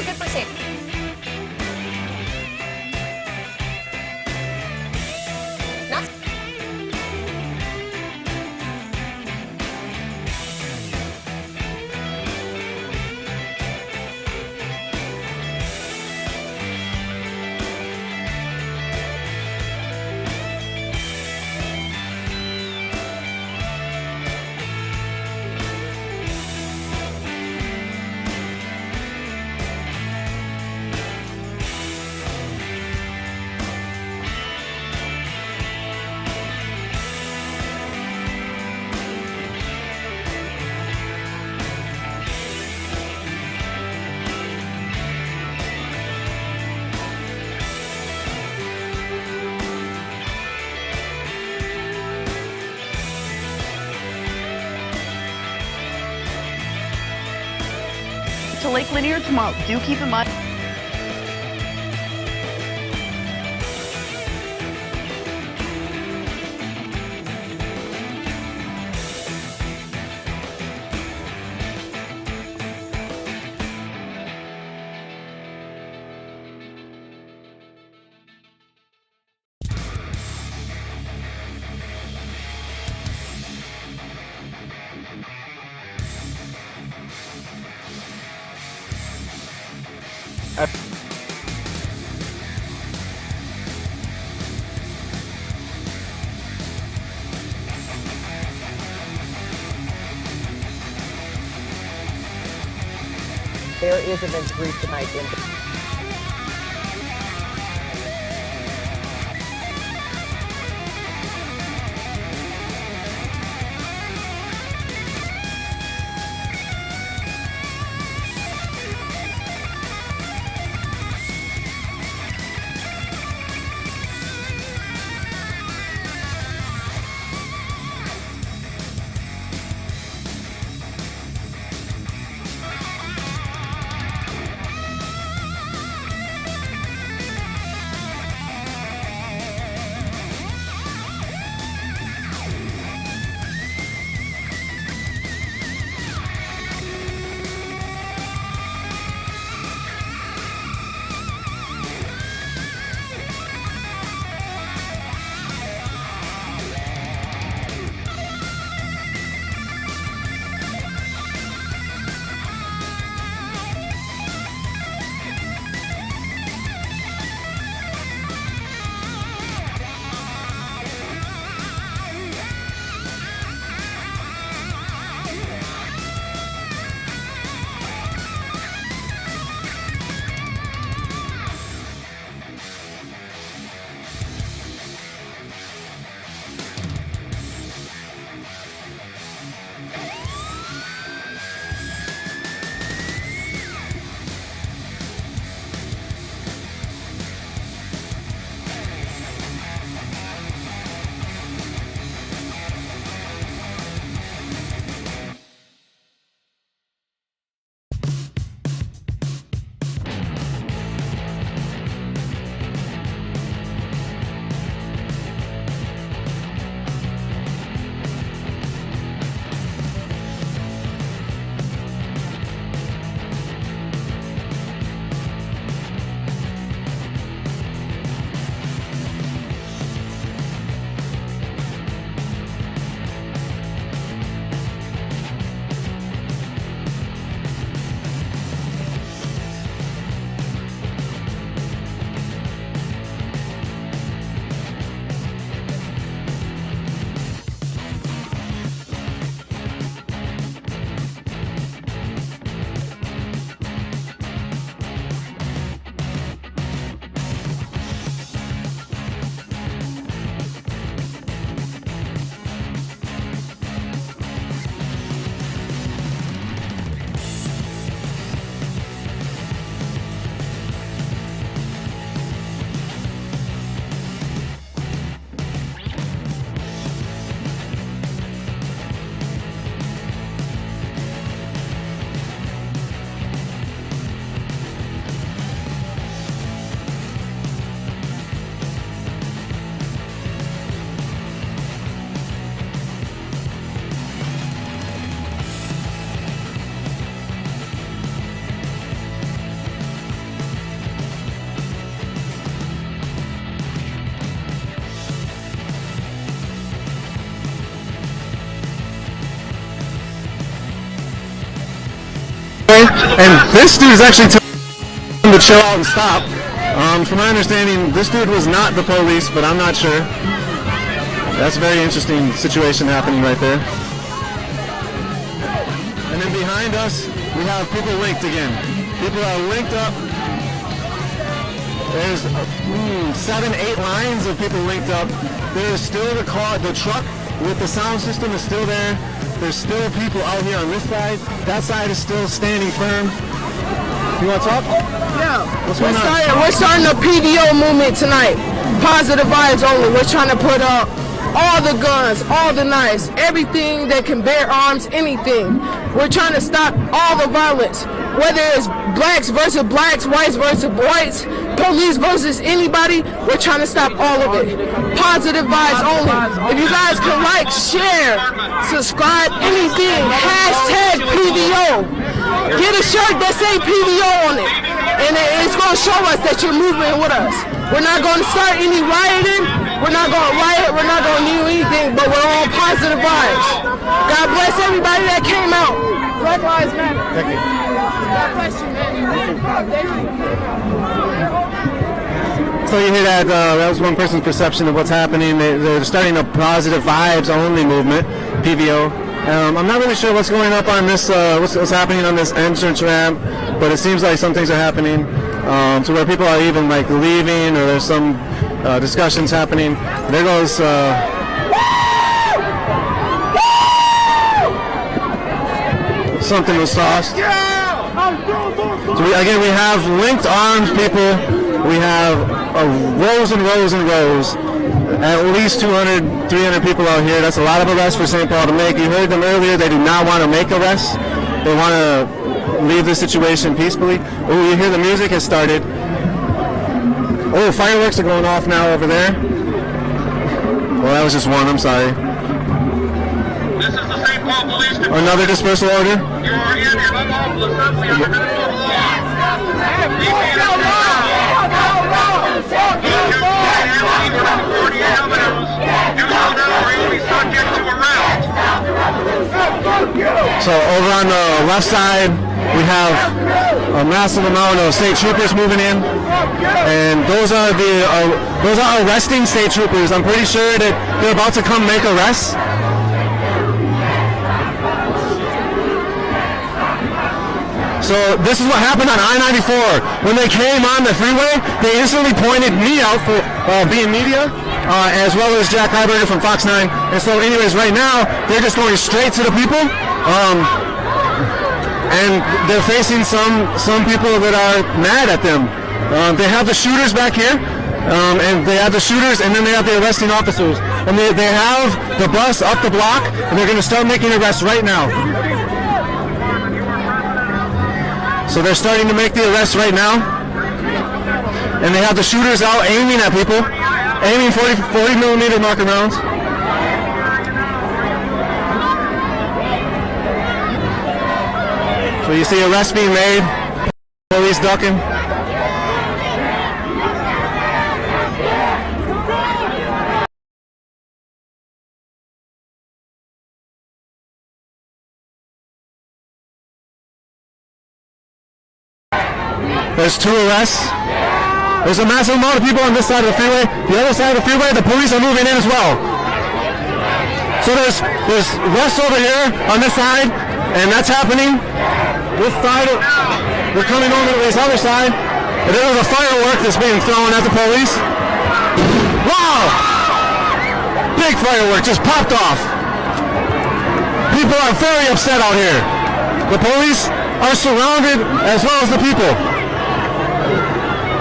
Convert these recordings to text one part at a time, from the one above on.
good for safety. Not to Lake Lanier tomorrow. Do keep in mind. There is event 3 tonight in And this dude is actually telling him to chill out and stop. From my understanding, this dude was not the police, but I'm not sure. That's a very interesting situation happening right there. And then behind us, we have people linked again. People are linked up. There's 7, 8 lines of people linked up. There's still the truck with the sound system is still there. There's still people out here on this side. That side is still standing firm. You want to talk? Yeah. What's going on? We're starting a PVO movement tonight. Positive vibes only. We're trying to put up all the guns, all the knives, everything that can bear arms, anything. We're trying to stop all the violence, whether it's blacks versus blacks, whites versus whites, police versus anybody. We're trying to stop all of it. Positive vibes only. If you guys can like, share, subscribe, anything, hashtag PVO. Get a shirt that say PVO on it, and it's going to show us that you're moving with us. We're not going to start any rioting. We're not going to riot. We're not going to do anything, but we're all positive vibes. God bless everybody that came out. Black Lives Matter. Thank you. God bless you, man. So you hear that? That was one person's perception of what's happening. They're starting a positive vibes only movement, PVO. I'm not really sure what's going up on this, what's happening on this entrance ramp, but it seems like some things are happening to where people are even like leaving, or there's some discussions happening. There goes. Something was tossed. So again, we have linked armed people. We have rows and rows and rows. At least 200, 300 people out here. That's a lot of arrests for St. Paul to make. You heard them earlier. They do not want to make arrests. They want to leave the situation peacefully. Oh, you hear the music has started. Oh, fireworks are going off now over there. Well, that was just one. I'm sorry. This is the St. Paul Police Department. Another dispersal order. You are in Minneapolis Assembly under Minnesota law. So over on the left side, we have a massive amount of state troopers moving in, and those are arresting state troopers. I'm pretty sure that they're about to come make arrests. So this is what happened on I-94. When they came on the freeway, they instantly pointed me out for being media, as well as Jack Hyberger from Fox 9. And so anyways, right now, they're just going straight to the people. And they're facing some people that are mad at them. They have the shooters back here, and they have the shooters, and then they have the arresting officers. And they have the bus up the block, and they're going to start making arrests right now. So they're starting to make the arrests right now. And they have the shooters out aiming at people, aiming 40 millimeter marker rounds. So you see arrests being made, police ducking. There's 2 arrests. There's a massive amount of people on this side of the freeway. The other side of the freeway, the police are moving in as well. So there's arrests over here on this side, and that's happening. This side, they're coming over to this other side, and there's a firework that's being thrown at the police. Wow! Big firework just popped off. People are very upset out here. The police are surrounded as well as the people,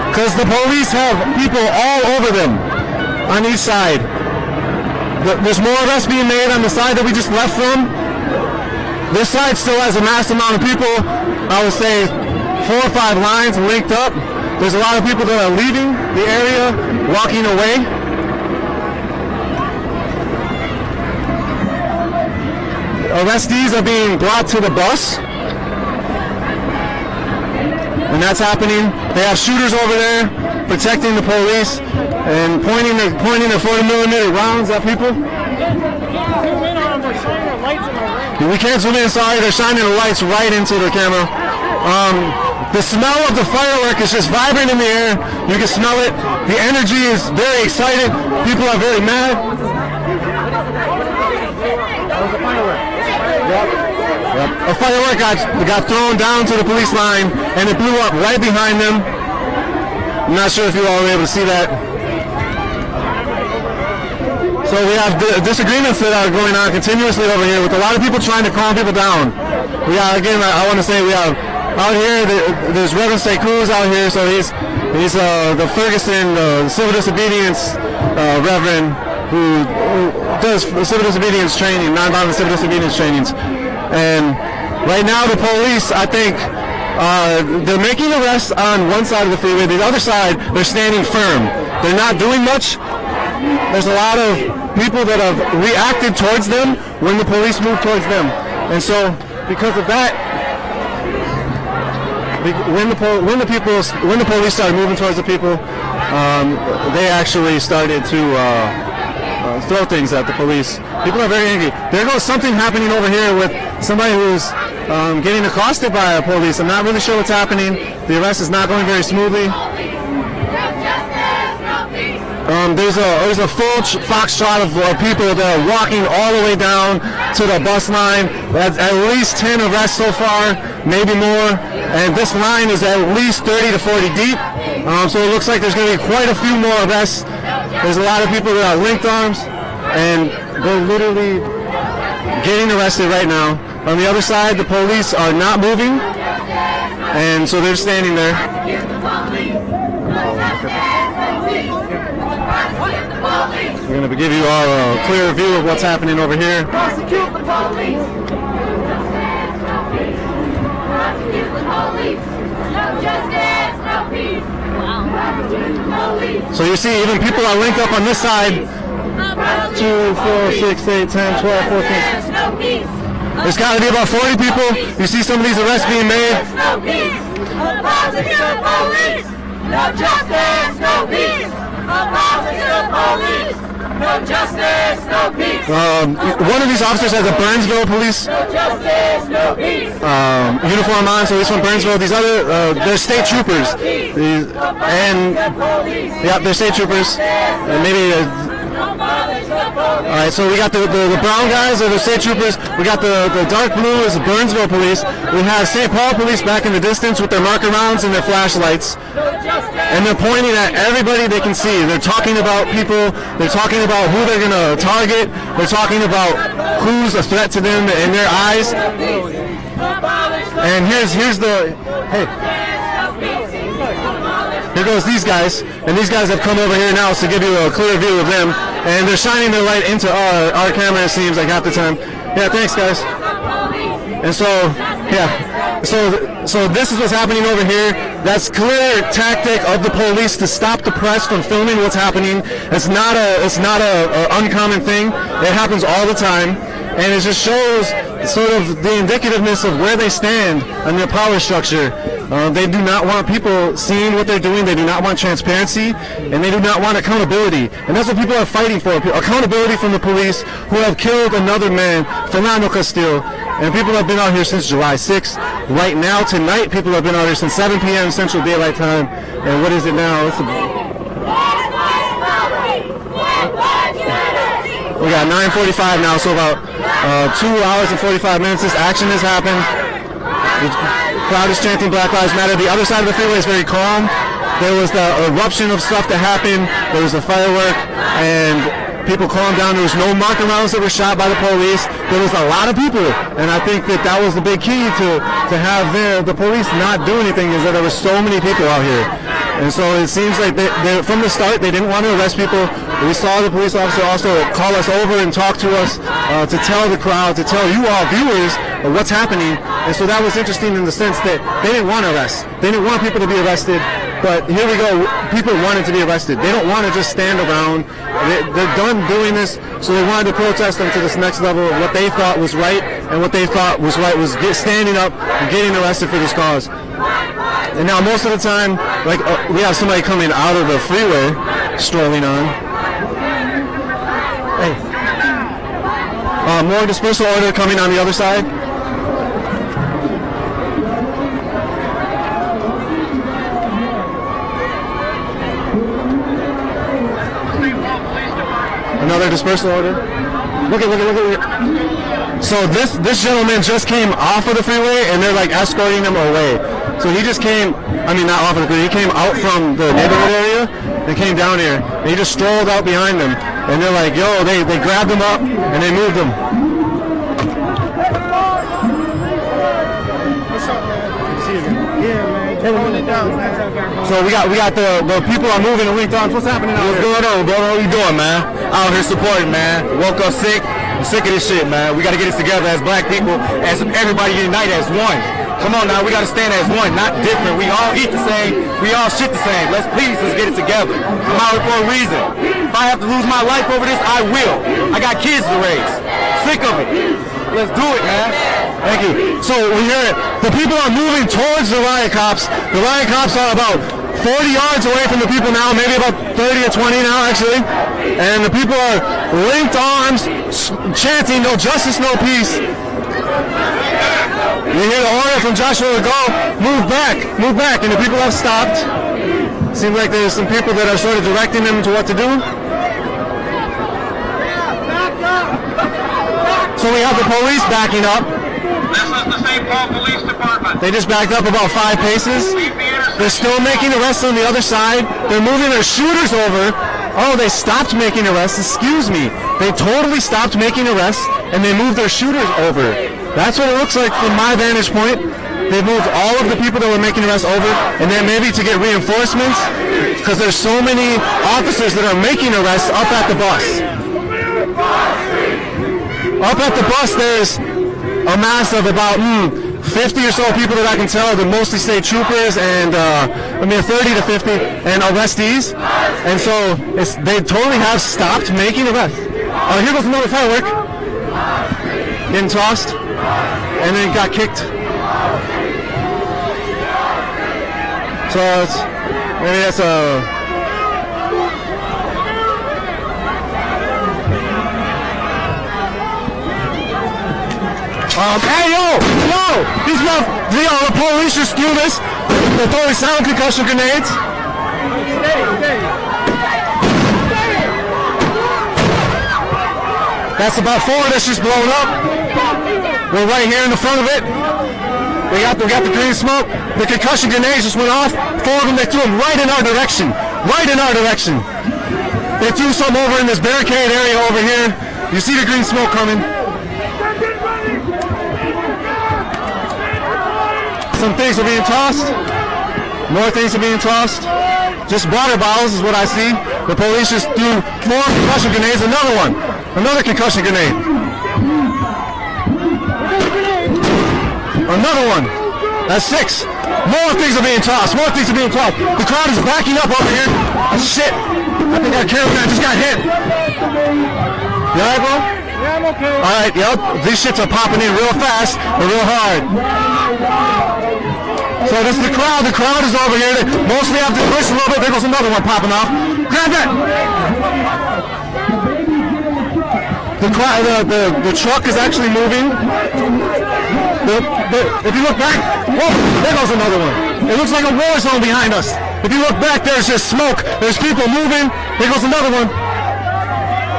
because the police have people all over them on each side. There's more arrests being made on the side that we just left from. This side still has a mass amount of people. I would say 4 or 5 lines linked up. There's a lot of people that are leaving the area, walking away. Arrestees are being brought to the bus. And that's happening. They have shooters over there protecting the police and pointing their 40 millimeter rounds at people. We can't zoom in, sorry, they're shining the lights right into the camera. The smell of the firework is just vibrant in the air. You can smell it. The energy is very excited. People are very mad. A firework got thrown down to the police line, and it blew up right behind them. I'm not sure if you all were able to see that. So we have disagreements that are going on continuously over here with a lot of people trying to calm people down. We are, again, I want to say we have out here, there's Reverend St. Cruz out here, so he's the Ferguson civil disobedience Reverend who does civil disobedience training, nonviolent civil disobedience trainings. And right now the police, I think, they're making arrests on one side of the freeway. The other side, they're standing firm. They're not doing much. There's a lot of people that have reacted towards them when the police move towards them. And so because of that, when the police started moving towards the people, they actually started to throw things at the police. People are very angry. There goes something happening over here with somebody who's getting accosted by a police. I'm not really sure what's happening. The arrest is not going very smoothly. There's a full foxtrot of people that are walking all the way down to the bus line. At least 10 arrests so far, maybe more. And this line is at least 30 to 40 deep. So it looks like there's going to be quite a few more arrests. There's a lot of people that are linked arms, and they're literally getting arrested right now. On the other side, the police are not moving, and so they're standing there. We're going to give you all a clear view of what's happening over here. Prosecute the police. Prosecute the police. No justice, no peace. Prosecute the police. So you see, even people are linked up on this side. 2, 4, 6, 8, 10, 12, 14. No peace. There's got to be about 40 people. You see some of these arrests being made. No peace. Prosecute the police. No justice, no peace. Prosecute the police. No justice, no peace. One of these officers has a Burnsville police No justice, no peace. uniform on, so he's from Burnsville. These other, they're state troopers. And yeah, they're state troopers. Maybe. All right, so we got the brown guys are the state troopers. We got the dark blue is the Burnsville police. We have St. Paul police back in the distance with their marker rounds and their flashlights. And they're pointing at everybody they can see. They're talking about people. They're talking about who they're going to target. They're talking about who's a threat to them in their eyes. And here's the, hey. Here goes these guys, and these guys have come over here now to give you a clear view of them, and they're shining their light into our camera, it seems like half the time. Yeah, thanks guys. And so, yeah, so this is what's happening over here. That's clear tactic of the police to stop the press from filming what's happening. It's not a uncommon thing. It happens all the time, and it just shows sort of the indicativeness of where they stand on their power structure. They do not want people seeing what they're doing. They do not want transparency, and they do not want accountability. And that's what people are fighting for, accountability from the police who have killed another man, Fernando Castillo. And people have been out here since July 6th. Right now, tonight, people have been out here since 7 p.m. Central Daylight Time. And what is it now? We got 9:45 now, so about 2 hours and 45 minutes. This action has happened. The crowd is chanting Black Lives Matter. The other side of the freeway is very calm. There was the eruption of stuff that happened. There was a firework, and people calmed down. There was no marker rounds that were shot by the police. There was a lot of people, and I think that was the big key to have the police not do anything, is that there were so many people out here. And so it seems like from the start, they didn't want to arrest people. We saw the police officer also call us over and talk to us to tell the crowd, to tell you all viewers what's happening. And so that was interesting in the sense that they didn't want to arrest. They didn't want people to be arrested. But here we go. People wanted to be arrested. They don't want to just stand around. They're done doing this, so they wanted to protest them to this next level of what they thought was right, and what they thought was right was standing up and getting arrested for this cause. And now most of the time, like we have somebody coming out of the freeway, strolling on. Hey. More dispersal order coming on the other side. Another dispersal order. Look at. So this gentleman just came off of the freeway, and they're like escorting him away. So he just came, I mean not off of the freeway, he came out from the neighborhood area and came down here. And he just strolled out behind them, and they're like, yo, they grabbed him up and they moved him. So we got the people are moving and linked on. What's happening out here? What's going on, brother? What you doing, man? Out here supporting, man. Woke up sick. I'm sick of this shit, man. We got to get this together as black people, as everybody unite as one. Come on now, we got to stand as one, not different. We all eat the same. We all shit the same. Let's get it together. I'm out here for a reason. If I have to lose my life over this, I will. I got kids to raise. Sick of it. Let's do it, man. Thank you. So we hear it. The people are moving towards the riot cops. The riot cops are about 40 yards away from the people now, maybe about 30 or 20 now, actually. And the people are linked arms, chanting, no justice, no peace. You hear the order from Joshua to go, move back, and the people have stopped. Seems like there's some people that are sort of directing them to what to do. So we have the police backing up. This is the St. Paul Police Department. They just backed up about 5 paces. They're still making arrests on the other side. They're moving their shooters over. Oh, they stopped making arrests. Excuse me. They totally stopped making arrests, and they moved their shooters over. That's what it looks like from my vantage point. They moved all of the people that were making arrests over, and then maybe to get reinforcements, because there's so many officers that are making arrests up at the bus. Up at the bus, there's a mass of about 50 or so people that I can tell. They're mostly state troopers and 30 to 50 and arrestees. And so they totally have stopped making arrests. Here goes another firework. Getting tossed. And then it got kicked. So maybe that's a... hey, the police just threw this. They're throwing sound concussion grenades. That's about 4 that's just blown up. We're right here in the front of it. We got the green smoke. The concussion grenades just went off. 4 of them, they threw them right in our direction. Right in our direction. They threw some over in this barricade area over here. You see the green smoke coming. Some things are being tossed. More things are being tossed. Just water bottles is what I see. The police just threw 4 concussion grenades. Another one. Another concussion grenade. Another one. That's 6. More things are being tossed. More things are being tossed. The crowd is backing up over here. Shit. I think our cameraman just got hit. You alright, bro? Yeah, I'm okay. Alright, yep. These shits are popping in real fast and real hard. So this is the crowd. The crowd is over here. They mostly have to push a little bit. There goes another one popping off. Grab that. The truck is actually moving. If you look back, whoa, there goes another one. It looks like a war zone behind us. If you look back, there's just smoke. There's people moving. There goes another one.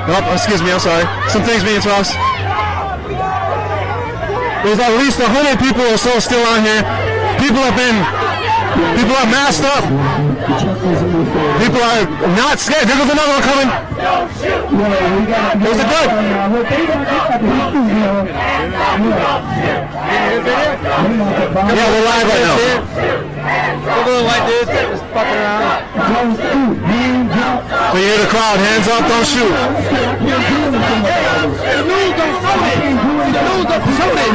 Oh, excuse me, I'm sorry. Some things being tossed. There's at least 100 people or so still on here. People are masked up. People are not scared. There goes another one coming. There's a gun. Yeah, we're live right now. Look at the white dude just fucking around. So you hear the crowd, hands up, don't shoot. The news don't show this. The news don't show this.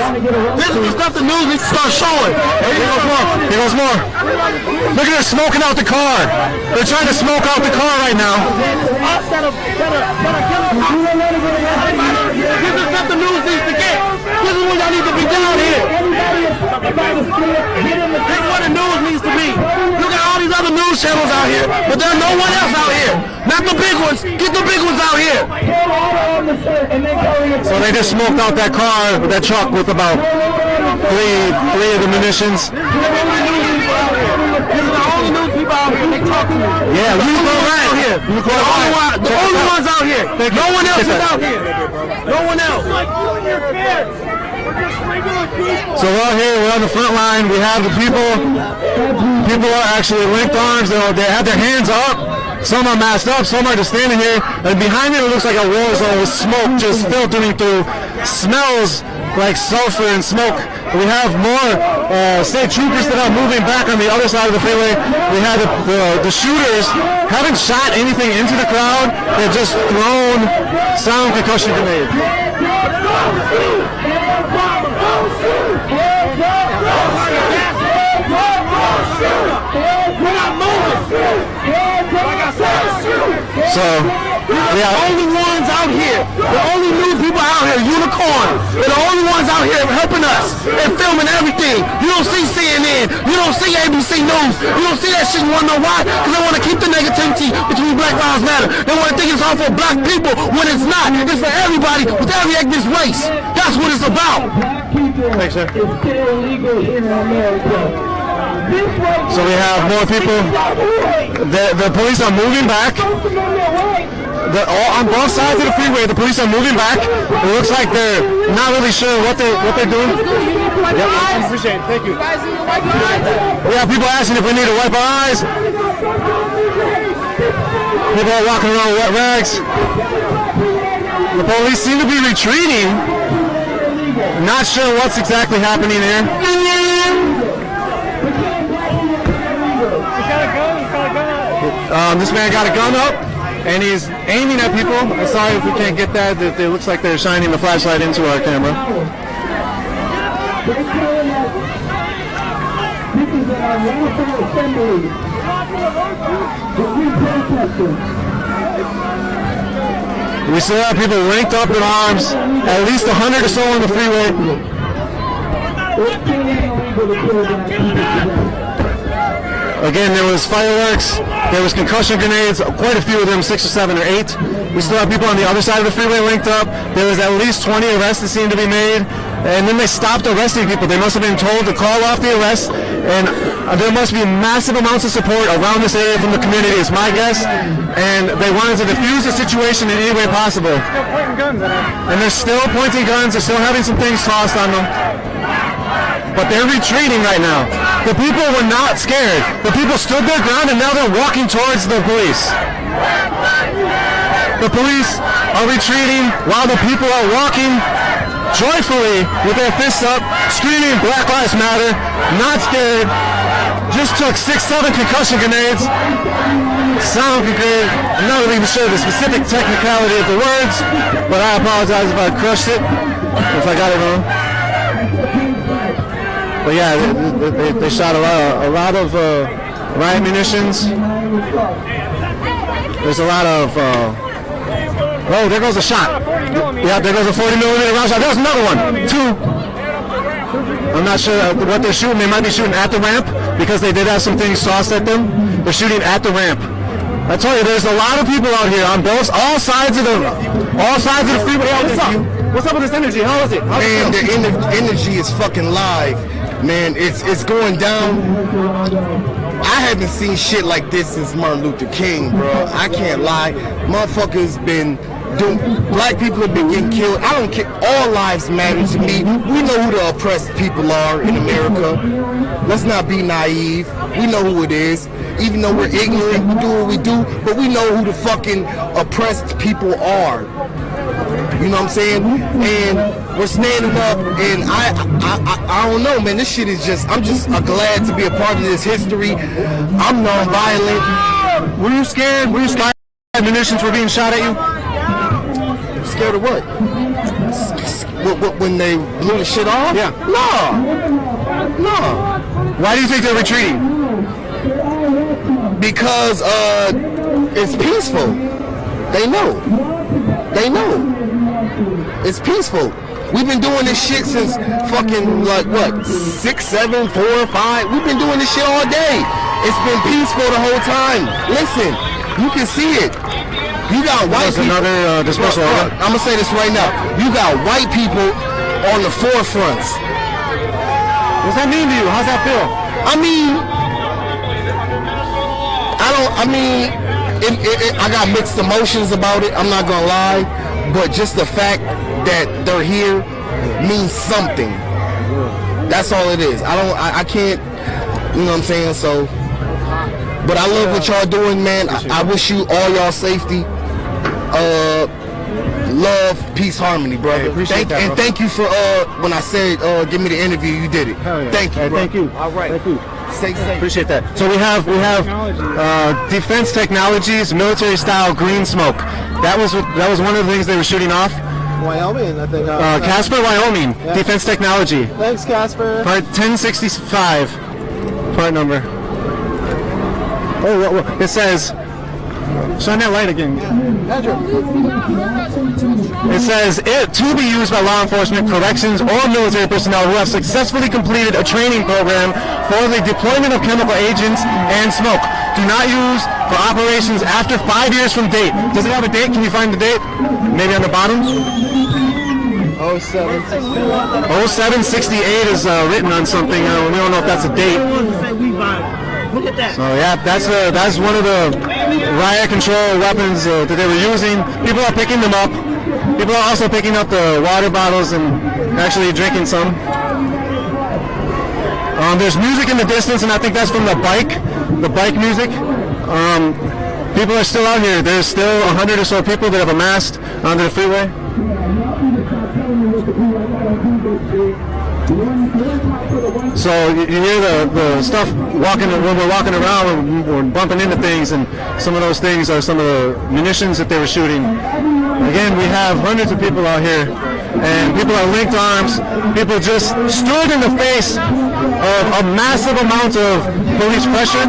This is the stuff the news needs to start showing. Here goes more. Here goes more. Look at her smoking out the car. They're trying to smoke out the car right now. This is stuff the news needs to get. This is what y'all need to be down here. This is what the news needs to be. Look at all these other news channels out here, but there's no one else out here. Not the big ones. Get the big ones out here. So they just smoked out that car, that truck with about three of the munitions. This is the only news people out here. talk to me. Yeah, Unicorn right here. The only ones out here. No one else is out here. No one else. So we're out here, we're on the front line. We have the people. People are actually linked arms. They have their hands up. Some are masked up. Some are just standing here. And behind me, it looks like a war zone with smoke just filtering through. Smells like sulfur and smoke. We have more state troopers that are moving back on the other side of the freeway. We have the shooters haven't shot anything into the crowd. They've just thrown sound concussion grenades. So, the only ones out here, the only new people out here, Unicorn, they're the only ones out here helping us and filming everything. You don't see CNN, you don't see ABC News, you don't see that shit. You want to know why? Because they want to keep the negativity between Black Lives Matter. They want to think it's all for black people when it's not. It's for everybody with every ethnic race. That's what it's about. Thanks, sir. So we have more people. The police are moving back. On both sides of the freeway, the police are moving back. It looks like they're not really sure what they're doing. Yep, appreciate it. Thank you. We have people asking if we need to wipe our eyes. People are walking around with wet rags. The police seem to be retreating. Not sure what's exactly happening here. This man got a gun up, and he's aiming at people. I'm sorry if we can't get that. It looks like they're shining the flashlight into our camera. We still have people linked up in arms, at least 100 or so on the freeway. Again, there was fireworks, there was concussion grenades, quite a few of them, 6 or 7 or 8. We still have people on the other side of the freeway linked up. There was at least 20 arrests that seemed to be made, and then they stopped arresting people. They must have been told to call off the arrest, and there must be massive amounts of support around this area from the community, is my guess, and they wanted to defuse the situation in any way possible. And they're still pointing guns, they're still having some things tossed on them. But they're retreating right now. The people were not scared. The people stood their ground and now they're walking towards the police. The police are retreating while the people are walking joyfully with their fists up, screaming Black Lives Matter, not scared. Just took 6-7 concussion grenades. Sound grenade. I'm not even sure the specific technicality of the words, but I apologize if I crushed it, if I got it wrong. But yeah, they shot a lot of riot munitions. There's a lot of. Oh, there goes a shot. Yeah, there goes a 40mm round shot. There's another one. 2. I'm not sure what they're shooting. They might be shooting at the ramp because they did have some things tossed at them. They're shooting at the ramp. I told you, there's a lot of people out here on all sides of the freeway. What's up with this energy? How is it? Man, the energy is fucking live. Man, it's going down. I haven't seen shit like this since Martin Luther King, bro. I can't lie. Motherfuckers been doing. Black people have been getting killed. I don't care. All lives matter to me. We know who the oppressed people are in America. Let's not be naive. We know who it is. Even though we're ignorant, we do what we do, but we know who the fucking oppressed people are. You know what I'm saying? And we're standing up, and I don't know, man. This shit is just. I'm just glad to be a part of this history. I'm nonviolent. Were you scared? Were you scared? Munitions were being shot at you? Scared of what? When they blew the shit off? Yeah. No. Why do you think they're retreating? Because it's peaceful. They know. It's peaceful. We've been doing this shit since fucking, like, what, 6, 7, 4, 5? We've been doing this shit all day. It's been peaceful the whole time. Listen, you can see it. You got white people. Another dispersal. I'm going to say this right now. You got white people on the forefronts. What does that mean to you? How's that feel? I mean, I I got mixed emotions about it. I'm not gonna lie, but just the fact that they're here means something. That's all it is. I can't, you know what I'm saying? So, but I love what y'all doing, man. I wish you all y'all safety. Love, peace, harmony, brother. Thank you for when I said give me the interview, you did it. Yeah. Thank you, bro. Thank you. All right. Thank you. Stay safe. Appreciate that. So we have Defense Technologies military style green smoke. That was one of the things they were shooting off. Wyoming, I think. Casper, Wyoming. Yeah. Defense Technology. Thanks, Casper. Part 1065. Part number. Oh, it says. Shine that light again. It says it to be used by law enforcement, corrections, or military personnel who have successfully completed a training program for the deployment of chemical agents and smoke. Do not use for operations after 5 years from date. Does it have a date? Can you find the date? Maybe on the bottom? 0768 is written on something. We don't know if that's a date. Look at that. So yeah, that's one of the riot control weapons that they were using. People are picking them up. People are also picking up the water bottles and actually drinking some. There's music in the distance, and I think that's from the bike music. People are still out here. There's still 100 or so people that have amassed onto the freeway. So you hear the stuff when we're walking around, we're bumping into things, and some of those things are some of the munitions that they were shooting. Again, we have hundreds of people out here, and people are linked arms. People just stood in the face of a massive amount of police pressure.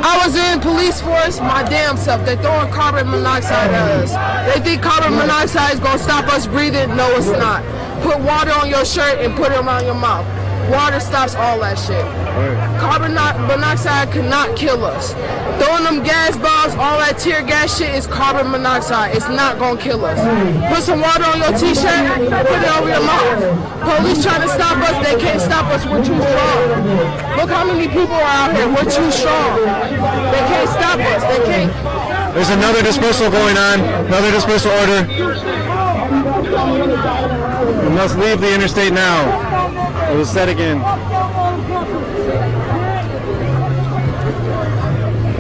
I was in police force my damn self. They're throwing carbon monoxide at us. They think carbon monoxide is going to stop us breathing. No, it's not. Put water on your shirt and put it around your mouth. Water stops all that shit. Carbon monoxide cannot kill us. Throwing them gas bombs, all that tear gas shit is carbon monoxide. It's not gonna kill us. Put some water on your t-shirt, put it over your mouth. Police trying to stop us, they can't stop us, we're too strong. Look how many people are out here, we're too strong. They can't stop us, they can't. There's another dispersal going on, another dispersal order. We must leave the interstate now. It was said again.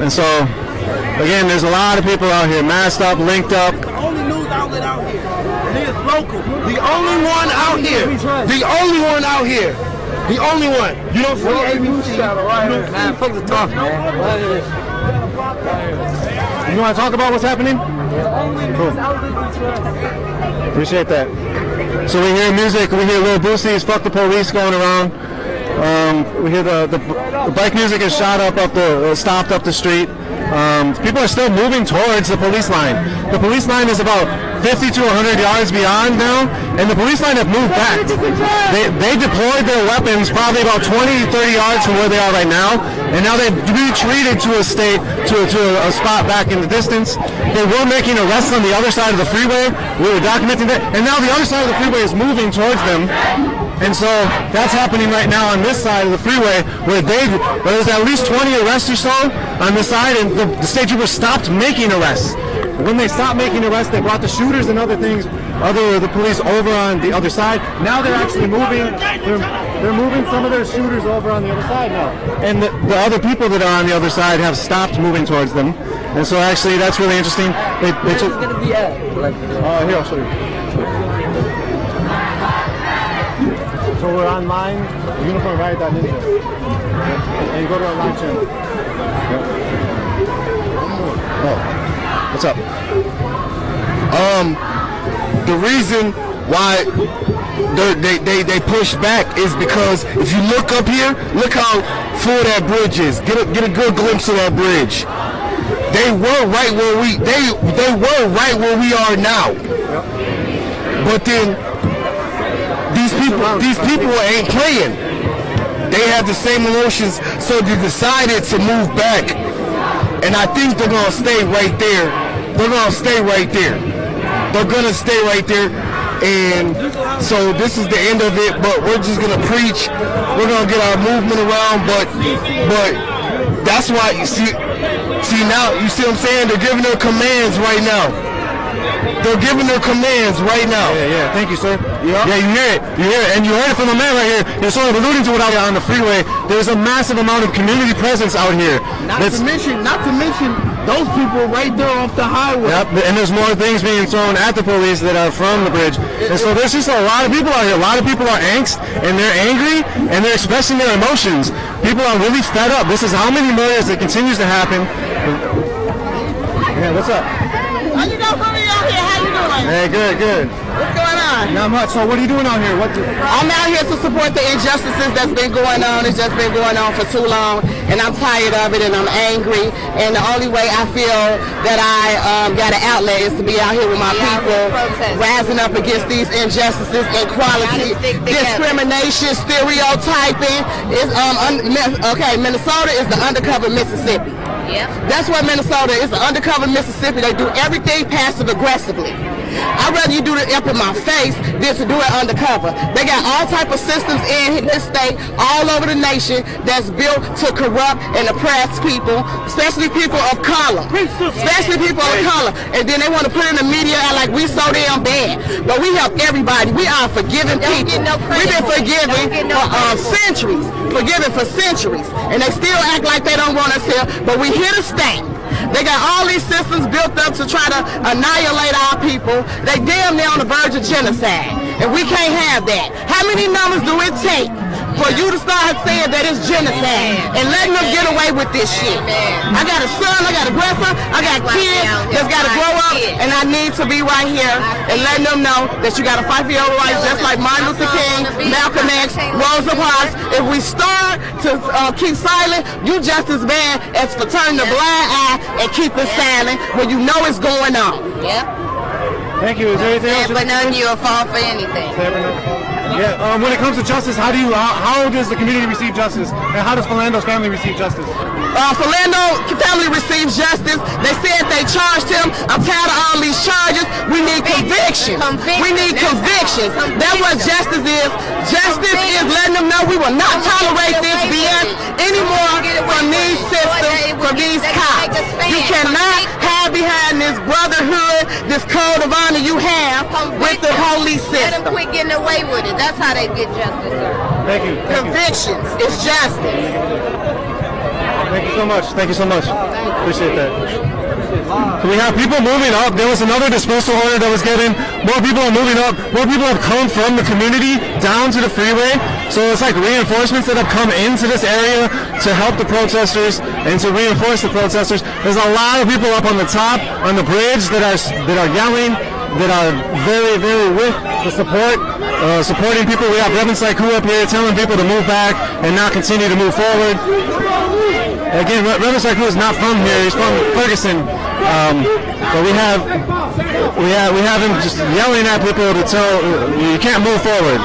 And so, again, there's a lot of people out here, masked up, linked up. The only news outlet out here. It is local. The only one out here. The only one out here. The only one. You don't see ABC. Man, fuck the talk, man. You want to talk about what's happening? Cool. Appreciate that. So we hear music, we hear Lil Boosie's "Fuck the Police" going around. We hear the bike music is stopped up the street. People are still moving towards the police line. The police line is about 50 to 100 yards beyond now, and the police line have moved back. They deployed their weapons probably about 20, 30 yards from where they are right now, and now they've retreated to a spot back in the distance. They were making arrests on the other side of the freeway. We were documenting that, and now the other side of the freeway is moving towards them. And so that's happening right now on this side of the freeway, where there's at least 20 arrests or so on this side, and the state troopers stopped making arrests. When they stopped making arrests, they brought the shooters and other the police over on the other side. Now they're actually moving. They're moving some of their shooters over on the other side now, and the other people that are on the other side have stopped moving towards them. And so actually, that's really interesting. Where's it gonna be at? Here, I'll show you. So we're online, uniformriot.ninja. And you go to our live channel. Oh, what's up? The reason why they push back is because if you look up here, look how full that bridge is. Get a good glimpse of that bridge. They were right where we are now. But then these people ain't playing. They have the same emotions, so they decided to move back. And I think they're gonna stay right there. They're gonna stay right there. And so this is the end of it, but we're just gonna preach. We're gonna get our movement around, but That's why you see now, you see what I'm saying? They're giving their commands right now. They're giving their commands right now. Yeah, thank you, sir. Yeah, you hear it, and you heard it from the man right here. You're sort of alluding to it out on the freeway. There's a massive amount of community presence out here. Not to mention those people right there off the highway. Yep, and there's more things being thrown at the police that are from the bridge. And so there's just a lot of people out here. A lot of people are angst, and they're angry, and they're expressing their emotions. People are really fed up. This is how many murders that continues to happen. Yeah, what's up? How you doing for me out here? How you doing? Hey, good. What's going on? Not much. So what are you doing out here? I'm out here to support the injustices that's been going on. It's just been going on for too long, and I'm tired of it, and I'm angry. And the only way I feel that I got an outlet is to be out here with my people, rising up against these injustices, inequality, discrimination, stereotyping. Okay, Minnesota is the undercover Mississippi. Yep. That's what Minnesota is, the undercover Mississippi. They do everything passive aggressively. I'd rather you do it up in my face than to do it undercover. They got all type of systems in this state, all over the nation, that's built to corrupt and oppress people, especially people of color. Especially people of color. And then they want to put in the media like we so damn bad. But we help everybody. We are forgiving people. We've been forgiving for centuries. Forgiven for centuries. And they still act like they don't want us here, but we here to stay. They got all these systems built up to try to annihilate our people. They damn near on the verge of genocide. And we can't have that. How many numbers do it take for you to start saying that it's genocide and letting them get away with this shit? I got a son, I got a grandson, I got kids that's got to grow up, and I need to be right here and letting them know that you got to fight for your rights just like Martin Luther King, Malcolm X, Rosa Parks. If we start to keep silent, you just as bad as for turning the blind eye and keeping silent when you know it's going on. Yep. Thank you. Is there anything else? But none of you will fall for anything. Yeah. When it comes to justice, how does the community receive justice, and how does Philando's family receive justice? Philando family receives justice. They said they charged him. I'm tired of all these charges. We need convictions. We need convictions. That's what justice is. Justice is letting them know we will not tolerate this BS anymore from these systems, from these cops. You cannot hide behind this brotherhood, this code of honor you have with the police system. Let them quit getting away with it. That's how they get justice, sir. Thank you. Convictions. It's justice. Thank you so much. Thank you so much. Appreciate that. So we have people moving up. There was another dispersal order that was given. More people are moving up. More people have come from the community down to the freeway. So it's like reinforcements that have come into this area to help the protesters and to reinforce the protesters. There's a lot of people up on the top, on the bridge that are yelling, that are very, very with the supporting people. We have Reverend Saiku up here telling people to move back and not continue to move forward. Again, Reverend Saiku is not from here. He's from Ferguson. But we have him just yelling at people to tell you can't move forward.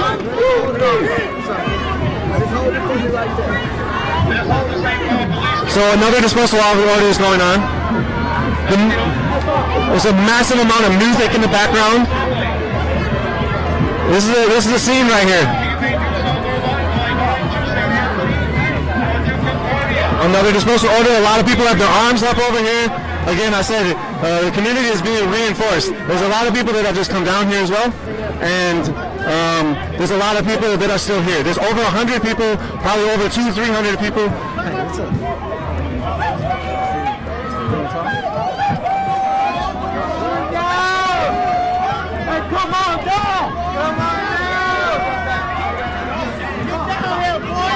So another dispersal order is going on. There's a massive amount of music in the background. This is the scene right here. Another dispersal order. A lot of people have their arms up over here. Again, I said it. The community is being reinforced. There's a lot of people that have just come down here as well, and there's a lot of people that are still here. There's over 100 people, probably over 200-300 people. Hey, what's up? Come on down! Come on down! Get down here, boy!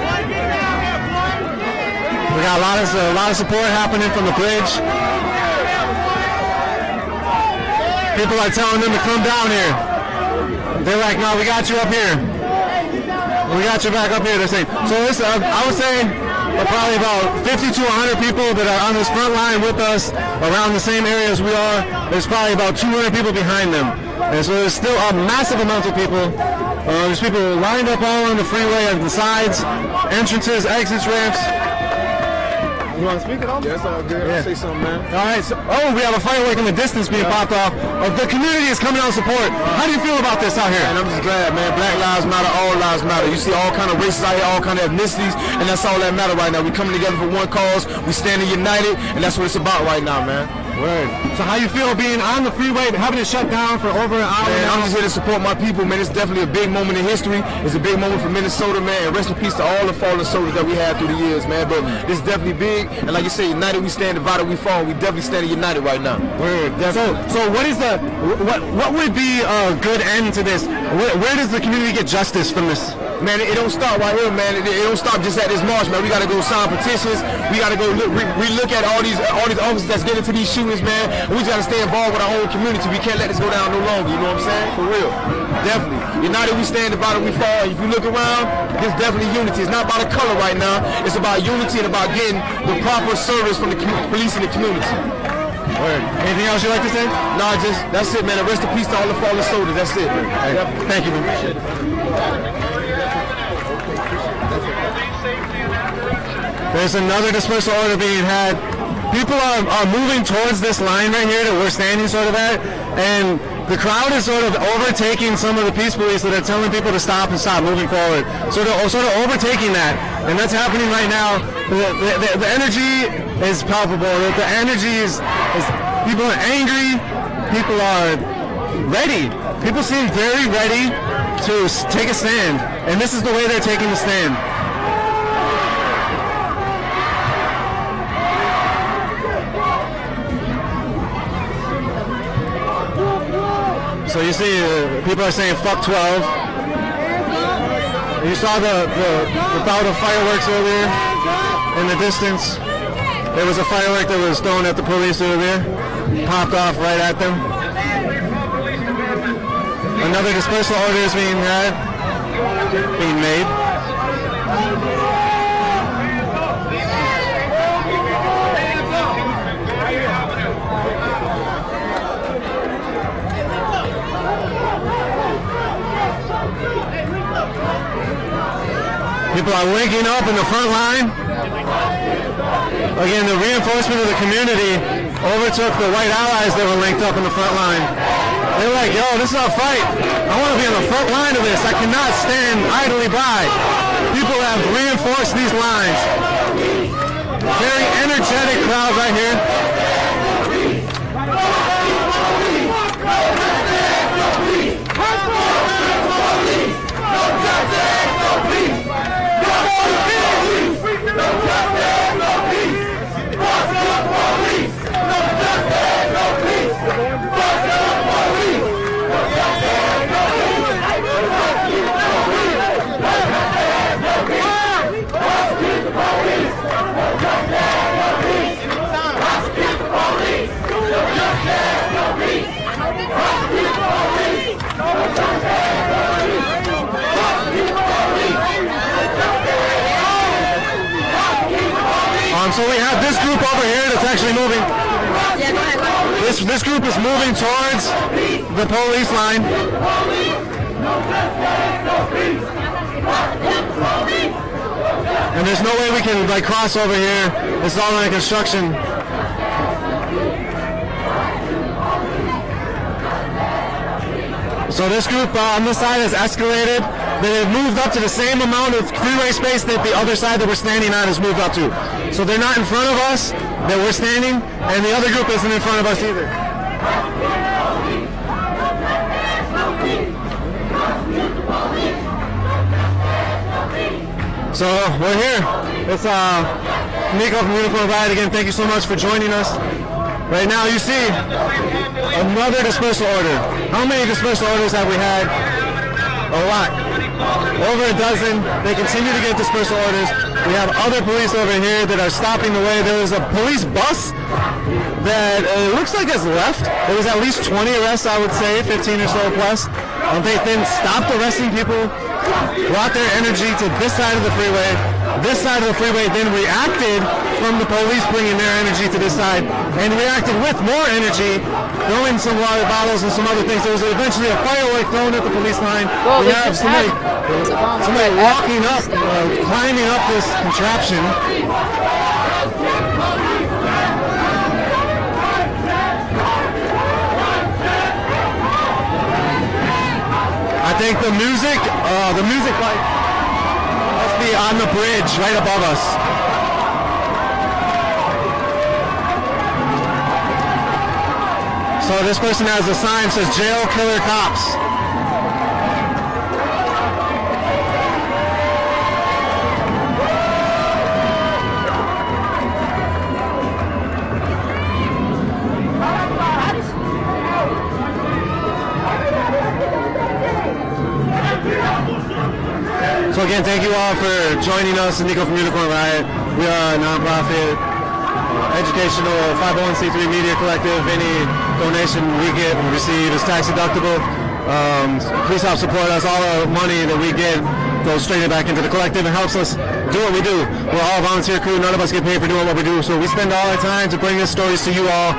Boy, get down here, boy! We got a lot of support happening from the bridge. People are telling them to come down here. They're like, no, we got you up here. We got you back up here. They're saying. So this, I would say probably about 50 to 100 people that are on this front line with us around the same area as we are. There's probably about 200 people behind them. And so there's still a massive amount of people. There's people lined up all on the freeway on the sides, entrances, exits, ramps. You want to speak at all? Yeah, that's all good. Yeah. I'll say something, man. All right. So, we have a firework in the distance being popped off. The community is coming out in support. How do you feel about this out here? And I'm just glad, man. Black lives matter, all lives matter. You see all kind of races out here, all kind of ethnicities, and that's all that matter right now. We coming together for one cause. We standing united, and that's what it's about right now, man. Word. So how you feel being on the freeway, having it shut down for over an hour? Man, I'm just here to support my people, man. It's definitely a big moment in history. It's a big moment for Minnesota, man. And rest in peace to all the fallen soldiers that we had through the years, man. But this is definitely big. And like you say, united we stand, divided we fall. We definitely standing united right now. Word. So what is what would be a good end to this? Where does the community get justice from this? Man, it don't stop right here, man. It don't stop just at this march, man. We gotta go sign petitions. We gotta go look at all these officers that's getting to these shootings, man. We just gotta stay involved with our whole community. We can't let this go down no longer. You know what I'm saying? For real, definitely. United we stand, divided we fall. If you look around, there's definitely unity. It's not about a color right now. It's about unity and about getting the proper service from the police in the community. Word. Anything else you'd like to say? No, that's it, man. And rest in peace to all the fallen soldiers. That's it. Thank you, man. There's another dispersal order being had. People are moving towards this line right here that we're standing sort of at, and the crowd is sort of overtaking some of the peace police that are telling people to stop and stop moving forward. Sort of overtaking that, and that's happening right now. The energy is palpable. The energy is people are angry. People are ready. People seem very ready to take a stand, and this is the way they're taking the stand. So you see, people are saying "fuck 12." You saw the bout of fireworks earlier in the distance. There was a firework that was thrown at the police over there, popped off right at them. Another dispersal order is being made. People are linking up in the front line. Again, the reinforcement of the community overtook the white allies that were linked up in the front line. They're like, yo, this is our fight. I want to be on the front line of this. I cannot stand idly by. People have reinforced these lines. Very energetic crowd right here. So we have this group over here that's actually moving. This group is moving towards the police line. And there's no way we can cross over here. It's all under construction. So this group on this side has escalated. They've moved up to the same amount of freeway space that the other side that we're standing on has moved up to. So they're not in front of us, that we're standing, and the other group isn't in front of us either. So we're here. It's Nico from Unicorn Ride again. Thank you so much for joining us. Right now you see another dispersal order. How many dispersal orders have we had? A lot. Over a dozen. They continue to get dispersal orders. We have other police over here that are stopping the way. There was a police bus that looks like has left. There was at least 20 arrests, I would say, 15 or so plus. They then stopped arresting people, brought their energy to this side of the freeway. This side of the freeway then reacted from the police bringing their energy to this side and reacted with more energy, throwing some water bottles and some other things. There was eventually a firework thrown at the police line. Well, we have somebody walking up, climbing up this contraption. think the music like must be on the bridge right above us. So this person has a sign that says "Jail Killer Cops." So again, thank you all for joining us in Nico from Unicorn Riot. We are a nonprofit, educational 501c3 media collective. Any donation we get and receive is tax deductible. Please help support us. All the money that we get goes straight back into the collective and helps us do what we do. We're all a volunteer crew. None of us get paid for doing what we do. So we spend all our time to bring these stories to you all,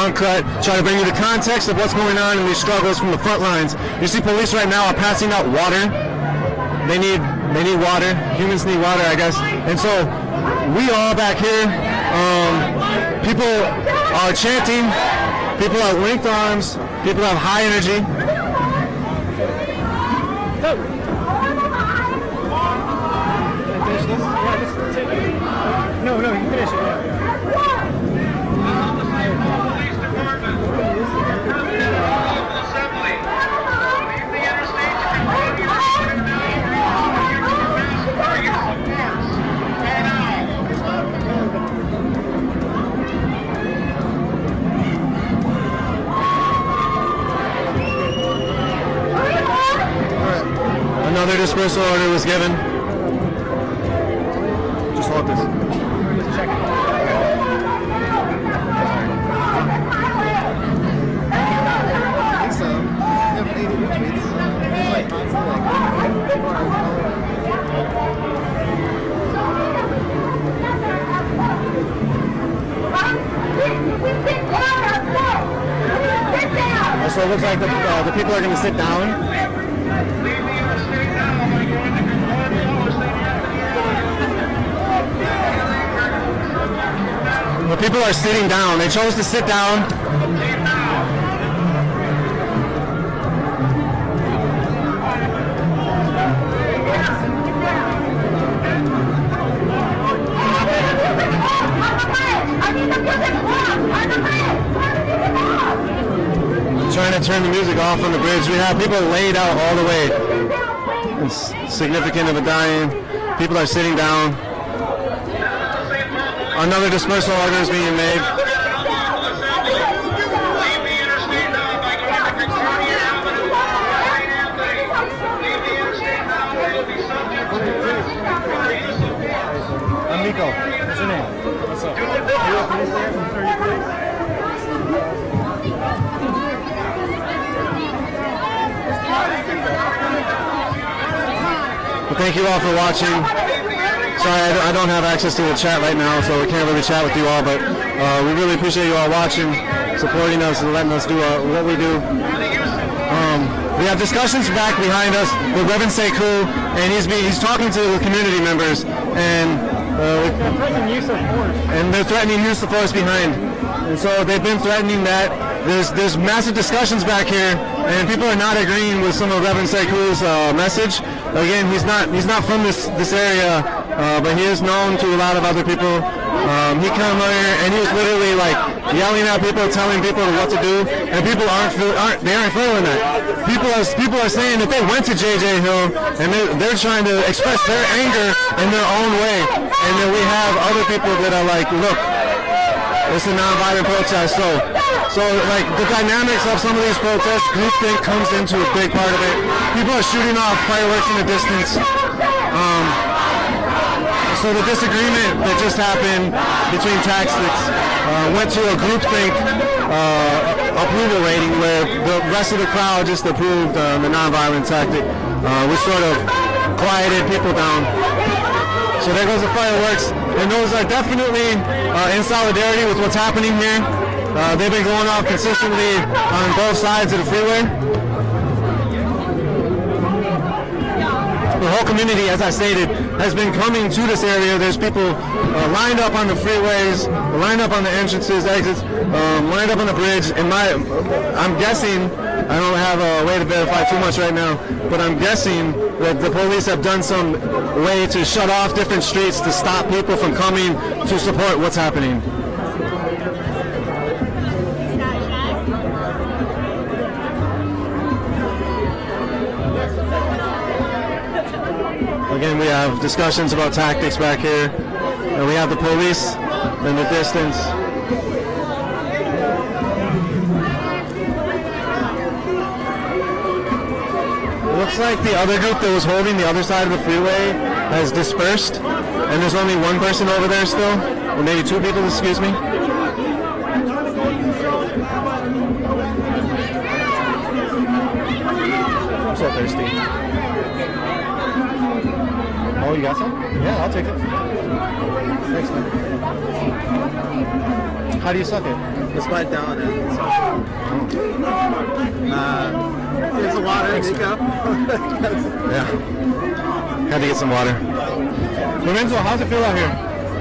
uncut, try to bring you the context of what's going on in these struggles from the front lines. You see police right now are passing out water. They need water. Humans need water, I guess. And so we all back here, people are chanting, people have linked arms, people have high energy. No, you can finish it. Another dispersal order was given. Just hold this. So it looks like the people are going to sit down. The people are sitting down. They chose to sit down. Trying to turn the music off on the bridge. We have people laid out all the way. It's significant of a dying. People are sitting down. Another dispersal order is being made. I'm Nico. What's your name? What's up? Are you a police there? Well, thank you all for watching. Sorry, I don't have access to the chat right now, so we can't really chat with you all, but we really appreciate you all watching, supporting us, and letting us do what we do. We have discussions back behind us with Reverend Sekou, and he's talking to the community members, and they're threatening use of force. And they're threatening use of force behind. And so they've been threatening that. There's massive discussions back here, and people are not agreeing with some of Reverend Sekou's message. Again, he's not from this area, but he is known to a lot of other people. He came here and he was literally like yelling at people, telling people what to do, and people aren't feeling that. People are saying that they went to JJ Hill and they're trying to express their anger in their own way, and then we have other people that are like, look, it's a non-violent protest. So like the dynamics of some of these protests, groupthink comes into a big part of it. People are shooting off fireworks in the distance. So the disagreement that just happened between tactics went to a groupthink approval rating where the rest of the crowd just approved the nonviolent tactic, which sort of quieted people down. So there goes the fireworks, and those are definitely in solidarity with what's happening here. They've been going off consistently on both sides of the freeway. The whole community, as I stated, has been coming to this area. There's people lined up on the freeways, lined up on the entrances, exits, lined up on the bridge. I'm guessing I don't have a way to verify too much right now, but I'm guessing that the police have done some way to shut off different streets to stop people from coming to support what's happening. Again, we have discussions about tactics back here, and we have the police in the distance. It looks like the other group that was holding the other side of the freeway has dispersed, and there's only one person over there still, or maybe two people, excuse me. I'm so thirsty. Oh, you got some? Yeah, I'll take it. Thanks, man. How do you suck it? Just bite down and here's the water, Nico. Yeah. Had to get some water. Lorenzo, how's it feel out here?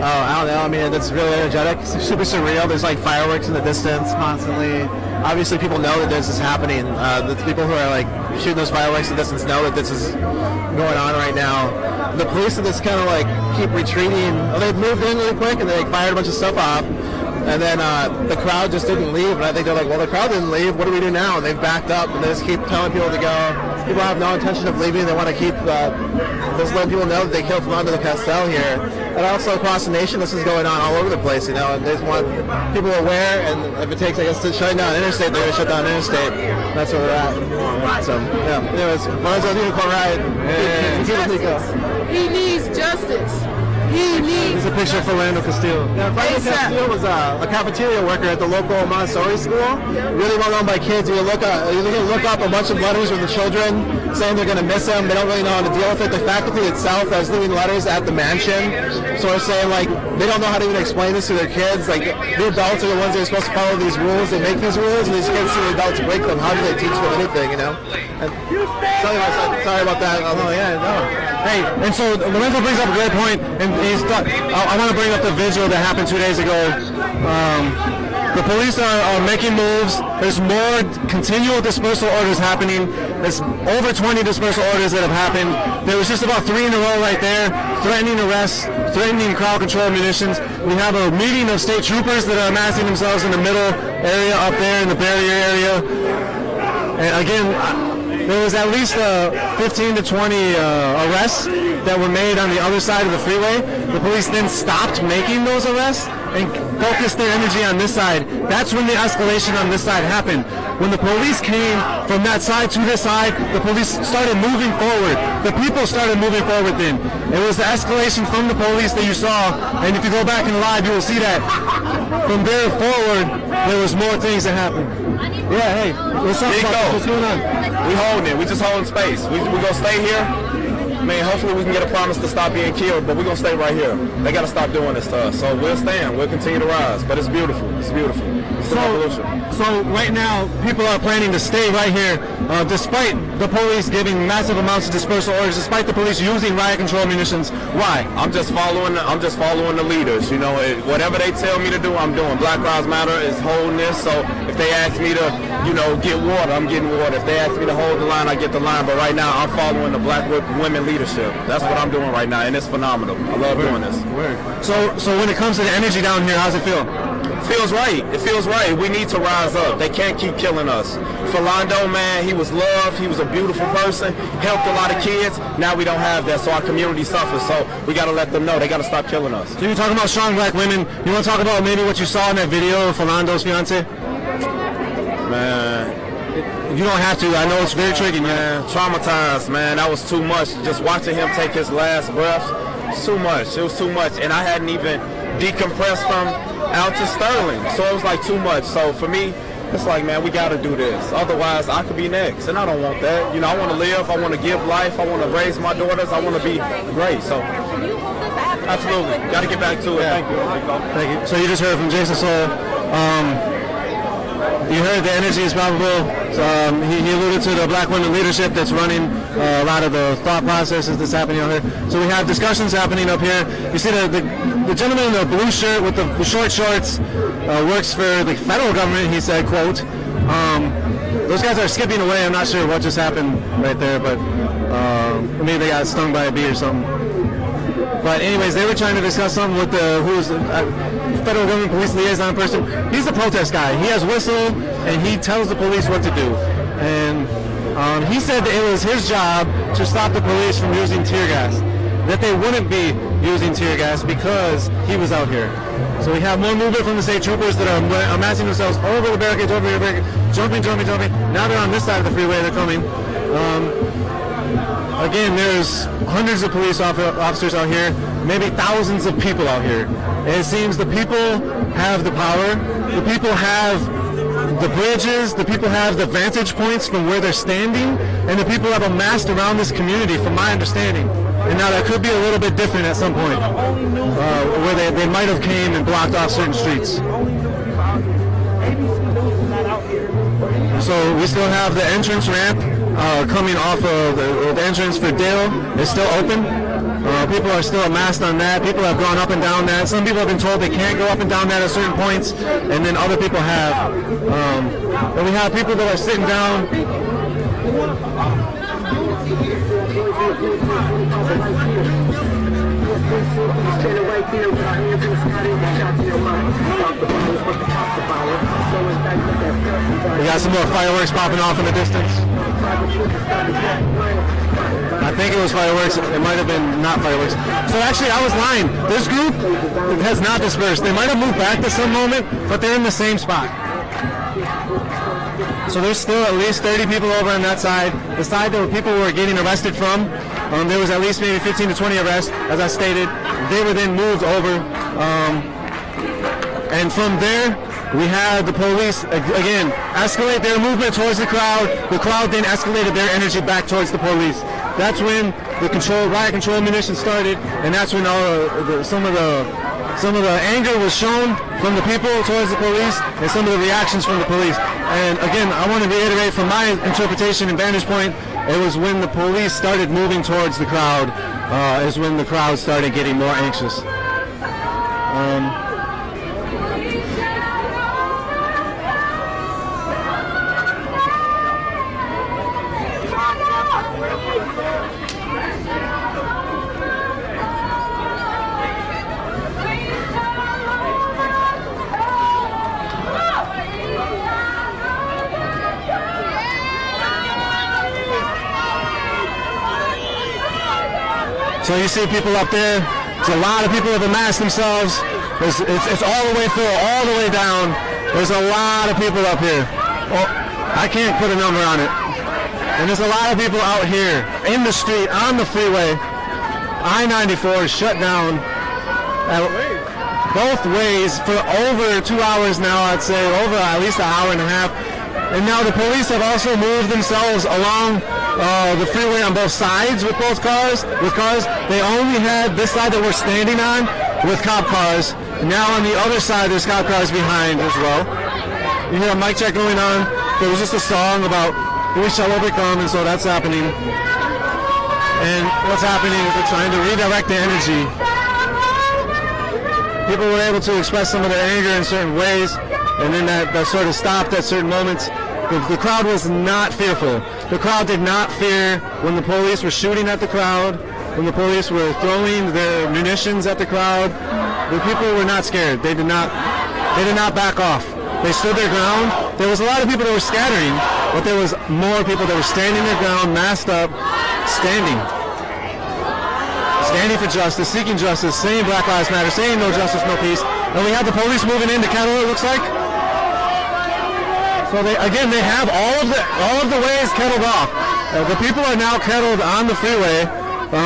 Oh, I don't know. I mean, it's really energetic. It's super surreal. There's like fireworks in the distance constantly. Obviously, people know that this is happening. The people who are like shooting those fireworks in the distance know that this is going on right now. The police are just kind of like keep retreating. Well, they've moved in really quick and they like, fired a bunch of stuff off. And then the crowd just didn't leave. And I think they're like, well, the crowd didn't leave. What do we do now? And they've backed up and they just keep telling people to go. People have no intention of leaving. They want to keep just letting people know that they killed Philando Castile here. And also across the nation, this is going on all over the place, you know. And they just want people aware. And if it takes, I guess, to shut down interstate, they're going to shut down interstate. That's where we're at. So, yeah. Anyways, Lorenzo's Unicorn Ride. He needs justice. He needs. There's a picture of Philando Castile. Yeah, Philando Castile was a cafeteria worker at the local Montessori school. Really well known by kids. You look up a bunch of letters from the children saying they're going to miss him. They don't really know how to deal with it. The faculty itself is leaving letters at the mansion, sort of saying like they don't know how to even explain this to their kids. Like the adults are the ones that are supposed to follow these rules. They make these rules, and these kids see the adults break them. How do they teach them anything? You know. Sorry about that. Oh yeah, no. Hey, and so Lorenzo brings up a great point, and I want to bring up the visual that happened 2 days ago. The police are making moves. There's more continual dispersal orders happening. There's over 20 dispersal orders that have happened. There was just about 3 in a row right there, threatening arrests, threatening crowd control munitions. We have a meeting of state troopers that are amassing themselves in the middle area up there in the barrier area. And again, there was at least 15 to 20 arrests that were made on the other side of the freeway. The police then stopped making those arrests and focused their energy on this side. That's when the escalation on this side happened. When the police came from that side to this side, the police started moving forward. The people started moving forward then. It was the escalation from the police that you saw, and if you go back in live, you will see that from there forward, there was more things that happened. Yeah, hey, what's up? What's going on? We holding it. We just holding space. We gonna stay here. Man, hopefully we can get a promise to stop being killed, but we're gonna stay right here. They gotta stop doing this to us. So we'll stand. We'll continue to rise. But it's beautiful. It's beautiful. It's the revolution. So right now, people are planning to stay right here, despite the police giving massive amounts of dispersal orders, despite the police using riot control munitions. Why? I'm just following the leaders. You know, whatever they tell me to do, I'm doing. Black Lives Matter is holding this. So if they ask me to, you know, get water, I'm getting water. If they ask me to hold the line, I get the line. But right now, I'm following the black women leadership. That's what I'm doing right now, and it's phenomenal. I love doing this. So when it comes to the energy down here, how's it feel? It feels right. It feels right. We need to rise up. They can't keep killing us. Philando, man, he was loved. He was a beautiful person. Helped a lot of kids. Now we don't have that, so our community suffers. So we got to let them know. They got to stop killing us. So you're talking about strong black women. You want to talk about maybe what you saw in that video of Philando's fiance? Man. You don't have to. I know it's very tricky, man. Traumatized, man. That was too much. Just watching him take his last breath. It's too much. It was too much. And I hadn't even decompressed from out to Sterling. So it was like too much. So for me, it's like, man, we got to do this. Otherwise, I could be next. And I don't want that. You know, I want to live. I want to give life. I want to raise my daughters. I want to be great. So, absolutely. Got to get back to it. Yeah. Thank you. Thank you. So you just heard from Jason Soul. You heard the energy is palpable. He alluded to the black women leadership that's running a lot of the thought processes that's happening out here. So we have discussions happening up here. You see the gentleman in the blue shirt with the short shorts works for the federal government, he said, quote. those guys are skipping away. I'm not sure what just happened right there, but maybe they got stung by a bee or something. But anyways, they were trying to discuss something with who's federal government police liaison person. He's the protest guy. He has whistle, and he tells the police what to do. And he said that it was his job to stop the police from using tear gas, that they wouldn't be using tear gas because he was out here. So we have more movement from the state troopers that are amassing themselves over the barricades, jumping. Now they're on this side of the freeway. They're coming. Again, there's hundreds of police officers out here, maybe thousands of people out here. And it seems the people have the power. The people have the bridges. The people have the vantage points from where they're standing. And the people have amassed around this community, from my understanding. And now that could be a little bit different at some point, where they might have came and blocked off certain streets. So we still have the entrance ramp coming off of the entrance for Dale is still open. People are still amassed on that. People have gone up and down that. Some people have been told they can't go up and down that at certain points, and then other people have. And we have people that are sitting down. We got some more fireworks popping off in the distance. I think it was fireworks. It might have been not fireworks. So actually, I was lying. This group has not dispersed. They might have moved back to some moment, but they're in the same spot. So there's still at least 30 people over on that side. The side that people were getting arrested from, there was at least maybe 15 to 20 arrests, as I stated. They were then moved over. And from there, we had the police, again, escalate their movement towards the crowd. The crowd then escalated their energy back towards the police. That's when the riot control munitions started, and that's when some of the anger was shown from the people towards the police, and some of the reactions from the police. And again, I want to reiterate from my interpretation and vantage point, it was when the police started moving towards the crowd, is when the crowd started getting more anxious. So you see people up there. There's a lot of people have amassed themselves. It's all the way through, all the way down. There's a lot of people up here. Well, I can't put a number on it. And there's a lot of people out here in the street, on the freeway. I-94 is shut down both ways for over 2 hours now, I'd say, over at least an hour and a half. And now the police have also moved themselves along the freeway on both sides with cars. They only had this side that we're standing on with cop cars. Now on the other side, there's cop cars behind as well. You hear a mic check going on. There was just a song about we shall overcome, and so that's happening. And what's happening is they're trying to redirect the energy. People were able to express some of their anger in certain ways, and then that sort of stopped at certain moments. The crowd was not fearful. The crowd did not fear when the police were shooting at the crowd, when the police were throwing their munitions at the crowd. The people were not scared. They did not back off. They stood their ground. There was a lot of people that were scattering, but there was more people that were standing their ground, masked up, standing for justice, seeking justice, saying Black Lives Matter, saying no justice, no peace. And we have the police moving into kettle, it looks like. So they have all of the ways kettled off. The people are now kettled on the freeway.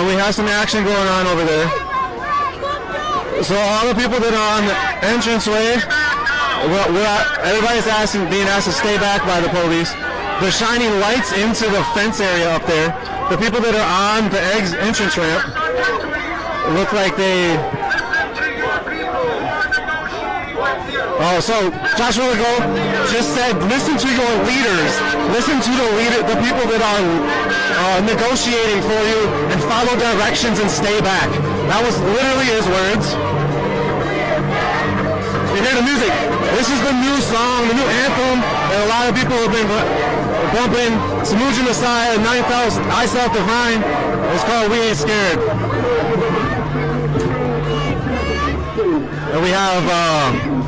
We have some action going on over there. So all the people that are on the entranceway, everybody's being asked to stay back by the police. They're shining lights into the fence area up there. The people that are on the entrance ramp look like they... Oh, so Joshua Legault just said, listen to your leaders. Listen to the people that are negotiating for you, and follow directions and stay back. That was literally his words. You hear the music. This is the new song, the new anthem, and a lot of people have been bumping, smooching the side, 9,000 I Self-Define. It's called We Ain't Scared. And we have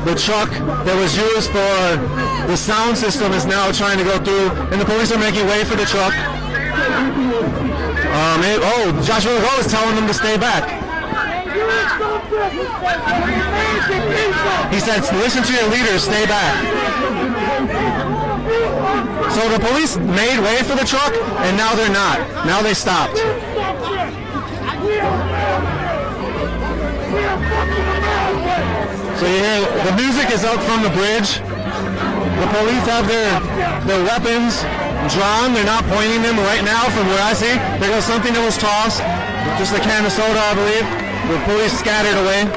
the truck that was used for the sound system is now trying to go through, and the police are making way for the truck. Joshua Legault is telling them to stay back. He said, listen to your leaders, stay back. So the police made way for the truck, and now they're not. Now they stopped. So you hear the music is up from the bridge. The police have their weapons drawn. They're not pointing them right now from where I see. There goes something that was tossed. Just a can of soda, I believe. The police scattered away.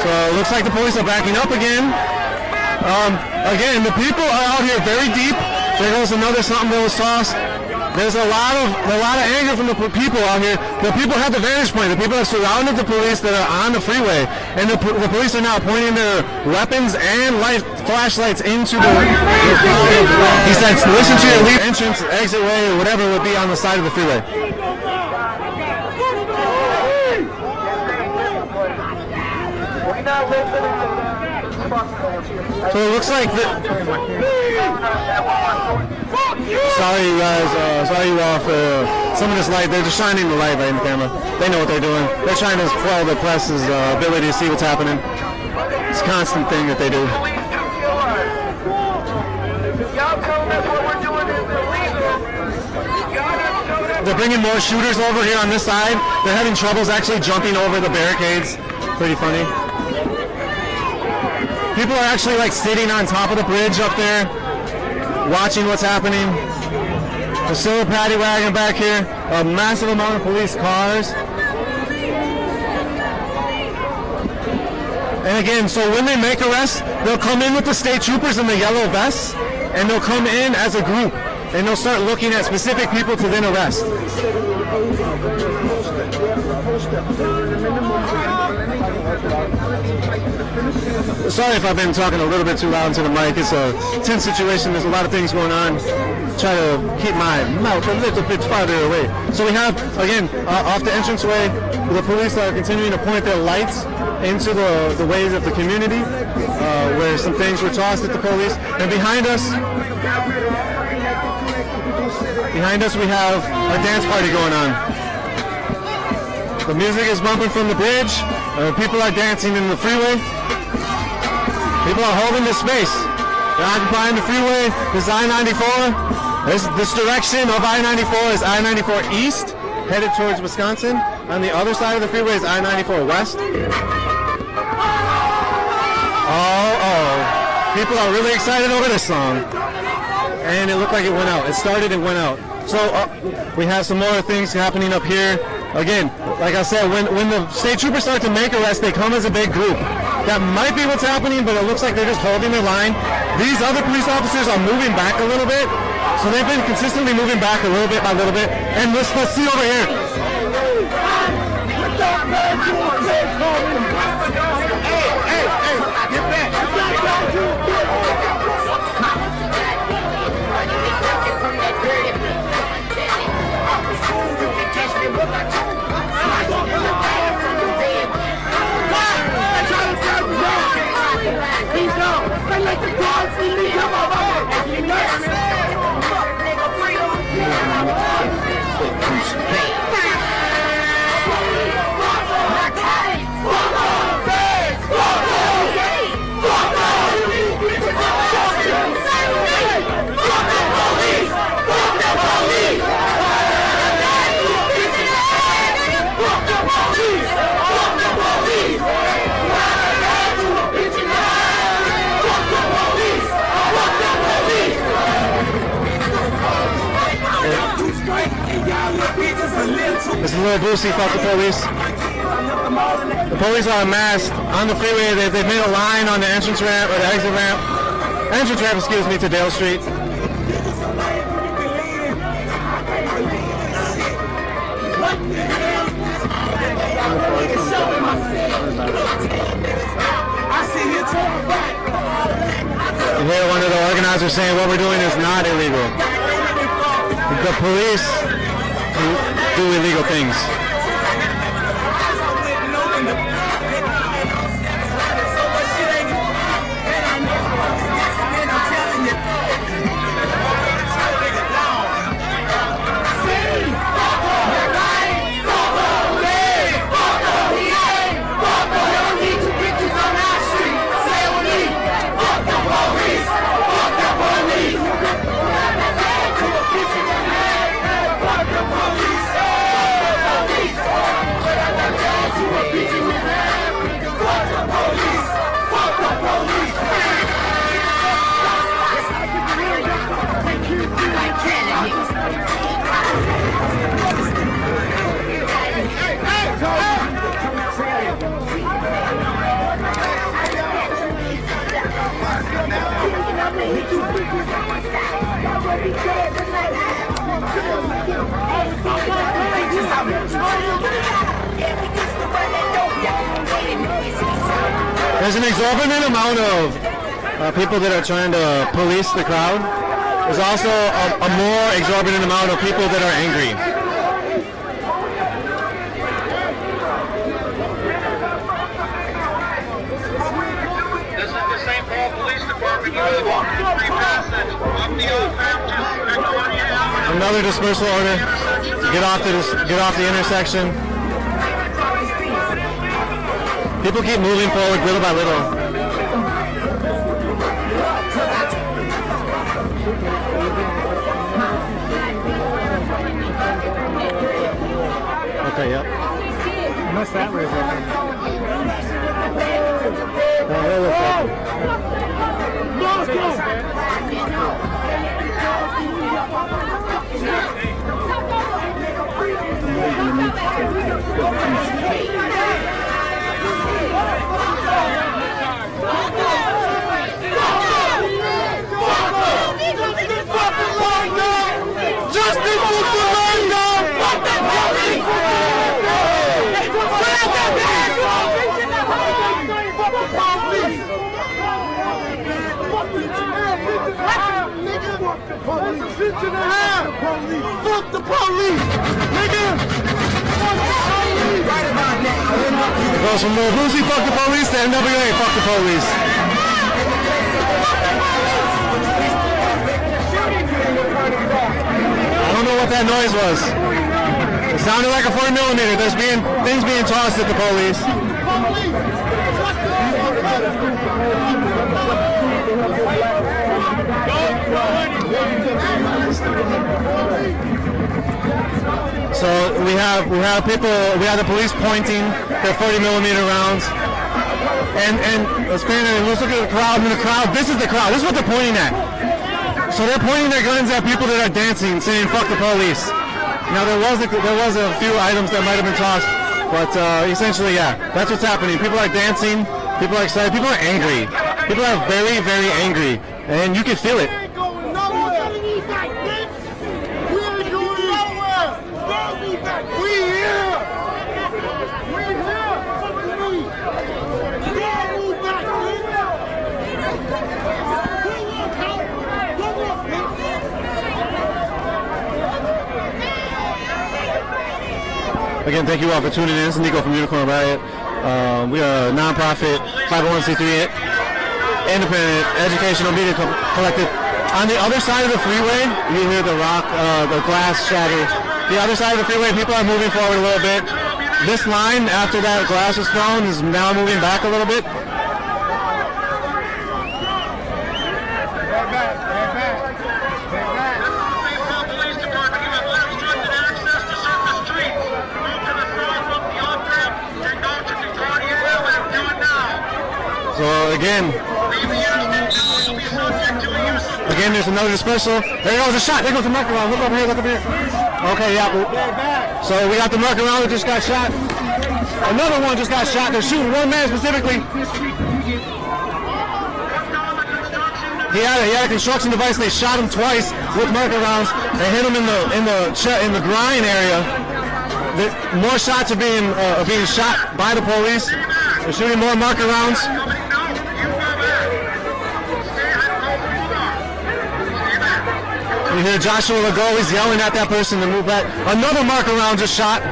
So it looks like the police are backing up again. Again, the people are out here very deep. There goes another something that was tossed. There's a lot of anger from the people out here. The people have the vantage point. The people that surrounded the police that are on the freeway, and the police are now pointing their weapons and flashlights into the He said, listen to your lead entrance, exit way, or whatever would be on the side of the freeway. So it looks like sorry you guys, sorry you all for some of this light. They're just shining the light right in the camera. They know what they're doing. They're trying to quell the press's ability to see what's happening. It's a constant thing that they do. They're bringing more shooters over here on this side. They're having troubles actually jumping over the barricades. Pretty funny. People are actually like sitting on top of the bridge up there, watching what's happening. There's still a paddy wagon back here, a massive amount of police cars. And again, so when they make arrests, they'll come in with the state troopers in the yellow vests, and they'll come in as a group, and they'll start looking at specific people to then arrest. Sorry if I've been talking a little bit too loud into the mic. It's a tense situation. There's a lot of things going on. Try to keep my mouth a little bit farther away. So we have, again, off the entranceway, the police are continuing to point their lights into the ways of the community, where some things were tossed at the police. And behind us we have a dance party going on. The music is bumping from the bridge. People are dancing in the freeway. People are holding this space. They're occupying the freeway. This is I-94. This direction of I-94 is I-94 East, headed towards Wisconsin. On the other side of the freeway is I-94 West. People are really excited over this song. And it looked like it went out. It started and went out. So we have some more things happening up here. Again, like I said, when the state troopers start to make arrests, they come as a big group. That might be what's happening, but it looks like they're just holding their line. These other police officers are moving back a little bit. So they've been consistently moving back a little bit by little bit. And let's see over here. Get back. This is a little Boosie, fuck the police. The police are masked on the freeway. They've made a line on the entrance ramp, or the exit ramp. Entrance ramp, excuse me, to Dale Street. You hear one of the organizers saying what we're doing is not illegal. The police do illegal things. There's an exorbitant amount of people that are trying to police the crowd. There's also a more exorbitant amount of people that are angry. This is the St. Paul Police Department. Free passage up the off-ramp to Victoria Avenue. Another dispersal order. Get off the intersection. People keep moving forward little by little. Okay, yep. Unless that way is open. Justice for Orlando! Fuck the police! Fuck the police, nigga! Goes from Lil Boosie, fuck the police, to NWA, fuck the police. I don't know what that noise was. It sounded like a 40mm. There's things being tossed at the police. So we have the police pointing their 40mm rounds. And let's look at the crowd. And the crowd, this is the crowd. This is what they're pointing at. So they're pointing their guns at people that are dancing, saying "fuck the police." Now there was a few items that might have been tossed, but essentially, yeah, that's what's happening. People are dancing. People are excited. People are angry. People are very, very angry, and you can feel it. Again, thank you all for tuning in. This is Nico from Unicorn Riot. We are a non-profit 501c3 independent educational media collective. On the other side of the freeway, you hear the glass shatter. The other side of the freeway, people are moving forward a little bit. This line, after that glass was thrown, is now moving back a little bit. So again, there's another dispersal. There goes a shot. There goes the mark around. Look over here. Look over here. Okay, yeah. So we got the mark around that just got shot. Another one just got shot. They're shooting one man specifically. He had a construction device. They shot him twice with marker rounds. They hit him in the groin area. More shots are being shot by the police. They're shooting more marker rounds. You hear Joshua Legault, he's yelling at that person to move back. Another marker round just shot.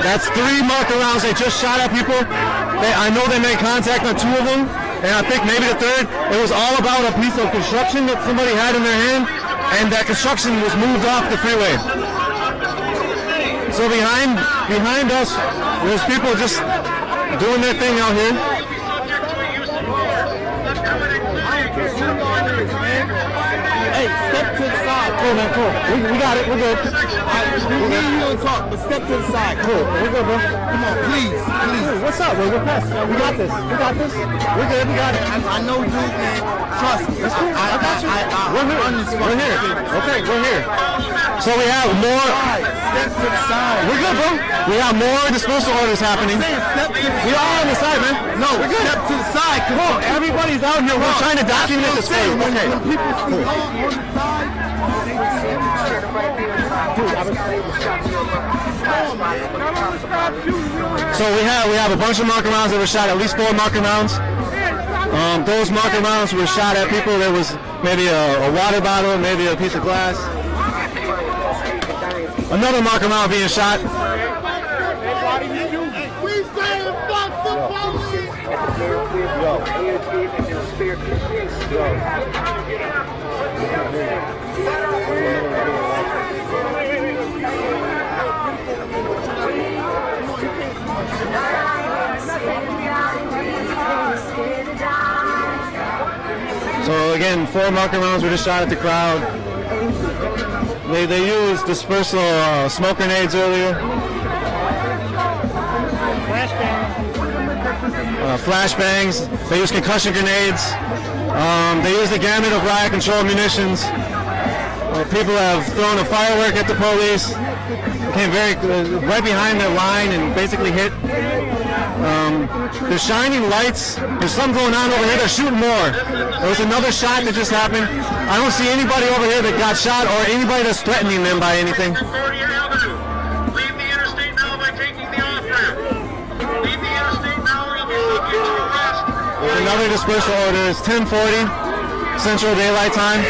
That's 3 marker rounds they just shot at people. I know they made contact on 2 of them, and I think maybe the 3rd. It was all about a piece of construction that somebody had in their hand, and that construction was moved off the freeway. So behind us, there's people just doing their thing out here. Hey, step to the side. Cool, man, cool. We got it. We're good. We're hearing you on talk, but step to the side. Cool. We're good, bro. Come on, please. What's up, bro? We're past. We got this. We're good. We got it. I know you, man. Trust me. That's cool. I got you. We're here. Okay, we're here. So we have more. Step to the side. We're good, bro. We have more disposal orders happening. We are on the side, man. No, we're good. Step to the side. Come on, everybody's out here. We're trying to document this thing. Okay. When people see on the side, so we have a bunch of marker rounds that were shot, at least 4 marker rounds. Those marker rounds were shot at people. There was maybe a water bottle, maybe a piece of glass. Another marker round being shot. We say fuck the police! So again, 4 marker rounds were just shot at the crowd. They used dispersal smoke grenades earlier. Flashbangs. They used concussion grenades. They used the gamut of riot control munitions. People have thrown a firework at the police. Came right behind their line and basically hit. They're shining lights. There's something going on over here. They're shooting more. There was another shot that just happened. I don't see anybody over here that got shot or anybody that's threatening them by anything. Leave the interstate now by taking the off-ramp. Leave the interstate now or you'll be looking to arrest. Another dispersal order is 10:40 Central Daylight Time.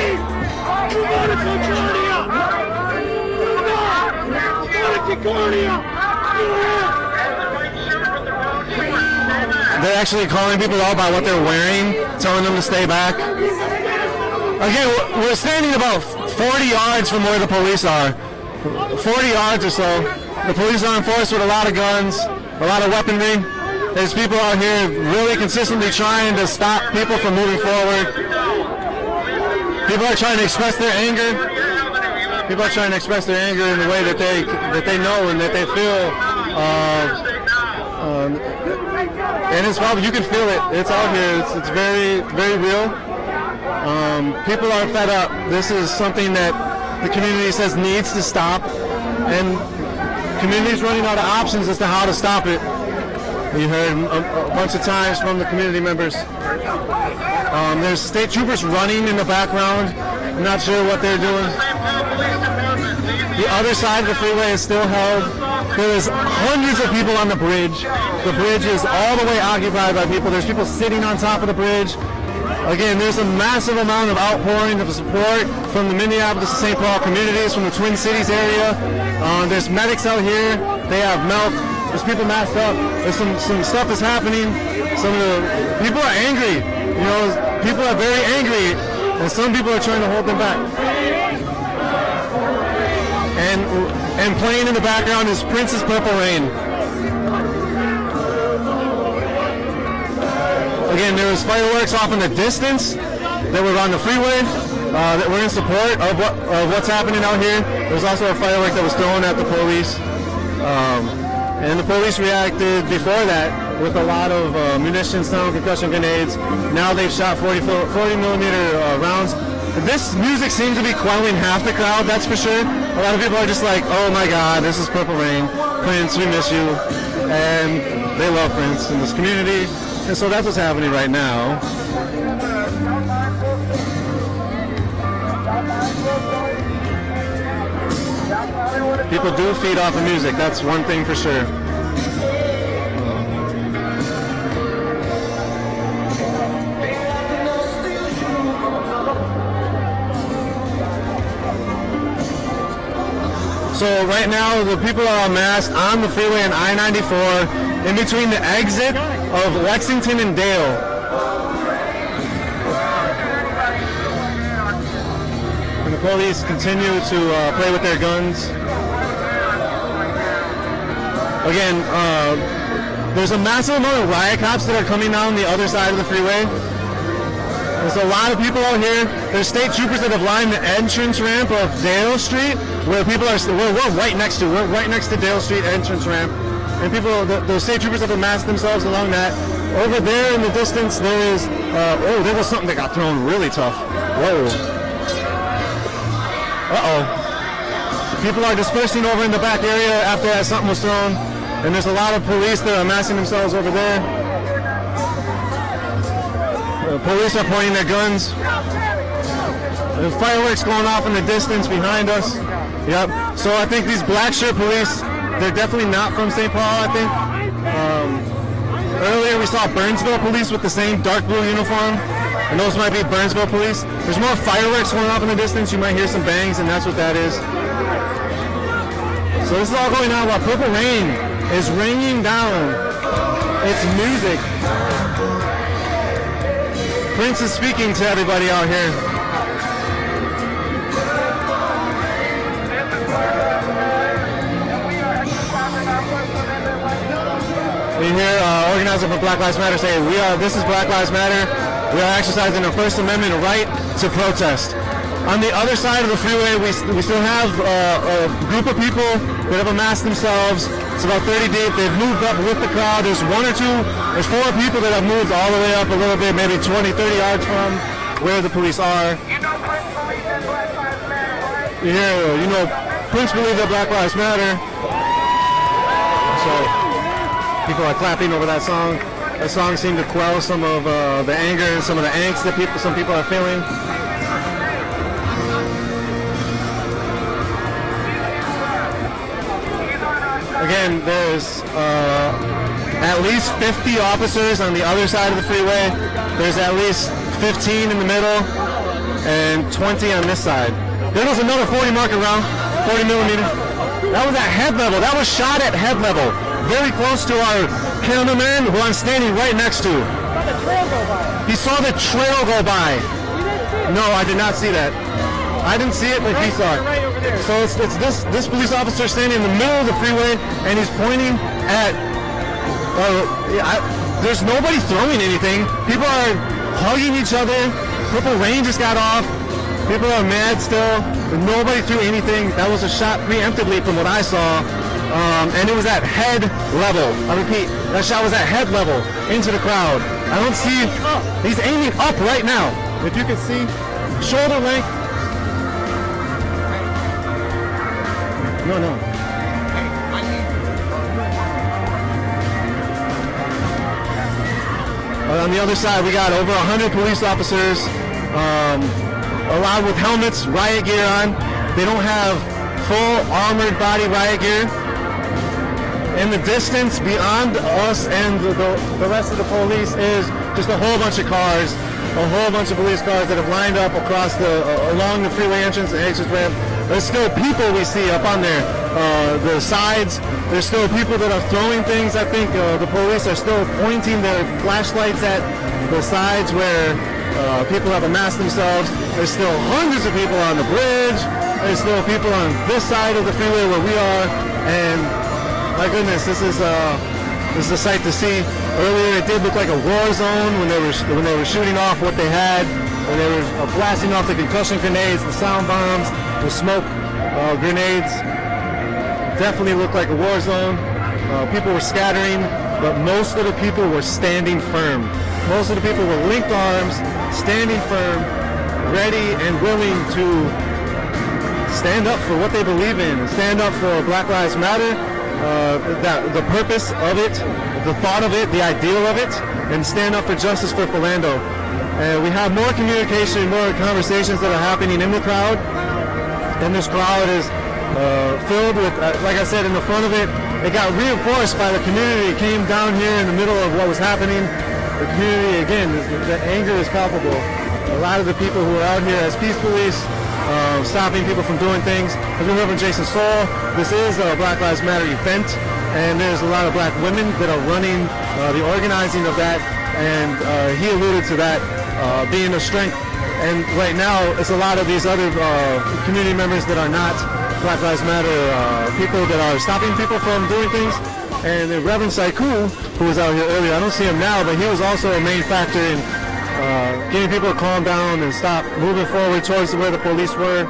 They're actually calling people out by what they're wearing, telling them to stay back. Again, we're standing about 40 yards from where the police are. 40 yards or so. The police are enforced with a lot of guns, a lot of weaponry. There's people out here really consistently trying to stop people from moving forward. People are trying to express their anger. People are trying to express their anger in the way that they know and that they feel. And it's probably, you can feel it. It's out here. It's very, very real. People are fed up. This is something that the community says needs to stop, and the community is running out of options as to how to stop it. We heard a bunch of times from the community members. There's state troopers running in the background. I'm not sure what they're doing. The other side of the freeway is still held. There is hundreds of people on the bridge. The bridge is all the way occupied by people. There's people sitting on top of the bridge. Again, there's a massive amount of outpouring of support from the Minneapolis and St. Paul communities, from the Twin Cities area. There's medics out here. They have milk. There's people masked up. There's some stuff that's happening. Some of the people are angry. You know, people are very angry, and some people are trying to hold them back. And playing in the background is Prince's Purple Rain. Again, there was fireworks off in the distance that were on the freeway that were in support of what's happening out here. There was also a firework that was thrown at the police. And the police reacted before that with a lot of munitions, sound concussion grenades. Now they've shot 40 millimeter rounds. This music seems to be quelling half the crowd, that's for sure. A lot of people are just like, oh my God, this is Purple Rain. Prince, we miss you. And they love Prince in this community. And so that's what's happening right now. People do feed off of music, that's one thing for sure. So right now, the people are amassed on the freeway in I-94 in between the exit of Lexington and Dale. And the police continue to play with their guns. Again, there's a massive amount of riot cops that are coming down the other side of the freeway. There's a lot of people out here. There's state troopers that have lined the entrance ramp of Dale Street, where people are. We're right next to. We're right next to Dale Street entrance ramp, and people. The state troopers have amassed themselves along that. Over there in the distance, there is. Oh, there was something that got thrown really tough. Whoa. People are dispersing over in the back area after that something was thrown, and there's a lot of police that are amassing themselves over there. The police are pointing their guns. There's fireworks going off in the distance behind us. Yep. So I think these black shirt police, they're definitely not from St. Paul, I think. Earlier we saw Burnsville police with the same dark blue uniform, and those might be Burnsville police. There's more fireworks going off in the distance. You might hear some bangs, and that's what that is. So this is all going on while Purple Rain is raining down its music. Prince is speaking to everybody out here. We hear organizer for Black Lives Matter say, this is Black Lives Matter. We are exercising our First Amendment right to protest. On the other side of the freeway, we still have a group of people that have amassed themselves. It's about 30 deep. They've moved up with the crowd. There's four people that have moved all the way up a little bit, maybe 20, 30 yards from where the police are. Prince believes that Black Lives Matter. So people are clapping over that song. That song seemed to quell some of the anger and some of the angst that some people are feeling. Again, there's at least 50 officers on the other side of the freeway. There's at least 15 in the middle and 20 on this side. There was another 40 marker round, 40 millimeter. That was at head level. That was shot at head level. Very close to our cameraman, who I'm standing right next to. He saw the trail go by. No, I did not see that. I didn't see it, but he saw it. So it's this police officer standing in the middle of the freeway, and he's pointing at. There's nobody throwing anything. People are hugging each other. Purple Rain just got off. People are mad still. Nobody threw anything. That was a shot preemptively from what I saw. And it was at head level. I repeat, that shot was at head level into the crowd. I don't see. He's aiming up right now. If you can see, shoulder length. No. On the other side, we got over 100 police officers, a lot with helmets, riot gear on. They don't have full armored body riot gear. In the distance beyond us and the rest of the police is just a whole bunch of cars, a whole bunch of police cars that have lined up across along the freeway entrance and exit ramp. There's still people we see up on there, the sides. There's still people that are throwing things. I think the police are still pointing their flashlights at the sides where people have amassed themselves. There's still hundreds of people on the bridge. There's still people on this side of the freeway where we are. And my goodness, this is a sight to see. Earlier, it did look like a war zone when they were shooting off what they had, when they were blasting off the concussion grenades, the sound bombs, the smoke grenades. Definitely looked like a war zone. People were scattering, but most of the people were standing firm. Most of the people were linked arms, standing firm, ready and willing to stand up for what they believe in, stand up for Black Lives Matter, the purpose of it, the thought of it, the ideal of it, and stand up for justice for Philando. And we have more communication, more conversations that are happening in the crowd, and this crowd is filled with, like I said, in the front of it, it got reinforced by the community. It came down here in the middle of what was happening. The community, again, the anger is palpable. A lot of the people who are out here as peace police stopping people from doing things. As we heard from Jason Soul, this is a Black Lives Matter event, and there's a lot of black women that are running the organizing of that, and he alluded to that being a strength. And right now, it's a lot of these other community members that are not Black Lives Matter people that are stopping people from doing things. And the Reverend Saiku, who was out here earlier, I don't see him now, but he was also a main factor in getting people to calm down and stop moving forward towards where the police were.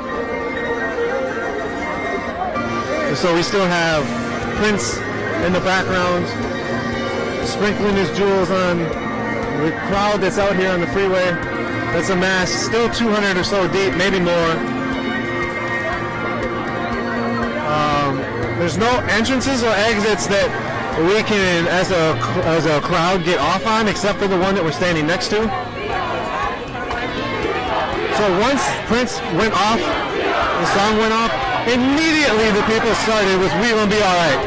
And so we still have Prince in the background, sprinkling his jewels on the crowd that's out here on the freeway. That's a mass, still 200 or so deep, maybe more. There's no entrances or exits that we can, as a crowd, get off on, except for the one that we're standing next to. So once Prince went off, the song went off, immediately the people started with "We Gonna Be Alright."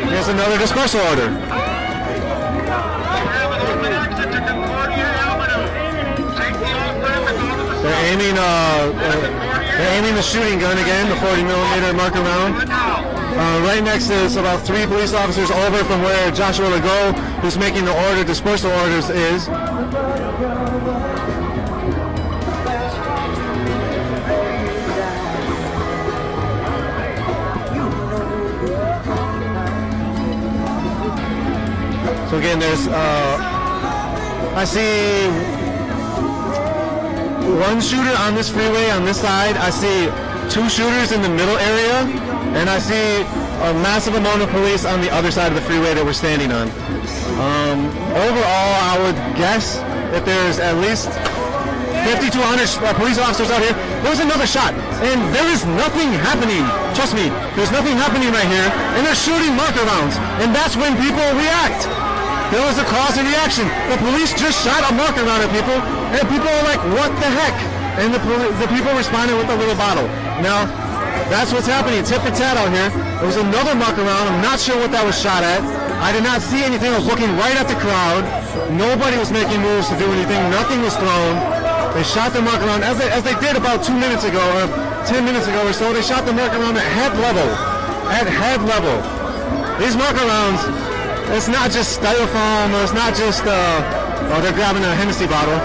Here's another dispersal order. They're aiming the shooting gun again, the 40mm marker round. Right next to us, about 3 police officers over from where Joshua Legault, who's making the order, dispersal orders, is. So again, there's, I see one shooter on this freeway on this side. I see 2 shooters in the middle area, and I see a massive amount of police on the other side of the freeway that we're standing on. Overall, I would guess that there's at least 50 to 100 police officers out here. There was another shot, and there is nothing happening. Trust me, there's nothing happening right here, and they're shooting marker rounds, and that's when people react. There was a cause and reaction. The police just shot a marker round at people, and people are like, what the heck? And the people responded with a little bottle. Now, that's what's happening. Tip for tat out here. There was another marker round. I'm not sure what that was shot at. I did not see anything. I was looking right at the crowd. Nobody was making moves to do anything. Nothing was thrown. They shot the marker round, as they did about 2 minutes ago, or 10 minutes ago or so. They shot the marker round at head level. At head level. These marker rounds, it's not just styrofoam, or it's not just, they're grabbing a Hennessy bottle.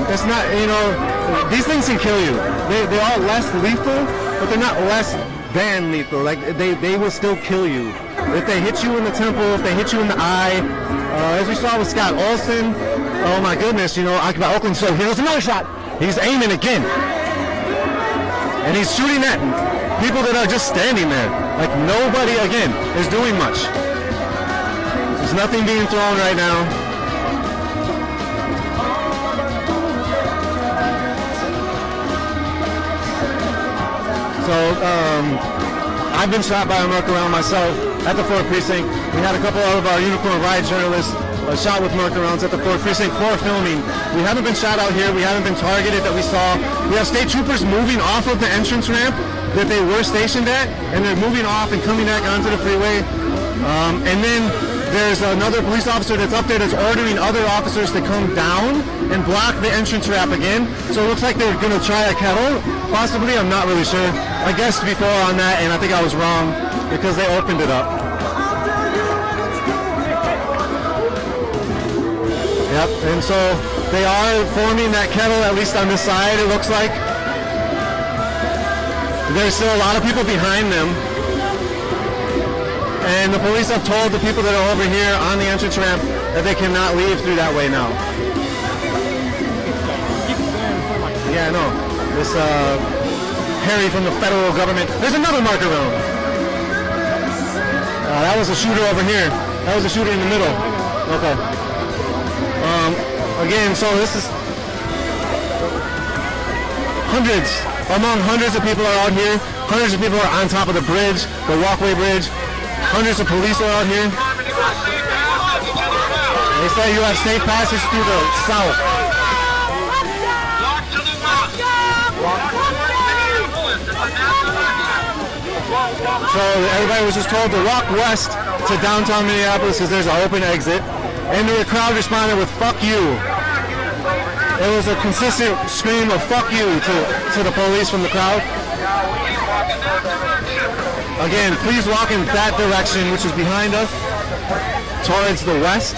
It's not, these things can kill you. They are less lethal, but they're not less than lethal. Like, they will still kill you. If they hit you in the temple, if they hit you in the eye, as we saw with Scott Olsen, oh my goodness, Occupy Oakland, so here's another shot. He's aiming again. And he's shooting at people that are just standing there. Like, nobody, again, is doing much. There's nothing being thrown right now. So, I've been shot by a marker round myself at the 4th Precinct. We had a couple of our Unicorn Riot journalists shot with marker rounds at the 4th Precinct for filming. We haven't been shot out here. We haven't been targeted that we saw. We have state troopers moving off of the entrance ramp that they were stationed at, and they're moving off and coming back onto the freeway. And then there's another police officer that's up there that's ordering other officers to come down and block the entrance ramp again. So it looks like they're going to try a kettle, possibly. I'm not really sure. I guessed before on that, and I think I was wrong because they opened it up. Yep, and so they are forming that kettle, at least on this side, it looks like. There's still a lot of people behind them. And the police have told the people that are over here on the entrance ramp that they cannot leave through that way now. Yeah, I know. This Harry from the federal government. There's another marker round. That was a shooter over here. That was a shooter in the middle. Okay. Again, so this is hundreds of people are out here. Hundreds of people are on top of the bridge, the walkway bridge. Hundreds of police are out here. They say you have safe passes through the south. Walk to the west. Walk towards Minneapolis. It's a massive action. So everybody was just told to walk west to downtown Minneapolis because there's an open exit. And the crowd responded with "fuck you." It was a consistent scream of "fuck you" to the police from the crowd. Again, please walk in that direction, which is behind us, towards the west.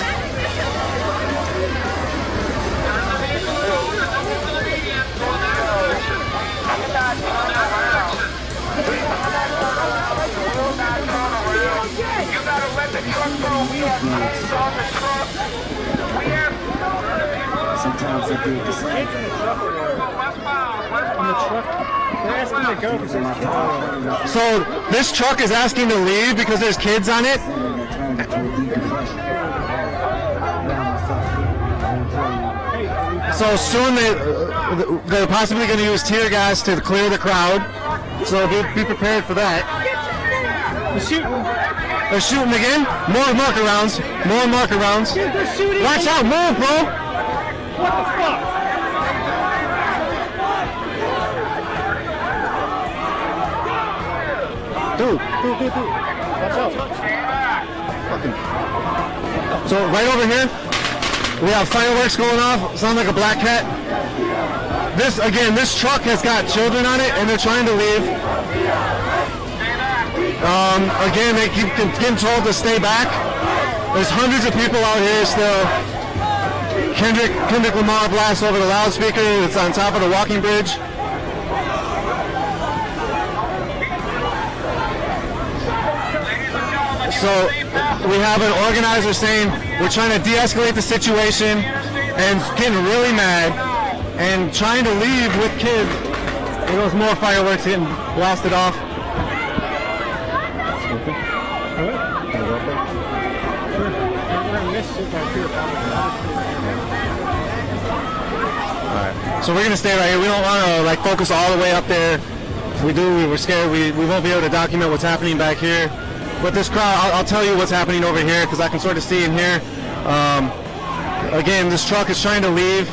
Sometimes they do this. Kids in the truck over there. In the truck. They're asking to go because there's kids on it. So this truck is asking to leave because there's kids on it? So soon they're possibly going to use tear gas to clear the crowd. So be prepared for that. They're shooting. They're shooting again? More marker rounds. More marker rounds. Dude, they're shooting. Watch out, move, bro. What the fuck? Dude. Watch out. Fucking. So right over here, we have fireworks going off. Sound like a black cat. This truck has got children on it, and they're trying to leave. Again, they keep getting told to stay back. There's hundreds of people out here still. Kendrick Lamar blasts over the loudspeaker. It's on top of the walking bridge. So we have an organizer saying we're trying to de-escalate the situation and getting really mad and trying to leave with kids. There goes more fireworks getting blasted off. Alright, so we're gonna stay right here. We don't want to focus all the way up there. If we do, we're scared we won't be able to document what's happening back here. But this crowd, I'll tell you what's happening over here because I can sort of see in here. Again, this truck is trying to leave,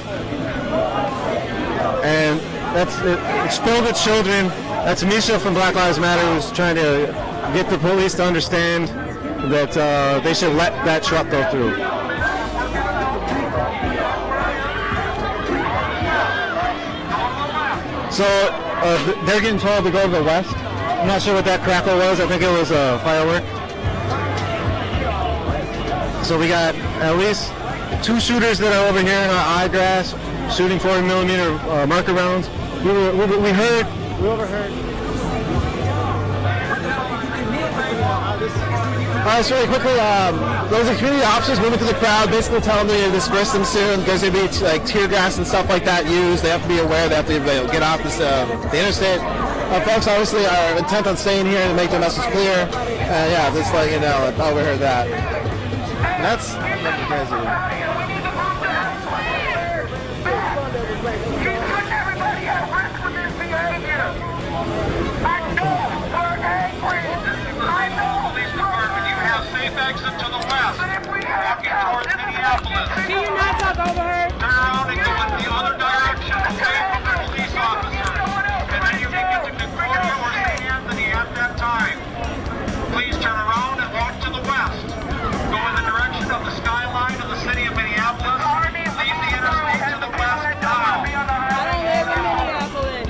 and it's filled with children. That's Misha from Black Lives Matter who's trying to get the police to understand that they should let that truck go through. So they're getting told to go to the west. I'm not sure what that crackle was. I think it was a firework. So we got at least 2 shooters that are over here in our eye grass shooting 40mm marker rounds. We overheard. Just really quickly, those are community officers moving through the crowd, basically telling them to disperse them soon. There's going to be tear gas and stuff like that used. They have to be aware. They have to get off the interstate. Folks obviously are intent on staying here to make the message clear. Yeah, just let you know, I overheard that. That's crazy. Exit to the west, walking towards Minneapolis. Can you not talk over her? Turn around and go in the other direction, away from the police officers. And then you can get to Concordia or St. Anthony at that time. Please turn around and walk to the west. Go in the direction of the skyline of the city of Minneapolis. Leave the interstate to the west now. I don't live in Minneapolis.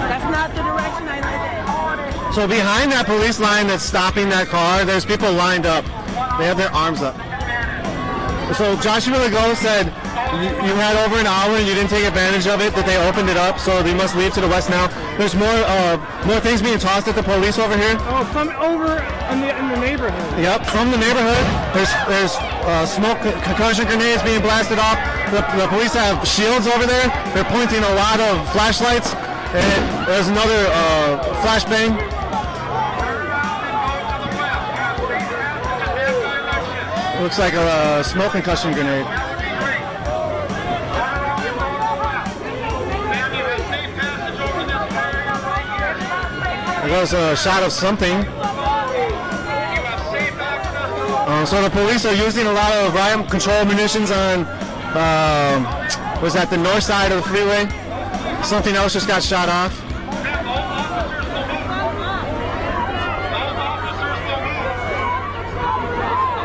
That's not the direction I live in. So behind that police line that's stopping that car, there's people lined up. They have their arms up. So Joshua Legault said you had over an hour and you didn't take advantage of it, that they opened it up, so they must leave to the west now. There's more things being tossed at the police over here. Oh, from over in the neighborhood. Yep, from the neighborhood. There's smoke concussion grenades being blasted off. The police have shields over there. They're pointing a lot of flashlights. And there's another flashbang. Looks like a smoke concussion grenade. There goes a shot of something. So the police are using a lot of riot control munitions on, was that the north side of the freeway? Something else just got shot off.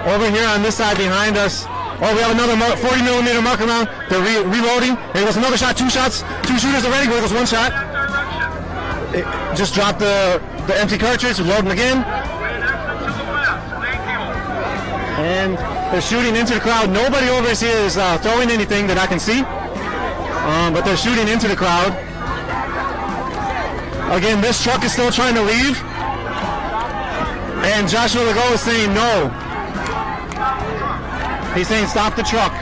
Over here on this side behind us, oh, we have another 40 millimeter marker round. They're reloading. There goes another shot, 2 shots, 2 shooters already. There goes 1 shot. It just dropped the empty cartridge, load them again. And they're shooting into the crowd. Nobody over here is throwing anything that I can see. But they're shooting into the crowd. Again, this truck is still trying to leave. And Joshua Legault is saying no. He's saying stop the truck.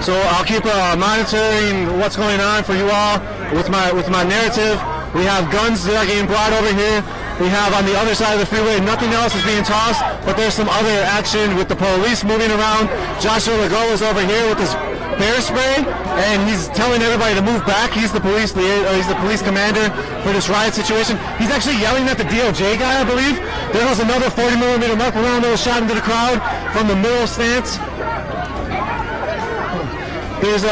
So I'll keep monitoring what's going on for you all with my narrative. We have guns that are getting brought over here. We have on the other side of the freeway, nothing else is being tossed, but there's some other action with the police moving around. Joshua Legault is over here with his bear spray, and he's telling everybody to move back. He's the police commander for this riot situation. He's actually yelling at the DOJ guy, I believe. There was another 40 millimeter marker round that was shot into the crowd from the middle stance. There's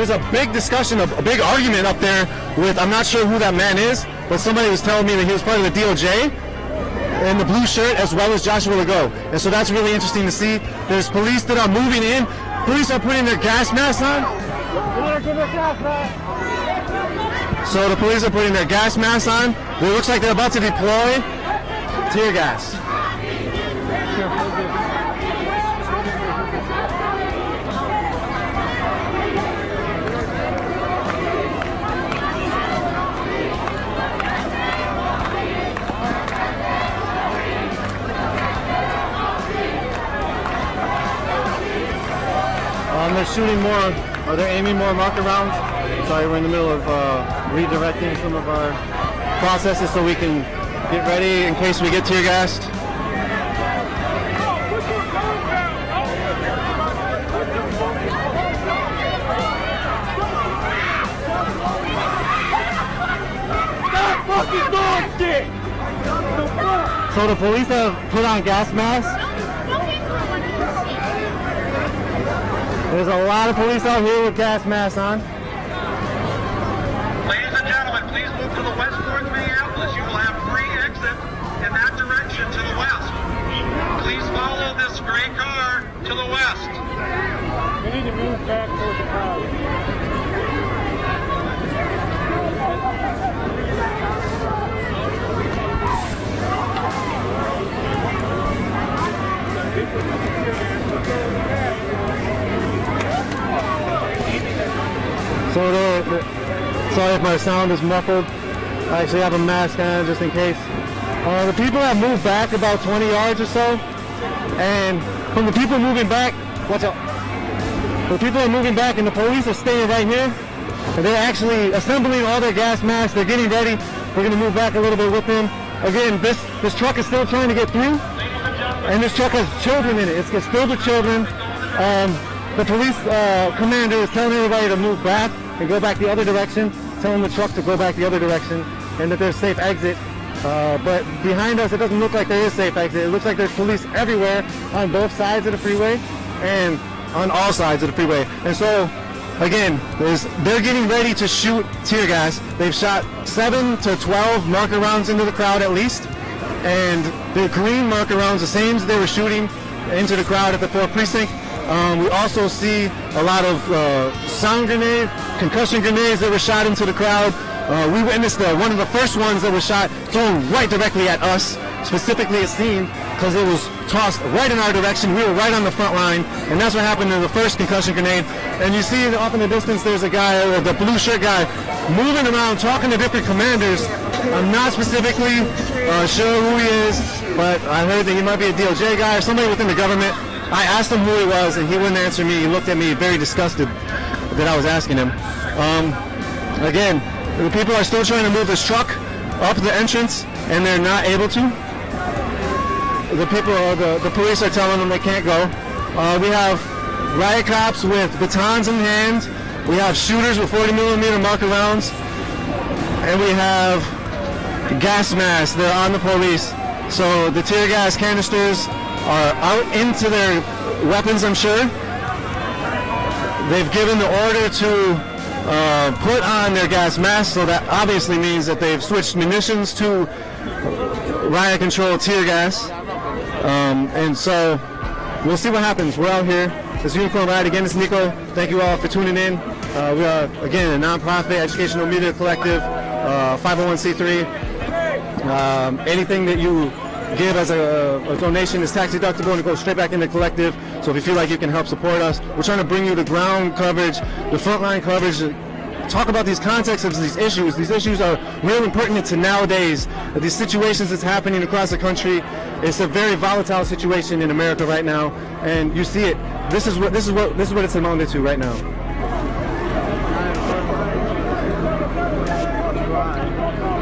a big discussion, a big argument up there with, I'm not sure who that man is, but somebody was telling me that he was part of the DOJ in the blue shirt as well as Joshua Legault. And so that's really interesting to see. There's police that are moving in. Police are putting their gas masks on. So the police are putting their gas masks on. It looks like they're about to deploy tear gas. They're shooting more, or they're aiming more marker rounds. Sorry, we're in the middle of redirecting some of our processes so we can get ready in case we get tear gassed. Stop fucking doing shit! So the police have put on gas masks. There's a lot of police out here with gas masks on. Ladies and gentlemen, please move to the west towards Minneapolis. You will have free exit in that direction to the west. Please follow this gray car to the west. We need to move back towards the crowd. So sorry if my sound is muffled. I actually have a mask on just in case. The people have moved back about 20 yards or so. And from the people moving back, watch out. The people are moving back and the police are staying right here. And they're actually assembling all their gas masks. They're getting ready. We're going to move back a little bit with them. Again, this truck is still trying to get through. And this truck has children in it. It's filled with children. The police commander is telling everybody to move back and go back the other direction, telling the truck to go back the other direction, and that there's safe exit. But behind us, it doesn't look like there is safe exit. It looks like there's police everywhere on both sides of the freeway and on all sides of the freeway. And so, again, they're getting ready to shoot tear gas. They've shot 7 to 12 marker rounds into the crowd at least. And the green marker rounds, the same as they were shooting into the crowd at the 4th precinct. We also see a lot of sound grenades, concussion grenades that were shot into the crowd. We witnessed one of the first ones that was shot thrown right directly at us, specifically it seemed, because it was tossed right in our direction. We were right on the front line, and that's what happened to the first concussion grenade. And you see off in the distance there's a guy, the blue shirt guy, moving around talking to different commanders. I'm not specifically sure who he is, but I heard that he might be a DOJ guy or somebody within the government. I asked him who he was, and he wouldn't answer me. He looked at me very disgusted that I was asking him. Again, the people are still trying to move this truck up the entrance, and they're not able to. The police are telling them they can't go. We have riot cops with batons in hand. We have shooters with 40 millimeter marker rounds, and we have gas masks that are on the police. So the tear gas canisters are out into their weapons, I'm sure. They've given the order to put on their gas masks, so that obviously means that they've switched munitions to riot control tear gas. And so we'll see what happens. We're out here. This Unicorn Riot. Again, it's Nico. Thank you all for tuning in. We are, again, a nonprofit educational media collective, 501c3. Anything that you give as a donation is tax deductible and it goes straight back into the collective. So if you feel like you can help support us, we're trying to bring you the ground coverage, the frontline coverage, talk about these contexts of these issues. These issues are real pertinent to nowadays. These situations that's happening across the country. It's a very volatile situation in America right now, and you see it. This is what it's amounted to right now.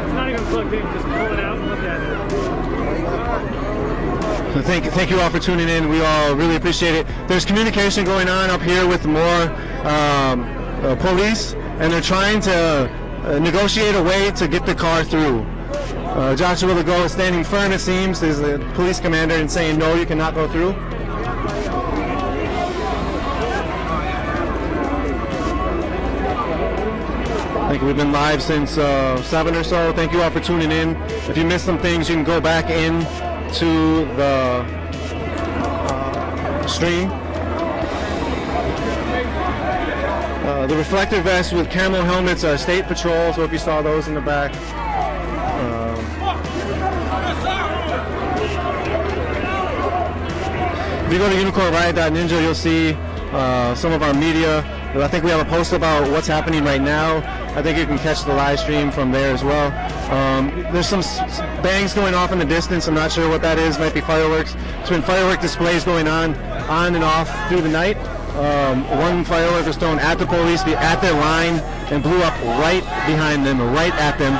It's not even plugged in. Just pull it out and look at it. So thank you all for tuning in. We all really appreciate it. There's communication going on up here with more police, and they're trying to negotiate a way to get the car through. Joshua Legault is standing firm, it seems, is the police commander, and saying no, you cannot go through. I think we've been live since 7 or so. Thank you all for tuning in. If you missed some things, you can go back in to the stream. The reflective vests with camo helmets are state patrol, so if you saw those in the back. If you go to unicornriot.ninja, you'll see some of our media. I think we have a post about what's happening right now. I think you can catch the live stream from there as well. There's some bangs going off in the distance. I'm not sure what that is. Might be fireworks. There's been firework displays going on and off through the night. One firework was thrown at the police, at their line, and blew up right behind them, right at them.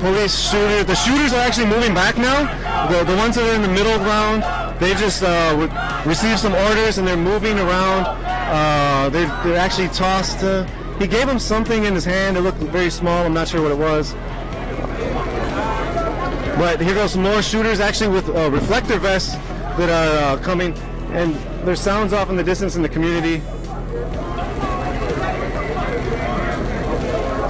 The shooters are actually moving back now. The ones that are in the middle ground, they just received some orders and they're moving around. They're actually tossed. He gave him something in his hand. It looked very small. I'm not sure what it was. But here goes some more shooters, actually with reflector vests that are coming. And there's sounds off in the distance in the community.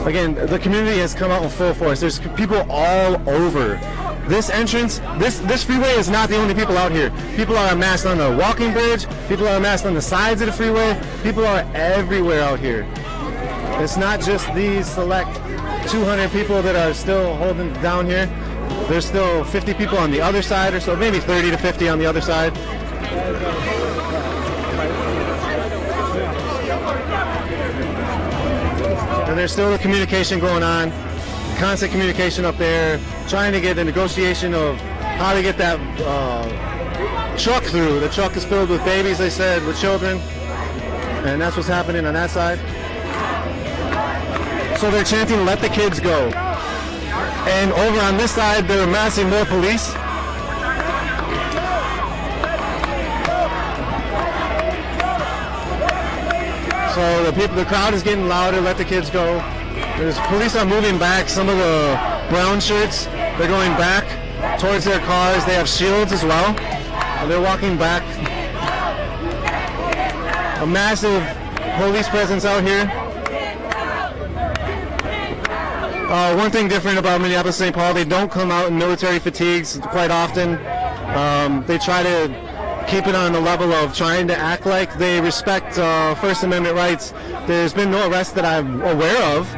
Again, the community has come out in full force. There's people all over. This entrance, this freeway is not the only people out here. People are amassed on the walking bridge. People are amassed on the sides of the freeway. People are everywhere out here. It's not just these select 200 people that are still holding down here. There's still 50 people on the other side, or so, maybe 30 to 50 on the other side. And there's still a communication going on, constant communication up there, trying to get a negotiation of how to get that truck through. The truck is filled with babies, they said, with children, and that's what's happening on that side. So they're chanting, "Let the kids go." And over on this side, they're amassing more police. So the crowd is getting louder. Let the kids go. Police are moving back. Some of the brown shirts, they're going back towards their cars. They have shields as well. And they're walking back. A massive police presence out here. One thing different about Minneapolis-St. Paul, they don't come out in military fatigues quite often. They try to keep it on the level of trying to act like they respect First Amendment rights. There's been no arrests that I'm aware of,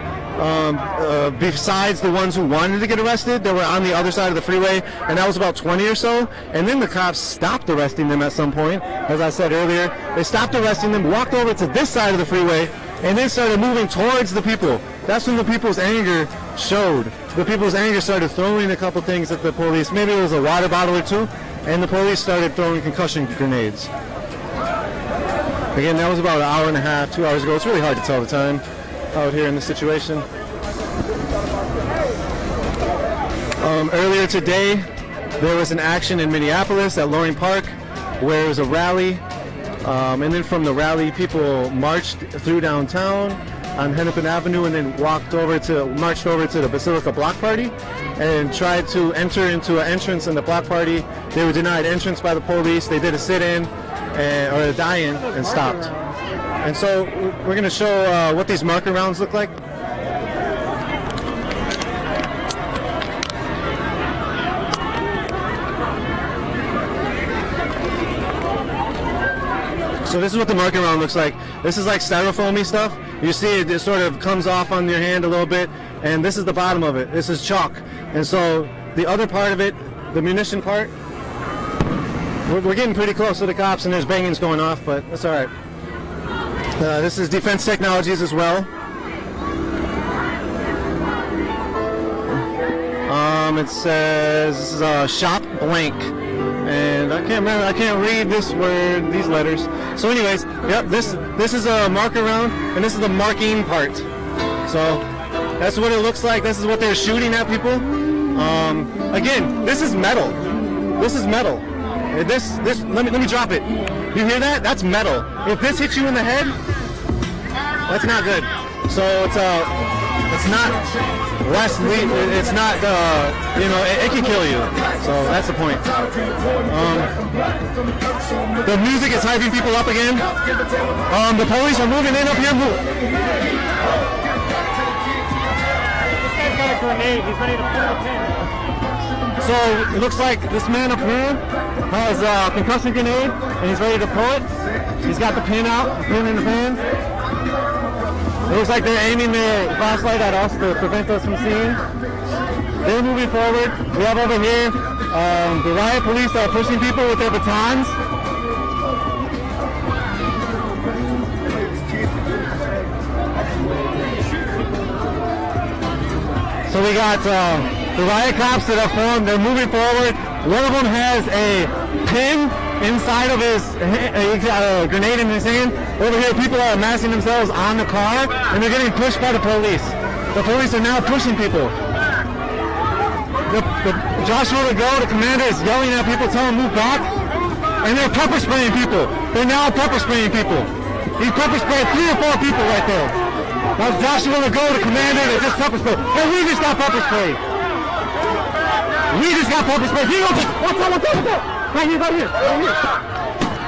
besides the ones who wanted to get arrested. They were on the other side of the freeway, and that was about 20 or so. And then the cops stopped arresting them at some point. As I said earlier, they stopped arresting them, walked over to this side of the freeway, and then started moving towards the people. That's when the people's anger showed. The people's anger started throwing a couple things at the police. Maybe it was a water bottle or two, and the police started throwing concussion grenades. Again, that was about an hour and a half, 2 hours ago. It's really hard to tell the time out here in this situation. Earlier today, there was an action in Minneapolis at Loring Park where it was a rally. And then from the rally, people marched through downtown on Hennepin Avenue and then marched over to the Basilica Block Party and tried to enter into an entrance in the block party. They were denied entrance by the police. They did a sit-in or a die-in and stopped. And so we're going to show what these marker rounds look like. So this is what the marker round looks like. This is like styrofoamy stuff. You see it sort of comes off on your hand a little bit, and this is the bottom of it. This is chalk. And so the other part of it, the munition part, we're getting pretty close to the cops, and there's bangings going off, but that's all right. This is Defense Technologies as well. It says this is a shop blank, and I can't remember. I can't read this word, these letters. So, anyways, yep. This is a marker round, and this is the marking part. So that's what it looks like. This is what they're shooting at people. Again, this is metal. This is metal. This let me drop it. You hear that? That's metal. If this hits you in the head, that's not good. So it's not less lethal. It's not it can kill you. So that's the point. The music is hyping people up again. The police are moving in up here. This guy's got a grenade. He's ready to pull the pin. So it looks like this man up here has a concussion grenade, and he's ready to pull it. He's got the pin out, the pin in his hand. It looks like they're aiming their flashlight at us to prevent us from seeing. They're moving forward. We have over here the riot police are pushing people with their batons. So we got the riot cops that are formed. They're moving forward. One of them has a pin inside of his, he's got a grenade in his hand. Over here, people are amassing themselves on the car, and they're getting pushed by the police. The police are now pushing people. Joshua Legault, the commander, is yelling at people, telling them move back, and they're pepper spraying people. They're now pepper spraying people. He pepper sprayed 3 or 4 people right there. That's Joshua Legault, the commander, that just pepper sprayed. Hey, we just got pepper sprayed. We just got pepper sprayed. What's up? Right here, right here.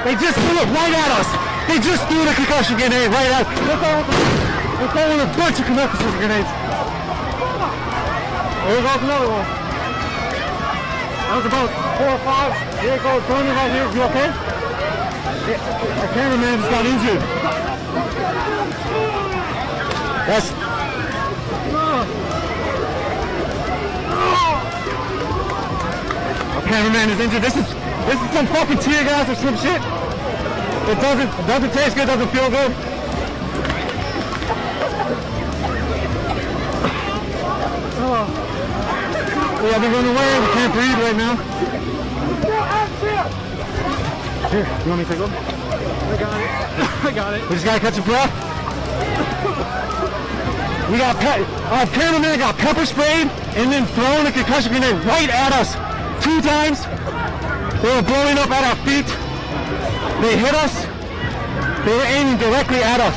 They just threw it right at us. They just threw the concussion grenade right at us. They're throwing a bunch of concussion grenades. There goes another one. That was about 4 or 5. Here goes Tony right here. You okay? Our cameraman just got injured. That's... Our cameraman is injured. This is some fucking tear gas or some shit. It doesn't taste good, doesn't feel good. We have to run away, we can't breathe right now. Here, you want me to take them? I got it. We just gotta catch a breath. We got our cameraman got pepper sprayed and then thrown a concussion grenade right at us 2 times. They were blowing up at our feet. They hit us. They were aiming directly at us,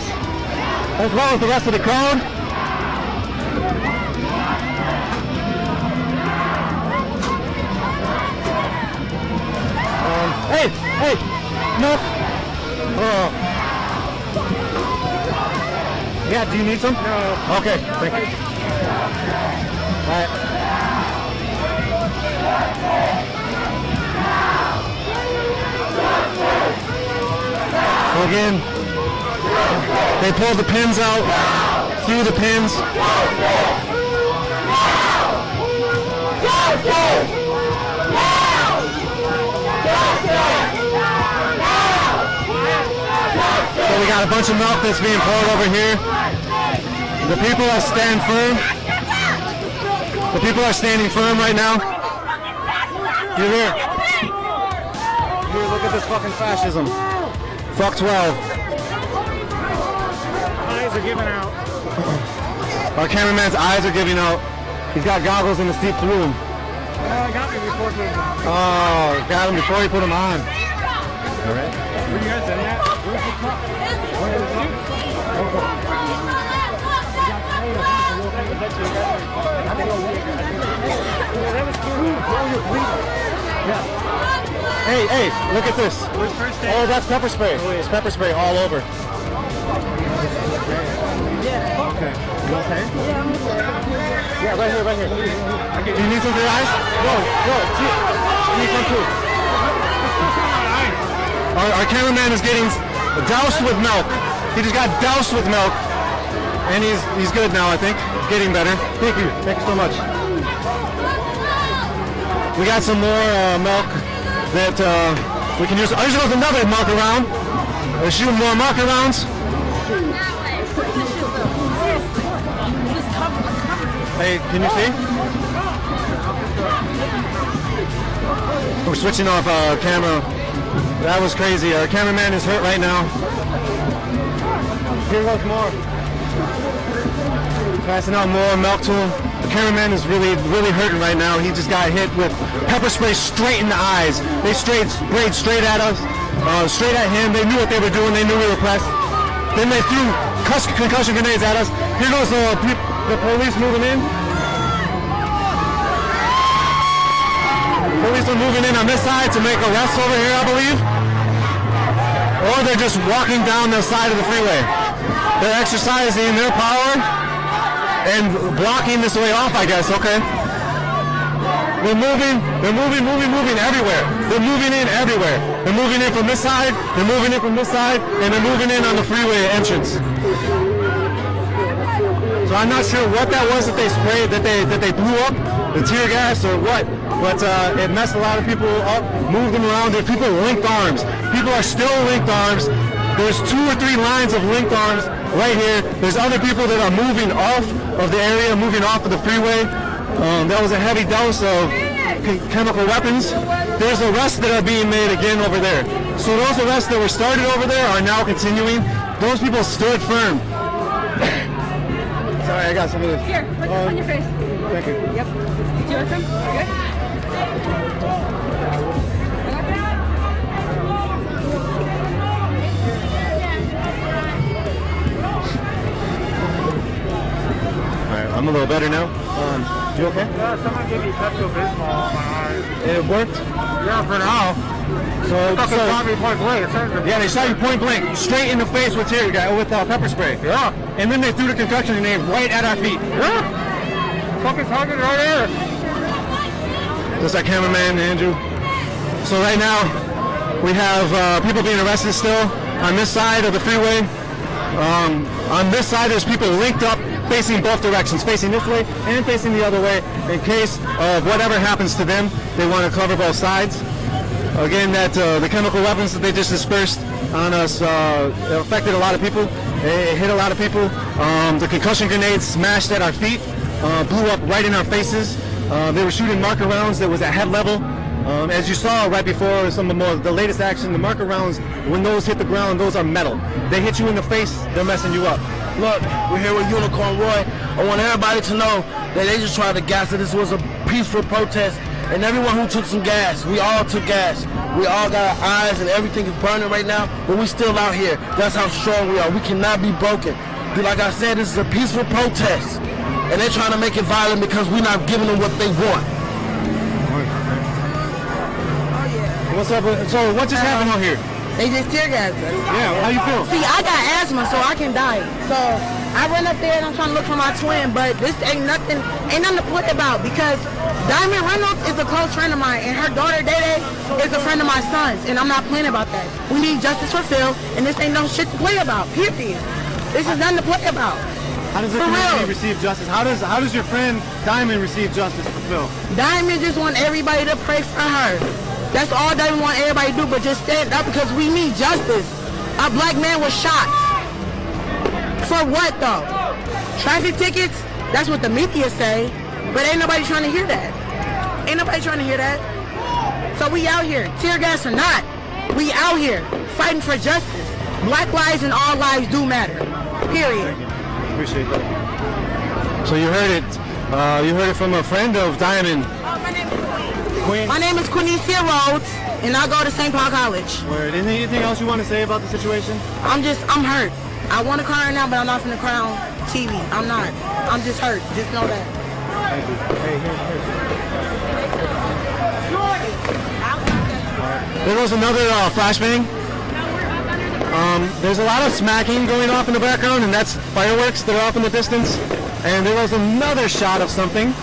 as well as the rest of the crowd. Hey, no. Yeah, do you need some? No. Okay, thank you. All right. So again, they pulled the pins out, threw the pins. So we got a bunch of milk that's being poured over here. The people are standing firm. The people are standing firm right now. You're here. Here, look at this fucking fascism. Fuck 12. Eyes are giving out. Our cameraman's eyes are giving out. He's got goggles in the seat through him. I got me before putting them on. Oh, got him before he put them on. All right. Were you guys in that? Where's the cup? Where's the cup? Hey, look at this. Oh, that's pepper spray. It's pepper spray all over. Okay. You okay? Yeah, right here, right here. Do you need some for your eyes? No. You need some too. Our cameraman is getting doused with milk. He just got doused with milk. And he's good now, I think. Getting better. Thank you. Thanks so much. We got some more milk that we can use. Oh, there's another marker round. We're shooting more marker rounds. Hey, can you see? We're switching off camera. That was crazy. Our cameraman is hurt right now. Here goes more. Passing out more milk to him. The cameraman is really hurting right now. He just got hit with pepper spray straight in the eyes. They sprayed straight at us, straight at him. They knew what they were doing. They knew we were pressed. Then they threw concussion grenades at us. Here goes the police moving in. Police are moving in on this side to make arrests over here, I believe. Or they're just walking down the side of the freeway. They're exercising their power and blocking this way off, I guess. Okay. They're moving everywhere. They're moving in everywhere. They're moving in from this side, they're moving in from this side, and they're moving in on the freeway entrance. So I'm not sure what that was that they sprayed, that they blew up, the tear gas or what, but it messed a lot of people up, moved them around. There are people with linked arms. People are still linked arms. There's 2 or 3 lines of linked arms right here. There's other people that are moving off of the area, moving off of the freeway. That was a heavy dose of chemical weapons. There's arrests that are being made again over there. So those arrests that were started over there are now continuing. Those people stood firm. Sorry, I got some of this. Here, put this on your face. Thank you. Yep. Do you want some? Good? I'm a little better now. You okay? Yeah, someone gave me Pepto-Bismol on my eyes. It worked? Yeah, for now. So shot me point blank. Yeah, they shot you point blank, straight in the face with pepper spray. Yeah. And then they threw the concussion grenade right at our feet. Yeah. Fucking target right there. Just our cameraman, Andrew. So right now, we have people being arrested still on this side of the freeway. On this side, there's people linked up, facing both directions, facing this way and facing the other way. In case of whatever happens to them, they want to cover both sides. Again, the chemical weapons that they just dispersed on us affected a lot of people. It hit a lot of people. The concussion grenades smashed at our feet, blew up right in our faces. They were shooting marker rounds that was at head level. As you saw right before the latest action, the marker rounds, when those hit the ground, those are metal. They hit you in the face, they're messing you up. Look, we're here with Unicorn Roy. I want everybody to know that they just tried to gas it. This was a peaceful protest, and everyone who took some gas, we all took gas. We all got our eyes and everything is burning right now, but we still out here. That's how strong we are. We cannot be broken. Like I said, this is a peaceful protest, and they're trying to make it violent because we're not giving them what they want. What's up? So what just happened out here? They just tear gassed us. Yeah, how you feel? See, I got asthma, so I can die. So I run up there and I'm trying to look for my twin, but this ain't nothing to play about because Diamond Reynolds is a close friend of mine, and her daughter Day is a friend of my son's, and I'm not playing about that. We need justice for Phil, and this ain't no shit to play about. Period. This is nothing to play about. How does the community receive justice? How does your friend Diamond receive justice for Phil? Diamond just want everybody to pray for her. That's all Diamond want everybody to do, but just stand up because we need justice. A black man was shot. For what though? Traffic tickets? That's what the media say, but ain't nobody trying to hear that. Ain't nobody trying to hear that. So we out here, tear gas or not, we out here fighting for justice. Black lives and all lives do matter. Period. Appreciate that. So you heard it. You heard it from a friend of Diamond. My name is Quinicia Rhodes, and I go to St. Paul College. Word. Anything else you want to say about the situation? I'm hurt. I want to cry right now, but I'm not finna cry on TV. I'm not. I'm just hurt. Just know that. Thank you. Hey, here. There was another flashbang. There's a lot of smacking going off in the background, and that's fireworks that are off in the distance. And there was another shot of something.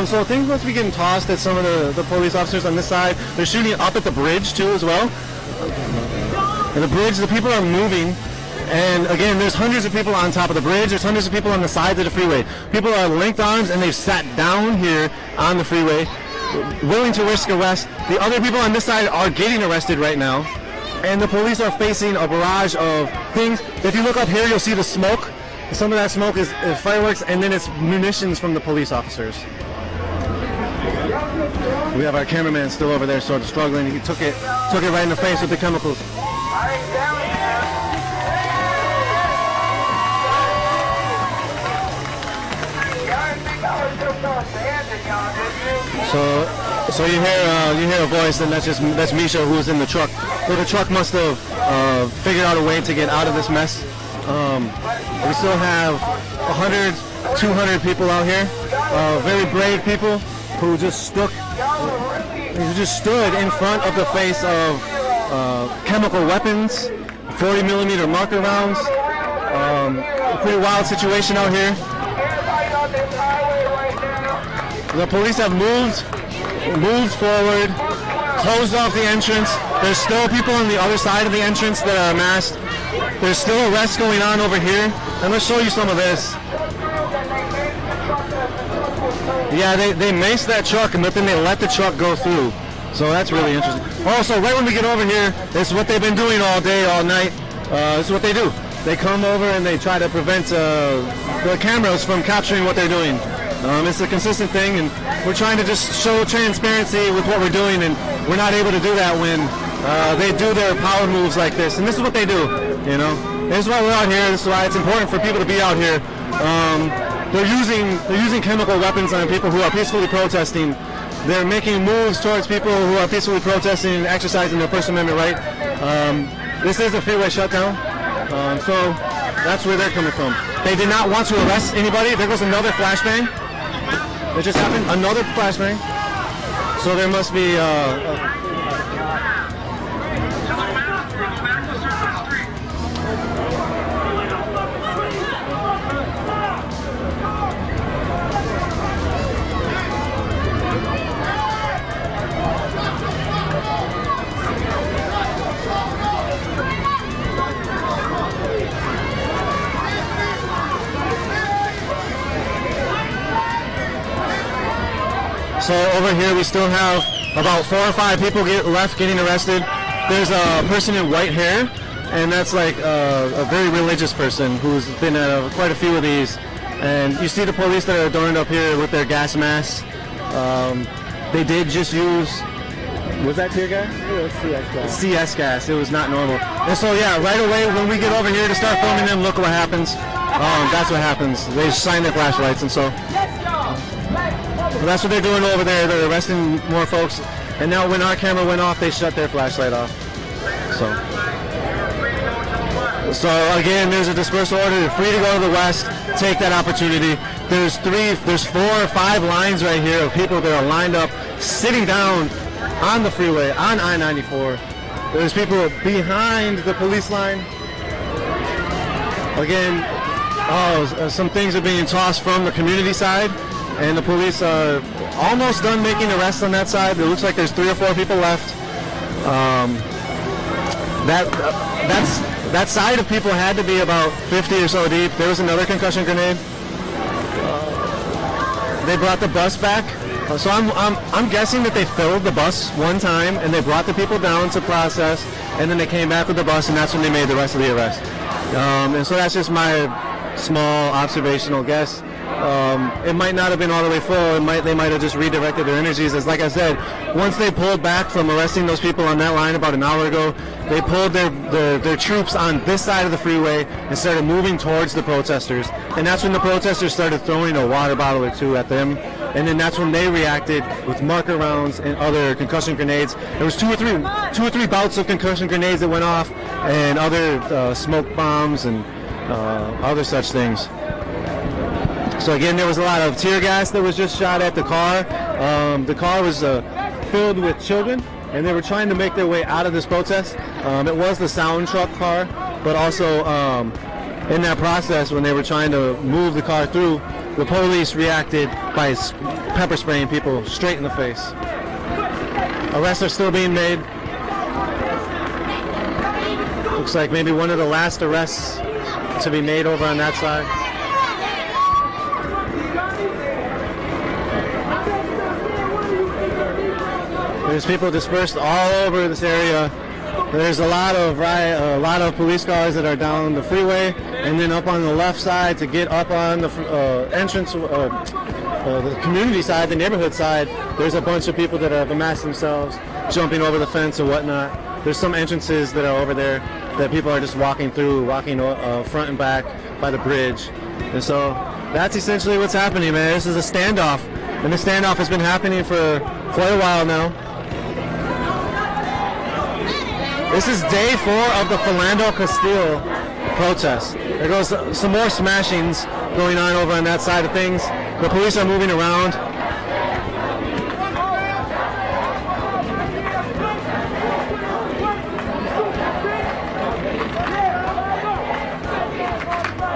So things must be getting tossed at some of the police officers on this side. They're shooting up at the bridge too as well. And the bridge, the people are moving. And again, there's hundreds of people on top of the bridge. There's hundreds of people on the sides of the freeway. People are linked arms and they've sat down here on the freeway, willing to risk arrest. The other people on this side are getting arrested right now. And the police are facing a barrage of things. If you look up here, you'll see the smoke. Some of that smoke is fireworks, and then it's munitions from the police officers. We have our cameraman still over there, sort of struggling. He took it right in the face with the chemicals. So you hear a voice, and that's Misha, who was in the truck. So the truck must have figured out a way to get out of this mess. We still have 100, 200 people out here, very brave people who just stood in front of the face of chemical weapons, 40mm marker rounds. A pretty wild situation out here. The police have moved forward, closed off the entrance. There's still people on the other side of the entrance that are masked. There's still arrests going on over here. And let's show you some of this. Yeah, they maced that truck, but then they let the truck go through. So that's really interesting. Also, right when we get over here, this is what they've been doing all day, all night. This is what they do. They come over and they try to prevent the cameras from capturing what they're doing. It's a consistent thing, and we're trying to just show transparency with what we're doing, and we're not able to do that when they do their power moves like this. And this is what they do, you know. This is why we're out here. This is why it's important for people to be out here. They're using chemical weapons on people who are peacefully protesting. They're making moves towards people who are peacefully protesting and exercising their First Amendment right. This is a freeway shutdown, so that's where they're coming from. They did not want to arrest anybody. There was another flashbang. It just happened. Another flashbang. So there must be. So over here we still have about 4 or 5 people left getting arrested. There's a person in white hair, and that's like a very religious person who's been at quite a few of these. And you see the police that are adorned up here with their gas masks. They did just use, was that tear gas? It was CS gas. CS gas. It was not normal. And so yeah, right away when we get over here to start filming them, look what happens. That's what happens. They shine their flashlights, and so. So that's what they're doing over there. They're arresting more folks. And now when our camera went off, they shut their flashlight off. So again, there's a dispersal order. You're free to go to the west. Take that opportunity. There's 4 or 5 lines right here of people that are lined up, sitting down on the freeway, on I-94. There's people behind the police line. Again, some things are being tossed from the community side. And the police are almost done making arrests on that side. It looks like there's 3 or 4 people left. That side of people had to be about 50 or so deep. There was another concussion grenade. They brought the bus back. So I'm guessing that they filled the bus one time and they brought the people down to process, and then they came back with the bus, and that's when they made the rest of the arrest. And so that's just my small observational guess. It might not have been all the way full. They might have just redirected their energies. As like I said, once they pulled back from arresting those people on that line about an hour ago, they pulled their troops on this side of the freeway and started moving towards the protesters. And that's when the protesters started throwing a water bottle or 2 at them. And then that's when they reacted with marker rounds and other concussion grenades. There was 2 or 3 bouts of concussion grenades that went off, and other smoke bombs and other such things. So again, there was a lot of tear gas that was just shot at the car. The car was filled with children, and they were trying to make their way out of this protest. It was the sound truck car. but also in that process, when they were trying to move the car through, the police reacted by pepper spraying people straight in the face. Arrests are still being made. Looks like maybe one of the last arrests to be made over on that side. There's people dispersed all over this area. There's a lot of police cars that are down the freeway, and then up on the left side to get up on the entrance, the community side, the neighborhood side. There's a bunch of people that have amassed themselves, jumping over the fence or whatnot. There's some entrances that are over there that people are just walking through, walking front and back by the bridge. And so that's essentially what's happening, man. This is a standoff, and the standoff has been happening for quite a while now. This is day 4 of the Philando Castile protest. There goes some more smashings going on over on that side of things. The police are moving around.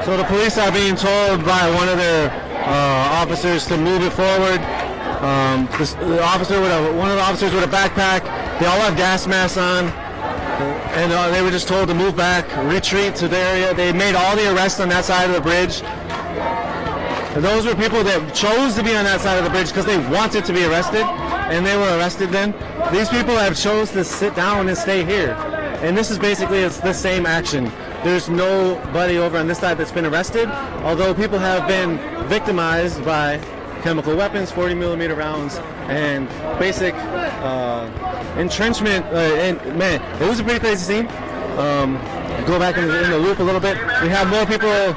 So the police are being told by one of their officers to move it forward. One of the officers with a backpack. They all have gas masks on. And they were just told to move back, retreat to the area. They made all the arrests on that side of the bridge. And those were people that chose to be on that side of the bridge because they wanted to be arrested, and they were arrested then. These people have chose to sit down and stay here. And this is basically it's the same action. There's nobody over on this side that's been arrested, although people have been victimized by chemical weapons, 40 millimeter rounds, and basic entrenchment. And man, it was a pretty crazy scene. Go back in the loop a little bit. We have more people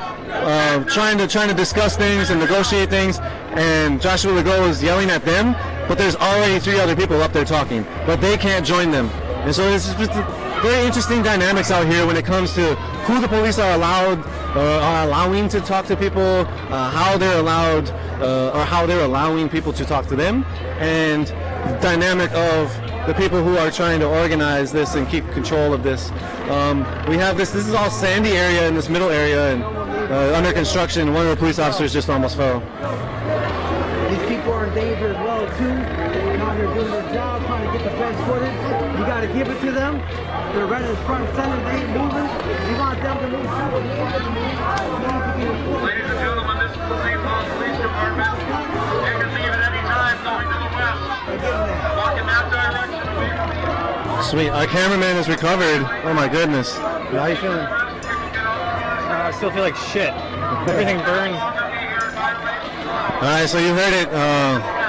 trying to discuss things and negotiate things, and Joshua Legault is yelling at them, but there's already 3 other people up there talking, but they can't join them. And so it's just very interesting dynamics out here when it comes to who the police are allowing to talk to people, how they're allowed or how they're allowing people to talk to them, and the dynamic of the people who are trying to organize this and keep control of this. We have this is all sandy area in this middle area, and under construction. One of the police officers just almost fell. These people are in danger as well too. They're out here doing their job, trying to get the best footage. You got to give it to them. They're right in front and center. They ain't moving. You want them to move forward. Ladies and gentlemen, this is the St. Paul Police Department. You can leave at any time going to the west. Walk in that direction. Sweet. Our cameraman is recovered. Oh my goodness. How are you feeling? I still feel like shit. Everything burns. All right, so you heard it.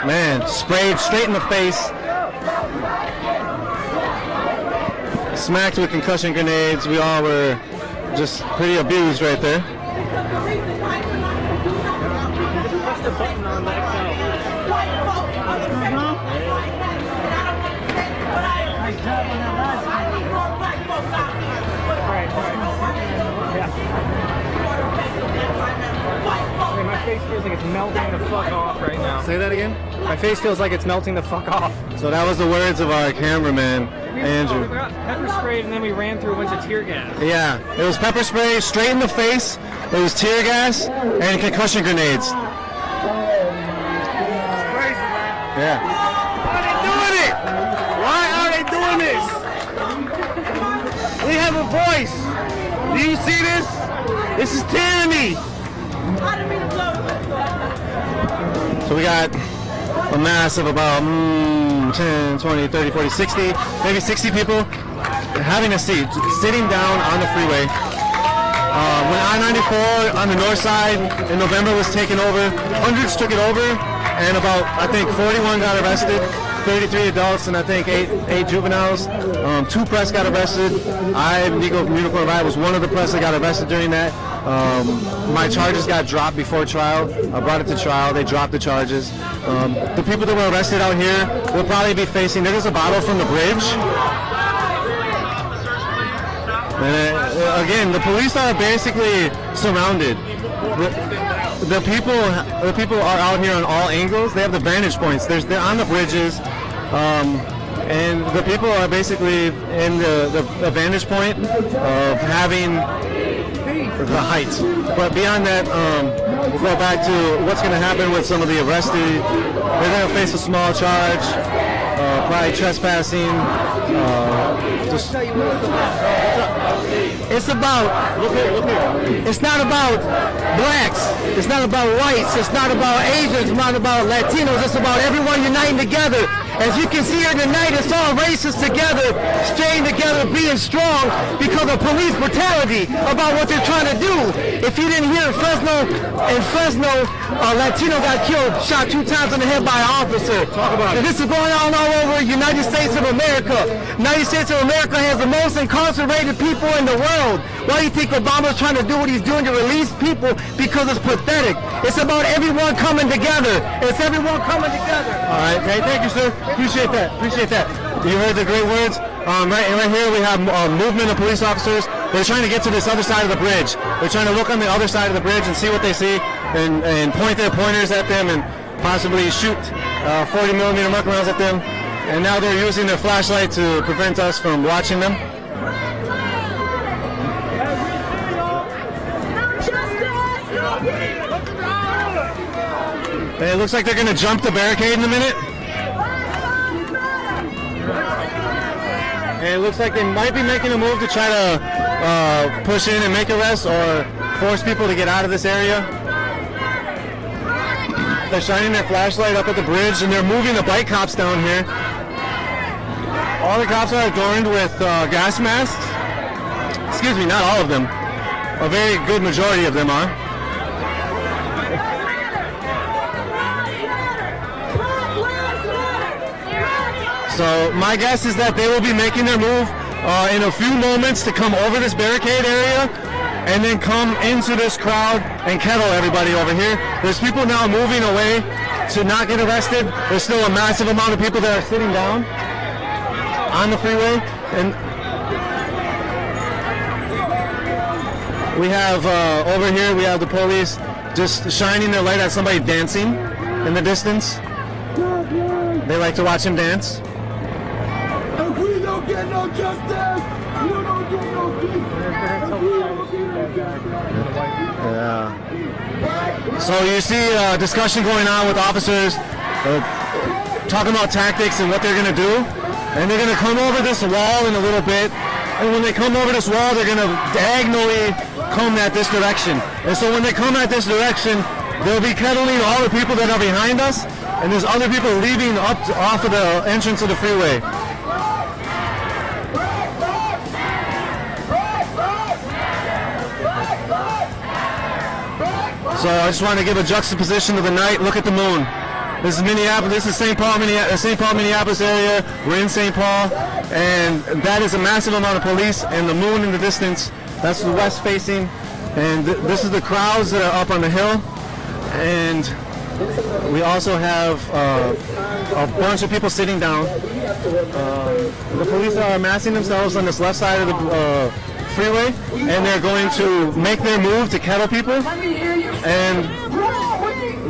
Man, sprayed straight in the face. Smacked with concussion grenades. We all were just pretty abused right there. Press the button on the XL. My face feels like it's melting the fuck off right now. Say that again? My face feels like it's melting the fuck off. So that was the words of our cameraman, Andrew. We got pepper sprayed and then we ran through a bunch of tear gas. Yeah, it was pepper spray straight in the face. It was tear gas and concussion grenades. Yeah. Why are they doing it? Why are they doing this? We have a voice. Do you see this? This is tyranny. So we got a mass of about 10, 20, 30, 40, 60, maybe 60 people having a seat, sitting down on the freeway. When I-94 on the north side in November was taken over, hundreds took it over, and about, I think, 41 got arrested, 33 adults, and I think 8 juveniles. 2 press got arrested. I, Nico from Unicorn Riot, was one of the press that got arrested during that. My charges got dropped before trial. I brought it to trial. They dropped the charges. The people that were arrested out here will probably be facing, there's a bottle from the bridge. And again, the police are basically surrounded. The people are out here on all angles. They have the vantage points. They're on the bridges. and the people are basically in the vantage point of having the height. But beyond that, we'll go back to what's going to happen with some of the arrested. They're going to face a small charge, probably trespassing. It's about, it's not about blacks, it's not about whites, it's not about Asians, it's not about Latinos, it's about everyone uniting together. As you can see here tonight, it's all races together, staying together, being strong because of police brutality about what they're trying to do. If you didn't hear in Fresno, a Latino got killed, shot 2 times in the head by an officer. Talk about it. And this is going on all over United States of America. United States of America has the most incarcerated people in the world. Why do you think Obama's trying to do what he's doing to release people? Because it's pathetic. It's about everyone coming together. It's everyone coming together. All right, okay, thank you, sir. Appreciate that. Appreciate that. You heard the great words. Right here we have a movement of police officers. They're trying to get to this other side of the bridge. They're trying to look on the other side of the bridge and see what they see, and point their pointers at them and possibly shoot 40 millimeter mark rounds at them. And now they're using their flashlight to prevent us from watching them. And it looks like they're going to jump the barricade in a minute. And it looks like they might be making a move to try to push in and make arrests or force people to get out of this area. They're shining their flashlight up at the bridge and they're moving the bike cops down here. All the cops are adorned with gas masks. Excuse me, not all of them. A very good majority of them are. So my guess is that they will be making their move in a few moments to come over this barricade area and then come into this crowd and kettle everybody over here. There's people now moving away to not get arrested. There's still a massive amount of people that are sitting down on the freeway. And we have over here, we have the police just shining their light at somebody dancing in the distance. They like to watch him dance. If we don't get no justice, you don't get no peace. Yeah. So you see a discussion going on with officers talking about tactics and what they're going to do. And they're going to come over this wall in a little bit. And when they come over this wall, they're going to diagonally come at this direction. And so when they come at this direction, they'll be kettling all the people that are behind us. And there's other people leaving off of the entrance of the freeway. So I just want to give a juxtaposition of the night. Look at the moon. This is Minneapolis. This is St. Paul, Minneapolis area. We're in St. Paul, and that is a massive amount of police. And the moon in the distance. That's the west facing, and this is the crowds that are up on the hill. And we also have a bunch of people sitting down. The police are amassing themselves on this left side of the freeway, and they're going to make their move to kettle people. And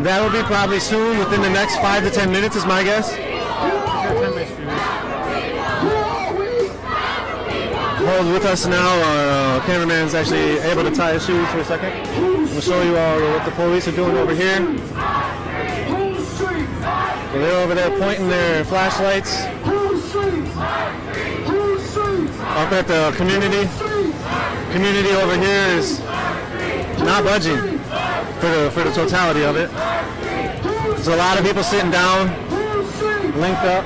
that'll be probably soon, within the next 5 to 10 minutes is my guess. Hold with us now, our cameraman's actually able to tie his shoes for a second. We'll show you all what the police are doing over here. So they're over there pointing their flashlights up at the community. Community over here is not budging for the totality of it. There's a lot of people sitting down, linked up.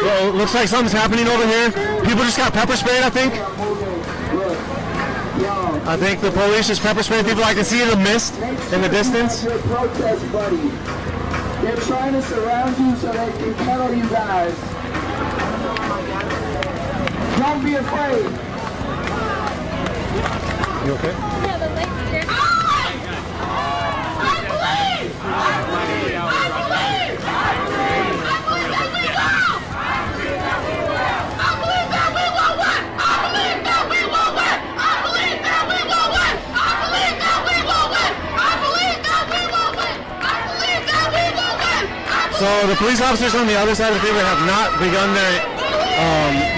Well, looks like something's happening over here. People just got pepper sprayed, I think. I think the police just pepper sprayed people. I can see the mist in the distance. They're trying to surround you so they can kettle you guys. Don't be afraid. You okay? Yeah, the lake's there. So the police officers on the other side of the freeway have not begun their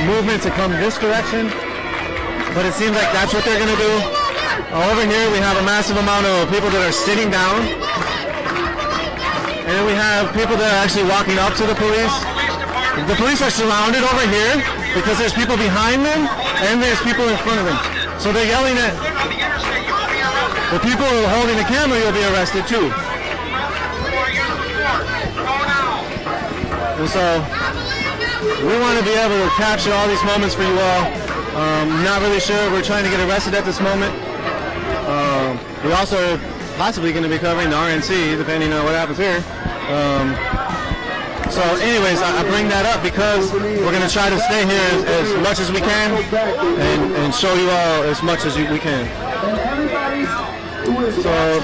movement to come this direction, but it seems like that's what they're going to do. Over here we have a massive amount of people that are sitting down, and then we have people that are actually walking up to the police. The police are surrounded over here because there's people behind them and there's people in front of them. So they're yelling at the people holding the camera, you'll be arrested too. And so we want to be able to capture all these moments for you all. Not really sure. We're trying to get arrested at this moment. We also are possibly going to be covering the RNC, depending on what happens here. So anyways, I bring that up because we're going to try to stay here as much as we can and show you all as much as we can. So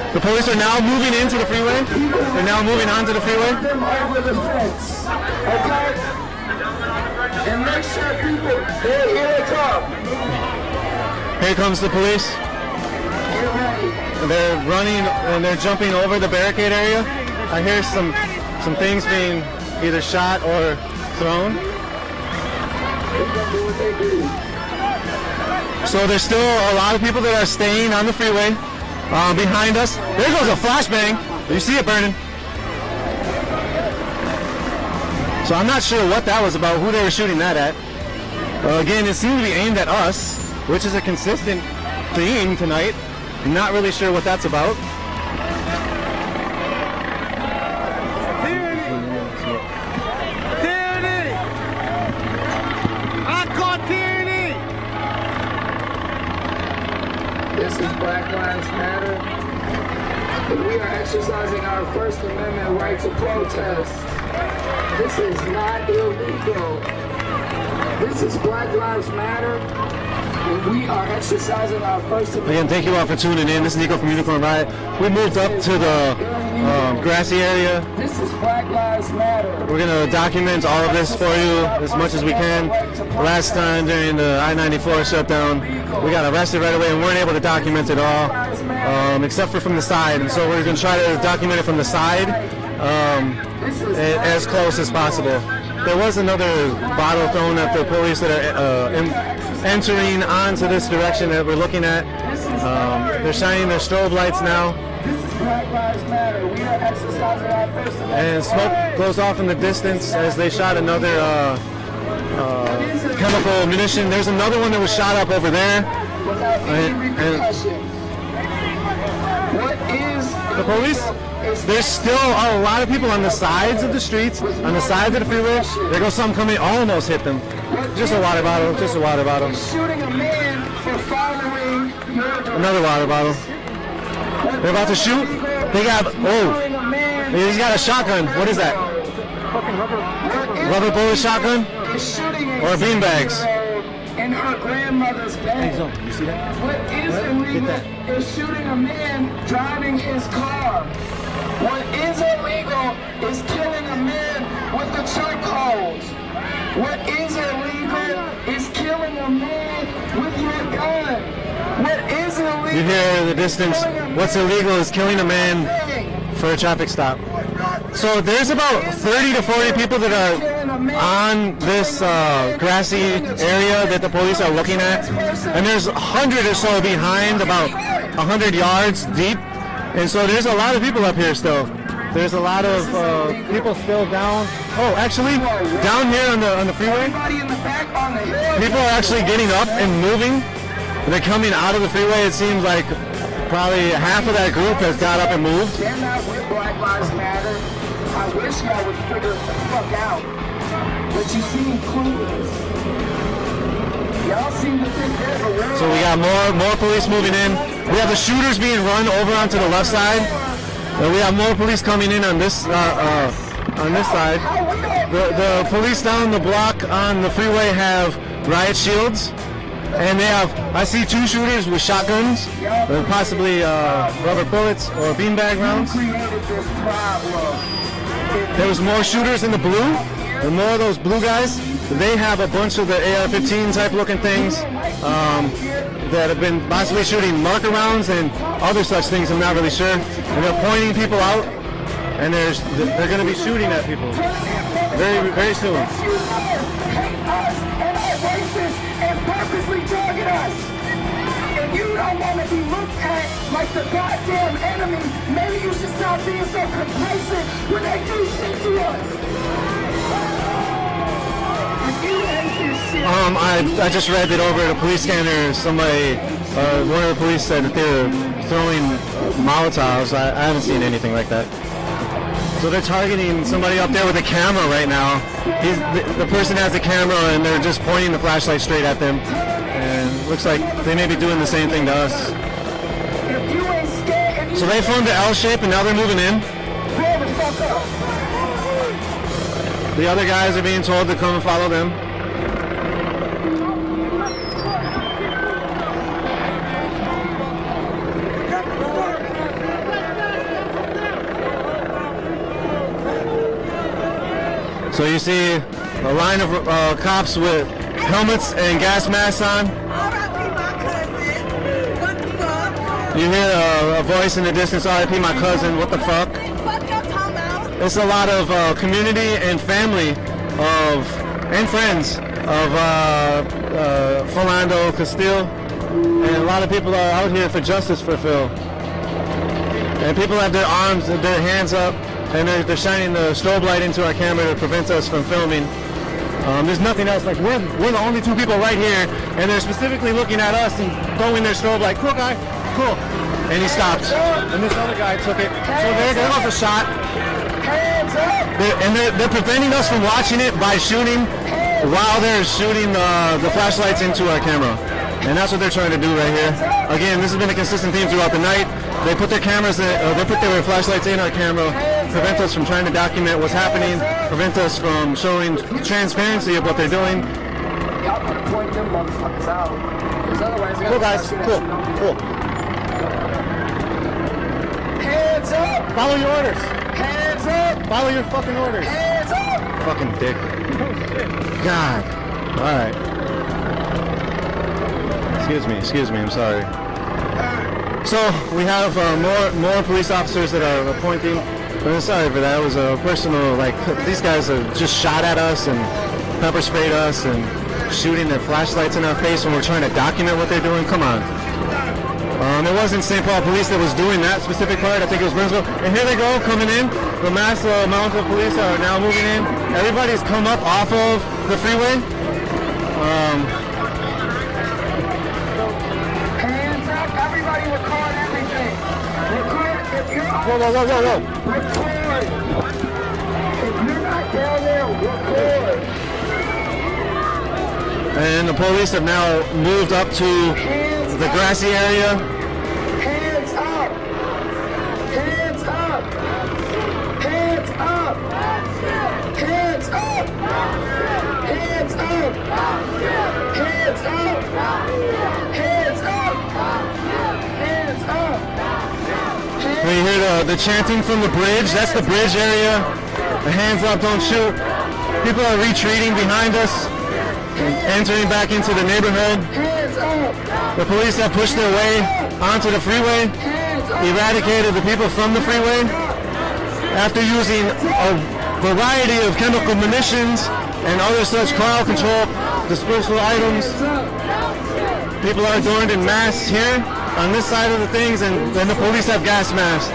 the police are now moving into the freeway. They're now moving onto the freeway. Over the fence, okay? And make sure people, here they come. Here comes the police. They're running and they're jumping over the barricade area. I hear some things being either shot or thrown. So there's still a lot of people that are staying on the freeway. Behind us, there goes a flashbang. You see it burning. So I'm not sure what that was about, who they were shooting that at. Again, it seemed to be aimed at us, which is a consistent theme tonight. I'm not really sure what that's about. Tyranny! I call tyranny! This is Black Lives Matter, and we are exercising our First Amendment right to protest. This is not illegal. This is Black Lives Matter, and we are exercising our First Amendment. Again, thank you all for tuning in. This is Nico from Unicorn Riot. We moved up to the grassy area. This is Black Lives Matter. We're going to document all of this for you as much as we can. Last time during the I-94 shutdown, we got arrested right away and weren't able to document it all, except for from the side. And so we're going to try to document it from the side as close as possible. There was another bottle thrown at the police that are entering onto this direction that we're looking at. They're shining their strobe lights now. And smoke goes off in the distance as they shot another chemical ammunition. There's another one that was shot up over there. The police, there's still a lot of people on the sides of the streets, on the sides of the freeway. There goes some coming, almost hit them. Just a water bottle, just a water bottle. Shooting a man for following another water bottle. They're about to shoot. They got, he's got a shotgun. What is that? Rubber bullet shotgun? Or beanbags? In her grandmother's bed. You see that? What is illegal is shooting a man driving his car. What is illegal is killing a man with a chokehold. What is illegal is killing a man with your gun. What is illegal? You hear in the distance, what's illegal is killing a man for a traffic stop. So there's about 30 to 40 people that are on this grassy area that the police are looking at. And there's 100 or so behind, about 100 yards deep. And so there's a lot of people up here still. There's a lot of people still down. Oh, actually, down here on the freeway, people are actually getting up and moving. They're coming out of the freeway. It seems like probably half of that group has got up and moved. They're not with Black Lives Matter. I wish y'all would figure the fuck out. But you seem clueless. Y'all seem to think there's a world. So we got more police moving in. We have the shooters being run over onto the left side. And we have more police coming in on this side. How we all The police down the block on the freeway have riot shields, and they have, I see 2 shooters with shotguns, possibly rubber bullets or beanbag rounds. There was more shooters in the blue, and more of those blue guys. They have a bunch of the AR-15 type looking things that have been possibly shooting marker rounds and other such things, I'm not really sure. And they're pointing people out, and they're going to be shooting at people very, very soon. And purposely target us. If you don't want to be looked at like the goddamn enemy, maybe you should stop being so complacent when they do shit to us. If you hate this shit. I just read that over at a police scanner, somebody, one of the police said that they were throwing Molotovs. I haven't seen anything like that. So they're targeting somebody up there with a camera right now. The person has a camera and they're just pointing the flashlight straight at them. And it looks like they may be doing the same thing to us. So they formed an L shape and now they're moving in. The other guys are being told to come and follow them. So you see a line of cops with helmets and gas masks on. You hear a voice in the distance, R.I.P. my cousin, what the fuck? It's a lot of community and family and friends of Philando Castile. And a lot of people are out here for justice for Phil. And people have their arms and their hands up. And they're shining the strobe light into our camera to prevent us from filming. There's nothing else. Like we're the only 2 people right here, and they're specifically looking at us and throwing their strobe light. Cool guy, cool. And he stopped. And this other guy took it. So there goes a shot. They're preventing us from watching it by shooting while they're shooting the flashlights into our camera. And that's what they're trying to do right here. Again, this has been a consistent theme throughout the night. They put their cameras in, they put their flashlights in our camera, prevent us from trying to document what's happening, prevent us from showing transparency of what they're doing. Y'all gotta point them motherfuckers out. Because otherwise, cool guys, cool. Hands up! Follow your orders. Hands up! Follow your fucking orders. Hands up! Fucking dick. God. Alright. Excuse me, I'm sorry. So we have more police officers that are pointing. I'm sorry for that. It was a personal, these guys have just shot at us and pepper sprayed us and shooting their flashlights in our face when we're trying to document what they're doing. Come on. It wasn't St. Paul Police that was doing that specific part. I think it was Burnsville. And here they go, coming in. The mass amount of police are now moving in. Everybody's come up off of the freeway. Everybody record everything. Record if you're Whoa. Record. If you're not down there, record. And the police have now moved up to the grassy area. Hands up. Hands up. Hands up. Hands up. Hands up. Hands up. Hands up. Hands up. We hear the chanting from the bridge. That's the bridge area. The hands up, don't shoot. People are retreating behind us and entering back into the neighborhood. The police have pushed their way onto the freeway, eradicated the people from the freeway. After using a variety of chemical munitions and other such crowd control dispersal items, people are adorned in masks here on this side of the things, and then the police have gas masks.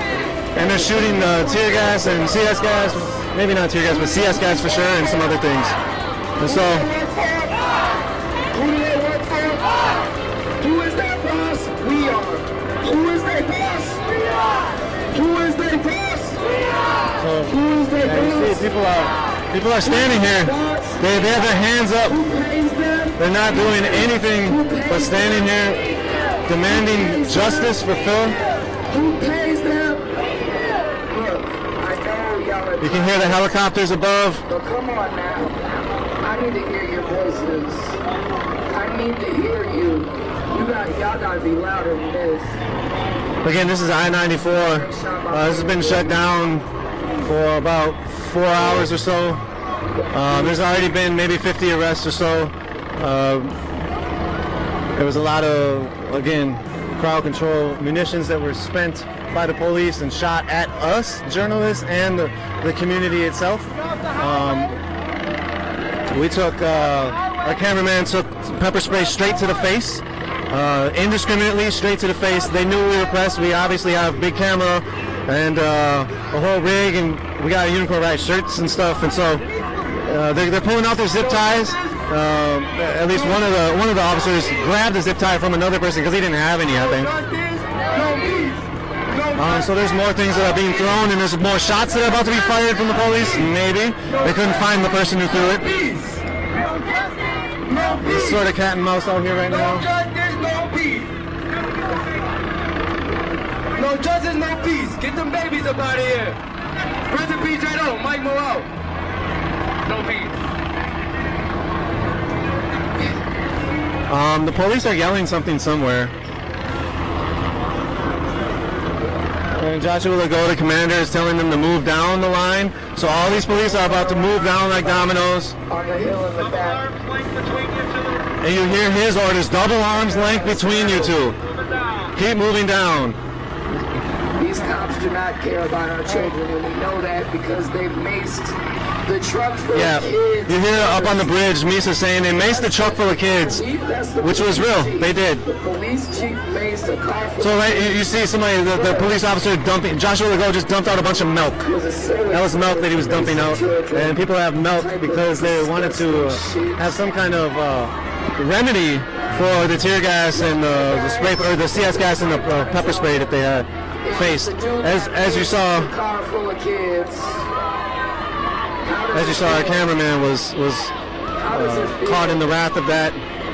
And they're shooting tear gas and CS gas, maybe not tear gas, but CS gas for sure, and some other things. And so, who do they work for? Who is their boss? We are. Who is their boss? We are. Who is their boss? We are. So, who is their boss? You see, people are standing here. They have their hands up. Who pays them? They're not doing anything but standing here, demanding justice for Phil. Who pays them? Look, I know y'all are You can hear the helicopters above. But come on now. I need to hear your voices. I need to hear you. Y'all gotta be louder than this. Again, this is I-94. This has been shut down for about 4 hours or so. There's already been maybe 50 arrests or so. There was a lot of, again, crowd control munitions that were spent by the police and shot at us, journalists, and the community itself. Our cameraman took pepper spray straight to the face, indiscriminately straight to the face. They knew we were pressed. We obviously have a big camera and a whole rig, and we got Unicorn Riot shirts and stuff, and so they're pulling out their zip ties. At least one of the officers grabbed the zip tie from another person because he didn't have any, I think. So there's more things that are being thrown, and there's more shots that are about to be fired from the police. Maybe they couldn't find the person who threw it. It's sort of cat and mouse out here right now. No justice, no peace. Get them babies up out of here. Prison PJ, no, Mike Moreau. No peace. The police are yelling something somewhere. And Joshua Lagoda, commander, is telling them to move down the line. So all these police are about to move down like dominoes. On the hill in the back. And you hear his orders, double arms length between you two. Keep moving down. These cops do not care about our children, and we know that because they've maced the truck full of kids. You hear up on the bridge Misa saying they maced the truck full of kids, which was real. They did. The police chief maced a car full So you see somebody, the police officer dumping, Joshua Legault just dumped out a bunch of milk. That was milk that he was dumping out. And people have milk because they wanted to have some kind of remedy for the tear gas and the spray, or the CS gas and the pepper spray that they had faced. As you saw, our cameraman was caught in the wrath of that,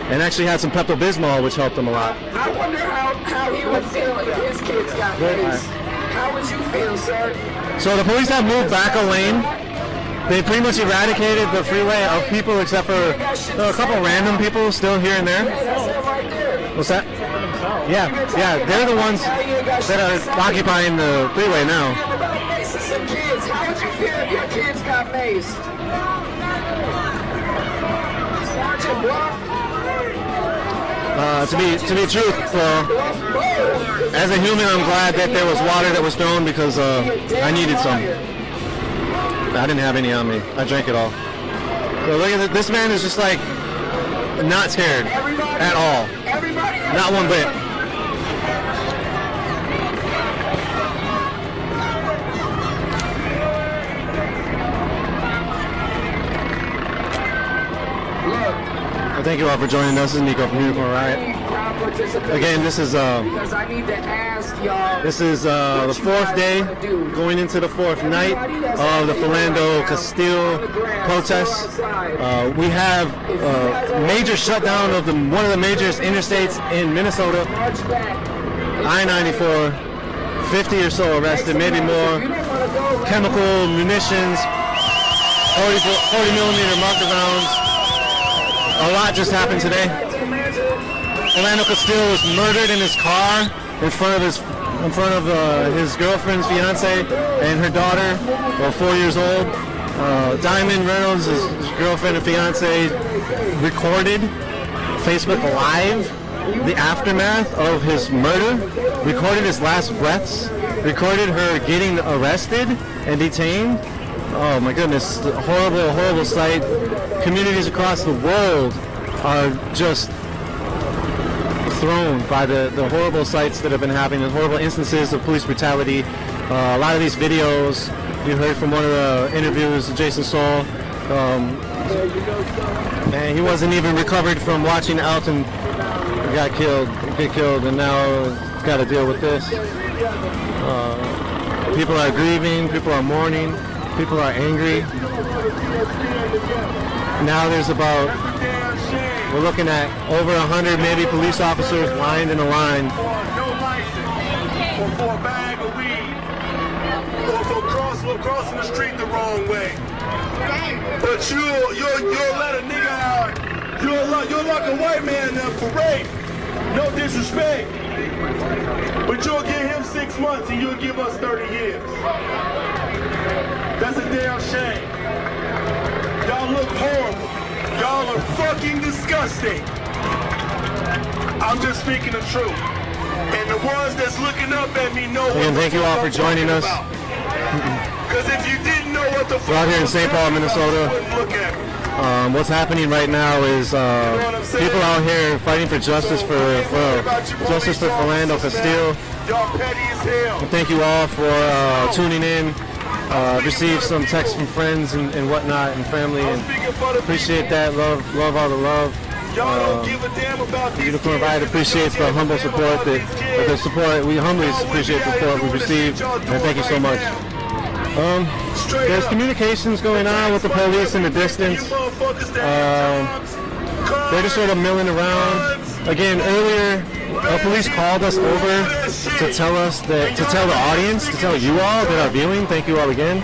and actually had some Pepto-Bismol, which helped him a lot. I wonder how he would feel if his kids got maced. How would you feel, sir? So the police have moved back a lane. They pretty much eradicated the freeway of people except for a couple random people still here and there. What's that? Yeah, they're the ones that are occupying the freeway now. Some kids, how would you feel if your kids got maced? Sergeant Bluff? To be truthful, as a human, I'm glad that there was water that was thrown because I needed some. I didn't have any on me. I drank it all. So look at this man is just like not scared at all. Not one bit. Well, thank you all for joining us. This is Nico from Unicorn Riot. Again, this is the fourth day, going into the fourth night of the Philando Castile protests. We have a major shutdown of one of the major interstates in Minnesota. I-94, 50 or so arrested, maybe more. Chemical munitions, 40 millimeter marker rounds. A lot just happened today. Philando Castile was murdered in his car in front of his girlfriend's fiance and her daughter, 4 years old. Diamond Reynolds, his girlfriend and fiance, recorded Facebook Live the aftermath of his murder, recorded his last breaths, recorded her getting arrested and detained. Oh my goodness, horrible, horrible sight. Communities across the world are just thrown by the horrible sights that have been happening, the horrible instances of police brutality. A lot of these videos, you heard from one of the interviews, Jason Saul, and he wasn't even recovered from watching Alton get killed, and now he's got to deal with this. People are grieving, people are mourning, people are angry. Now we're looking at over 100 maybe police officers lined in a line. No license for a bag of weed or for crossing the street the wrong way. But you'll let a nigga out. You'll lock a white man up for rape. No disrespect. But you'll give him 6 months and you'll give us 30 years. That's a damn shame. Y'all look horrible. Y'all are fucking disgusting. I'm just speaking the truth. And the ones that's looking up at me know Again, thank you all for joining us. Because if you didn't know what the fuck we're out here in St. Paul, Minnesota. What's happening right now is people out here fighting for justice for Philando Castile. And thank you all for tuning in. Received some texts from friends and whatnot and family, and appreciate that. Love all the love. The Unicorn Riot appreciates the humble support we humbly appreciate the support we've received, and thank you so much. There's communications going on with the police in the distance. They're just sort of milling around. Again, earlier, police called us over to tell us that, to tell the audience, to tell you all that are viewing, thank you all again,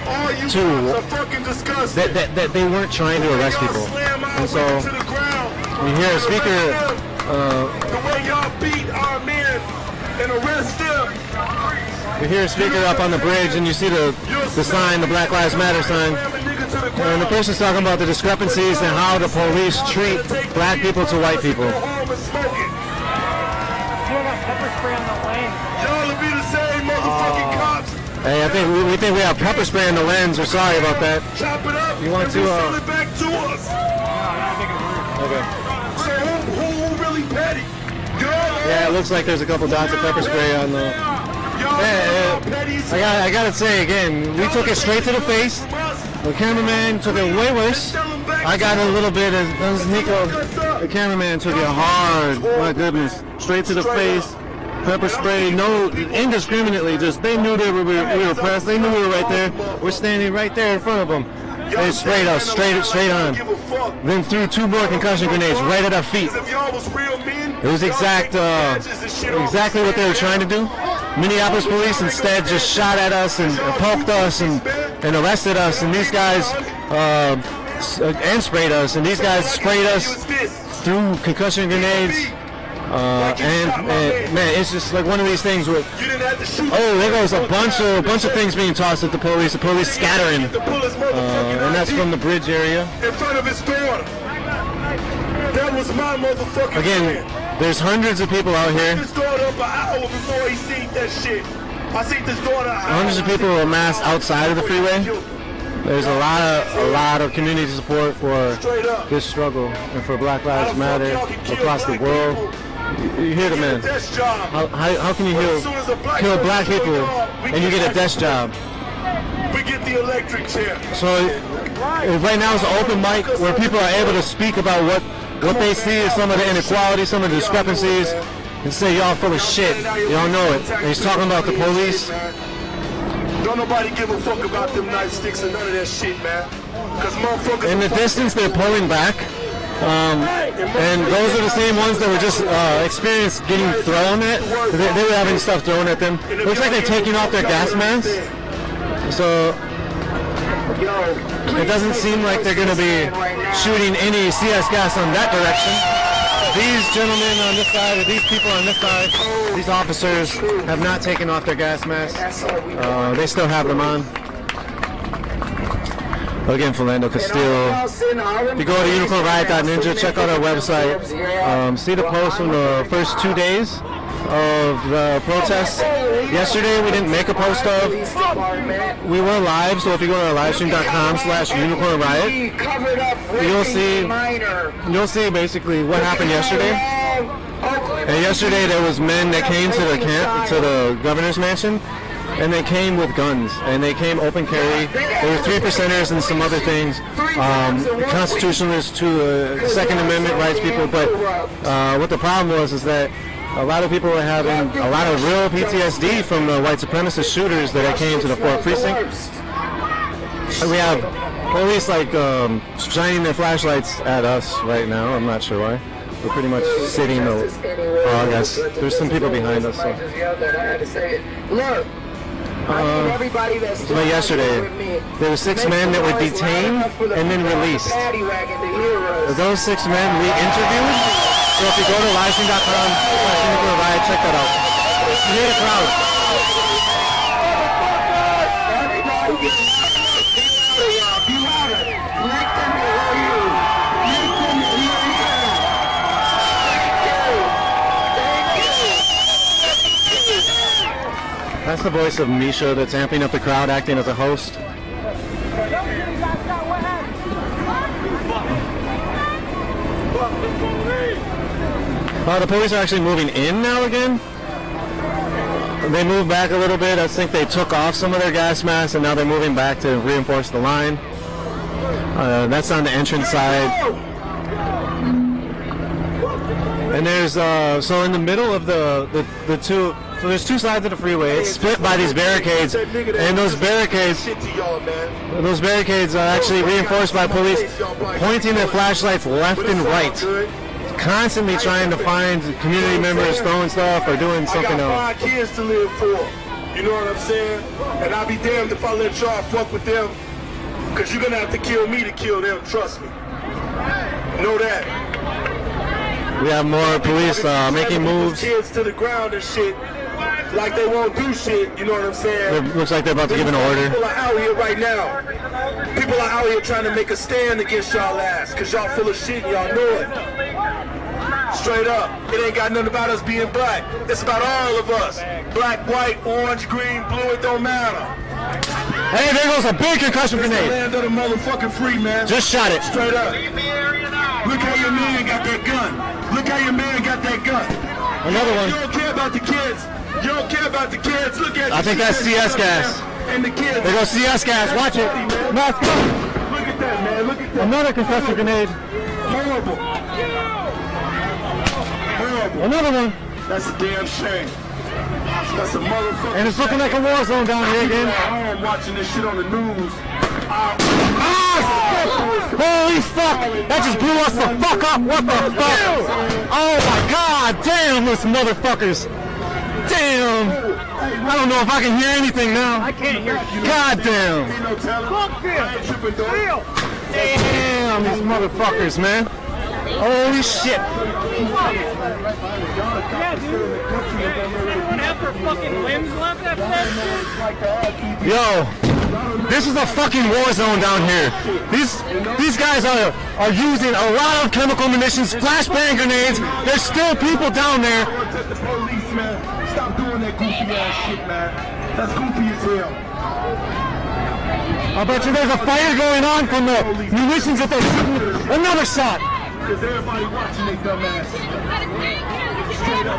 that they weren't trying to arrest people. And so, we hear a speaker. The way y'all beat our men and arrest them. We hear a speaker up on the bridge, and you see the sign, the Black Lives Matter sign. And the person's talking about the discrepancies and how the police treat black people to white people. Y'all will be the same motherfucking cops. Hey, I think we think we have pepper spray in the lens. We're sorry about that. Chop it up. You want to? Sell it back to us. Okay. So who really petty? Yeah, it looks like there's a couple dots of pepper spray on the. I gotta say again, we took it straight to the face. The cameraman took it way worse. I got a little bit as Nico. The cameraman took it hard. My goodness, straight to the face. Pepper spray, no, indiscriminately. Just they knew we were pressed. They knew we were right there. We're standing right there in front of them. They sprayed us straight on. Then threw 2 more concussion grenades right at our feet. It was exactly what they were trying to do. Minneapolis police instead just shot at us and poked us and arrested us. And these guys and sprayed us. And these guys sprayed us through concussion grenades. Man, it's just like one of these things where, there goes a bunch of things being tossed at the police scattering, and that's from the bridge area. In front of his daughter. That was my motherfucking Again, there's hundreds of people out here. His daughter up an hour before he seen that shit. I seen this daughter. Hundreds of people are massed outside of the freeway. There's a lot of community support for this struggle and for Black Lives Matter across the world. You hear the man. How can you kill black people and you get a desk job? We get the electric chair. So right now it's an open mic where people are able to speak about what they see as some of the inequalities, some of the discrepancies, and say y'all full of shit. Y'all know it. And he's talking about the police. Don't nobody give a fuck about them nightsticks and none of that shit, man. Because motherfuckers. In the distance, they're pulling back. And those are the same ones that were just experienced getting thrown at. They were having stuff thrown at them. Looks like they're taking off their gas masks. So it doesn't seem like they're going to be shooting any CS gas on that direction. These gentlemen on this side, or these people on this side, these officers have not taken off their gas masks. They still have them on. Again, Philando Castile. If you go to unicornriot.ninja, check out our website. See the post from the first 2 days of the protests. Yesterday we didn't make a post of. We were live, so if you go to our livestream.com/unicornriot, you'll see basically what happened yesterday. And yesterday there was men that came to the camp, to the governor's mansion, and they came with guns, and they came open carry. There were 3%ers and some other things, constitutionalists to Second Amendment rights people, but what the problem was is that a lot of people were having a lot of real PTSD from the white supremacist shooters that came to the 4th precinct. And we have police like shining their flashlights at us right now. I'm not sure why. We're pretty much sitting. I guess there's some people behind us. So. Like yesterday, there were 6 men that were detained and then released. Those 6 men we interviewed. So if you go to livestream.com/MINNEAPOLIS, check that out. You hear the crowd. That's the voice of Misha that's amping up the crowd, acting as a host. The police are actually moving in now again. They moved back a little bit. I think they took off some of their gas masks and now they're moving back to reinforce the line. That's on the entrance side. And there's, so in the middle of the two, so there's 2 sides of the freeway. It's split by these barricades, and those barricades are actually reinforced by police pointing their flashlights left and right, constantly trying to find community members throwing stuff or doing something else. I got 5 kids to live for, you know what I'm saying? And I'll be damned if I let y'all fuck with them, because you're gonna have to kill me to kill them, trust me. Know that. We have more police making moves. Kids to the ground and shit, like they won't do shit, you know what I'm saying? It looks like they're about to give an order. People are out here right now. People are out here trying to make a stand against y'all ass, because y'all full of shit and y'all know it. Straight up. It ain't got nothing about us being black. It's about all of us. Black, white, orange, green, blue, it don't matter. Hey, there goes a big concussion grenade. Land of the motherfucking free, man. Just shot it. Straight up. Look how your man got that gun. Look how your man got that gun. Another one. You don't care about the kids. You don't care about the kids. Look at I think that's CS gas. And the kids. There goes CS gas. Watch it. Mask up. Look at that, man. Look at that. Another concussion grenade. Horrible. Horrible. Another one. That's a damn shame. That's a motherfucker. And it's looking like a war zone down here again. I'm watching this shit on the news. Holy fuck! That just blew us the fuck up! What the fuck? Oh my god! Damn, those motherfuckers! Damn! I don't know if I can hear anything now. I can't hear you. God damn! Fuck this! Damn, these motherfuckers, man! Holy shit! Yeah, dude. Anyone have their fucking limbs left after that shit? Yo, this is a fucking war zone down here. These guys are using a lot of chemical munitions, flashbang grenades. There's still people down there. The police, man. Stop doing that goofy ass shit, man. That's goofy as hell. I bet you there's a fire going on from the munitions that they're shooting. Another shot. Because everybody watching they dumb ass. Straight up.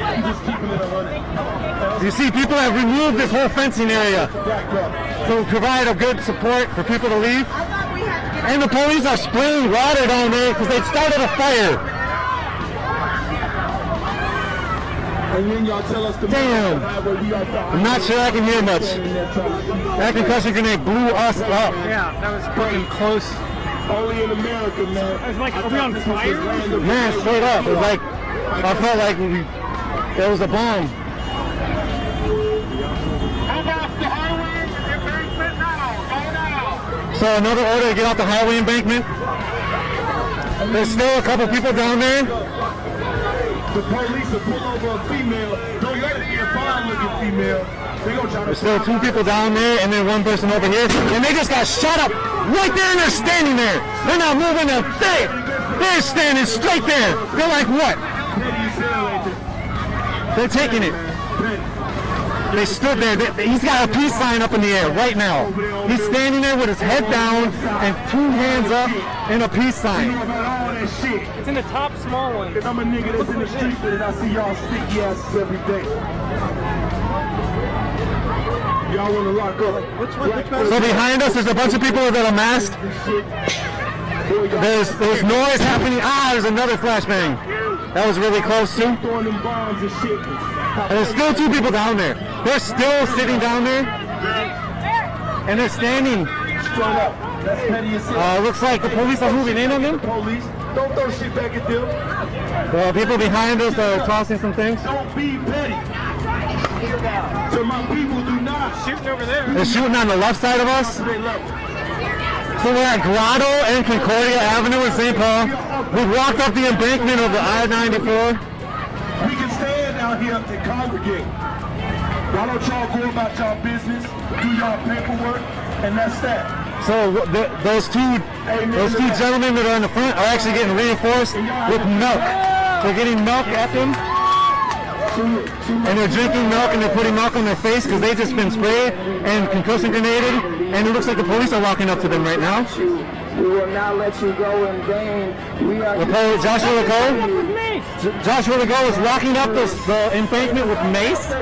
I'm just keeping it 100. You see, people have removed this whole fencing area to provide a good support for people to leave. And the police are spraying water down there because they started a fire. And then y'all tell us to damn. I'm not sure I can hear much. That concussion grenade blew us up. Yeah, that was fucking close. Only in America, man. I was like, are we on fire? Man, straight up. It was like, I felt like there was a bomb. So another order to get off the highway embankment. There's still a couple people down there. The police will pull over a female. Don't let it be a fine-looking female. There's still 2 people down there and then 1 person over here. And they just got shot up right there and they're standing there. They're not moving a thing. They're standing straight there. They're like, what? They're taking it. They stood there. He's got a peace sign up in the air right now. He's standing there with his head down and 2 hands up and a peace sign. It's in the top small one. Because I'm a nigga that's in the street and I see y'all sticky asses every day. Y'all want to lock up. So behind us, there's a bunch of people that are masked. There's noise happening. There's another flashbang. That was really close too. And there's still 2 people down there. They're still sitting down there. And they're standing. Looks like the police are moving in on them. Police, don't throw shit back at them. People behind us are tossing some things. Don't be petty. So my people do not. Shooting over there. They're shooting on the left side of us. So we're at Grotto and Concordia Avenue in St. Paul. We've walked up the embankment of the I-94. We can stand out here and congregate. Why don't y'all go about y'all business, do y'all paperwork, and that's that. So those two gentlemen that are in the front are actually getting reinforced with milk. They're getting milk at them, and they're drinking milk, and they're putting milk on their face because they've just been sprayed and concussion grenaded, and it looks like the police are walking up to them right now. We will not let you go in vain. We are Joshua Legault is walking up the embankment with mace.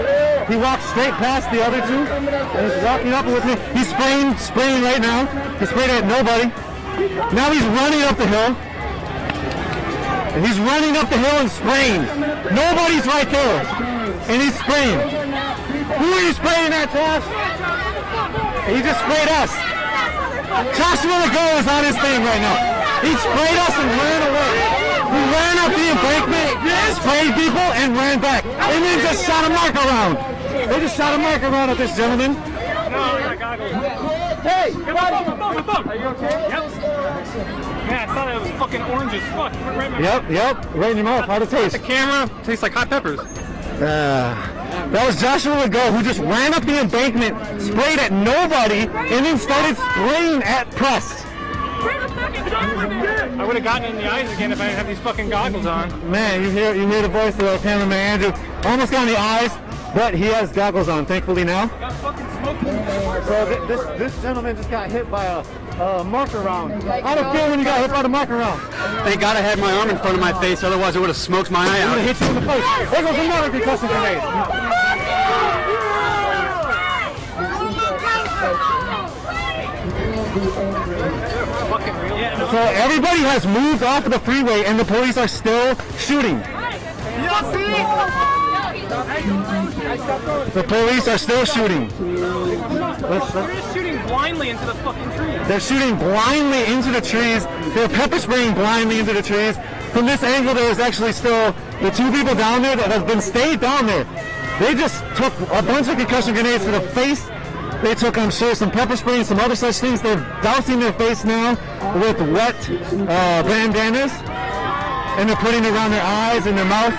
He walked straight past the other two and is walking up with me. He's spraying right now. He sprayed at nobody. Now he's running up the hill. He's running up the hill and spraying. Nobody's right there. And he's spraying. Who are you spraying at, Josh? He just sprayed us. Joshua Legault is on his thing right now. He sprayed us and ran away. He ran up the embankment, sprayed people, and ran back. And then just shot a mark around. They just shot a mark around at this gentleman. No, I got goggles. Hey, my phone. Are you okay? Yep. Man, I thought it was fucking orange as fuck. Yep, right in your mouth. How'd it taste? The camera tastes like hot peppers. That was Joshua Legault, who just ran up the embankment, sprayed at nobody, and then started spraying at press. I would have gotten in the eyes again if I didn't have these fucking goggles on. Man, you hear the voice of the cameraman Andrew. Almost got in the eyes, but he has goggles on, thankfully now. So this gentleman just got hit by a marker round. How'd it feel when you got hit by the marker round? Thank God I had my arm in front of my face, otherwise it would have smoked my eye I'm out. gonna hit you in the face. There goes another concussion grenade. So everybody has moved off of the freeway and the police are still shooting. The police are still shooting. They're just shooting blindly into the fucking trees. They're shooting blindly into the trees. They're pepper spraying blindly into the trees. From this angle, there is actually still the two people down there that have stayed down there. They just took a bunch of concussion grenades to the face. They took, I'm sure, some pepper spray and some other such things. They're dousing their face now with wet bandanas, and they're putting it around their eyes and their mouth.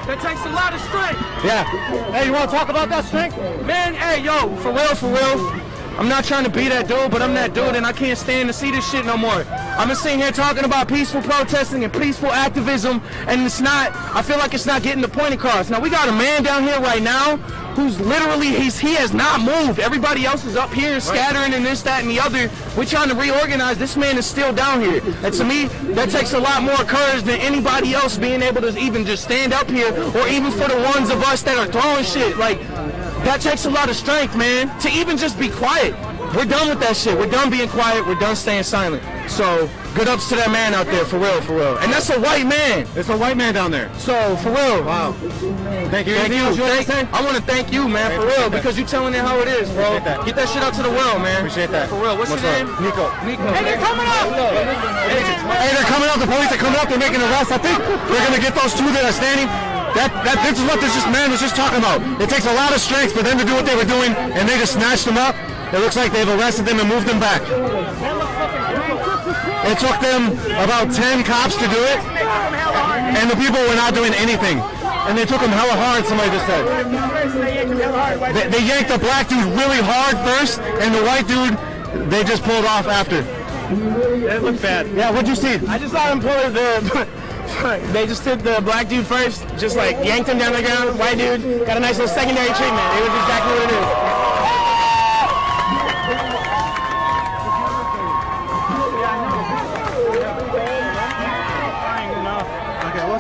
That takes a lot of strength. Yeah. Hey, you want to talk about that strength? Man, hey, yo, for real. I'm not trying to be that dude, but I'm that dude, and I can't stand to see this shit no more. I've been sitting here talking about peaceful protesting and peaceful activism, and I feel like it's not getting the point across. Now, we got a man down here right now who's literally, he has not moved. Everybody else is up here scattering and this, that, and the other. We're trying to reorganize. This man is still down here. And to me, that takes a lot more courage than anybody else being able to even just stand up here, or even for the ones of us that are throwing shit. Like, that takes a lot of strength, man, to even just be quiet. We're done with that shit. We're done being quiet. We're done staying silent. So, good ups to that man out there, for real. And that's a white man. It's a white man down there. So, for real. Wow. Thank you. I want to thank you, man, for real, because you telling it how it is, bro. Get that shit out to the world, man. Appreciate that. For real. What's your name? Nico. Hey, they're coming up. Hey, they're coming up. The police are coming up. They're making arrests. I think they're going to get those two that are standing. This is what this man was just talking about. It takes a lot of strength for them to do what they were doing, and they just snatched them up. It looks like they've arrested them and moved them back. It took them about 10 cops to do it, and the people were not doing anything. And they took him hella hard, somebody just said. They yanked the black dude really hard first, and the white dude, they just pulled off after. It looked bad. Yeah, what'd you see? I just saw them pull they just took the black dude first, just like yanked him down the ground. White dude got a nice little secondary treatment. It was exactly what it is. Okay, well,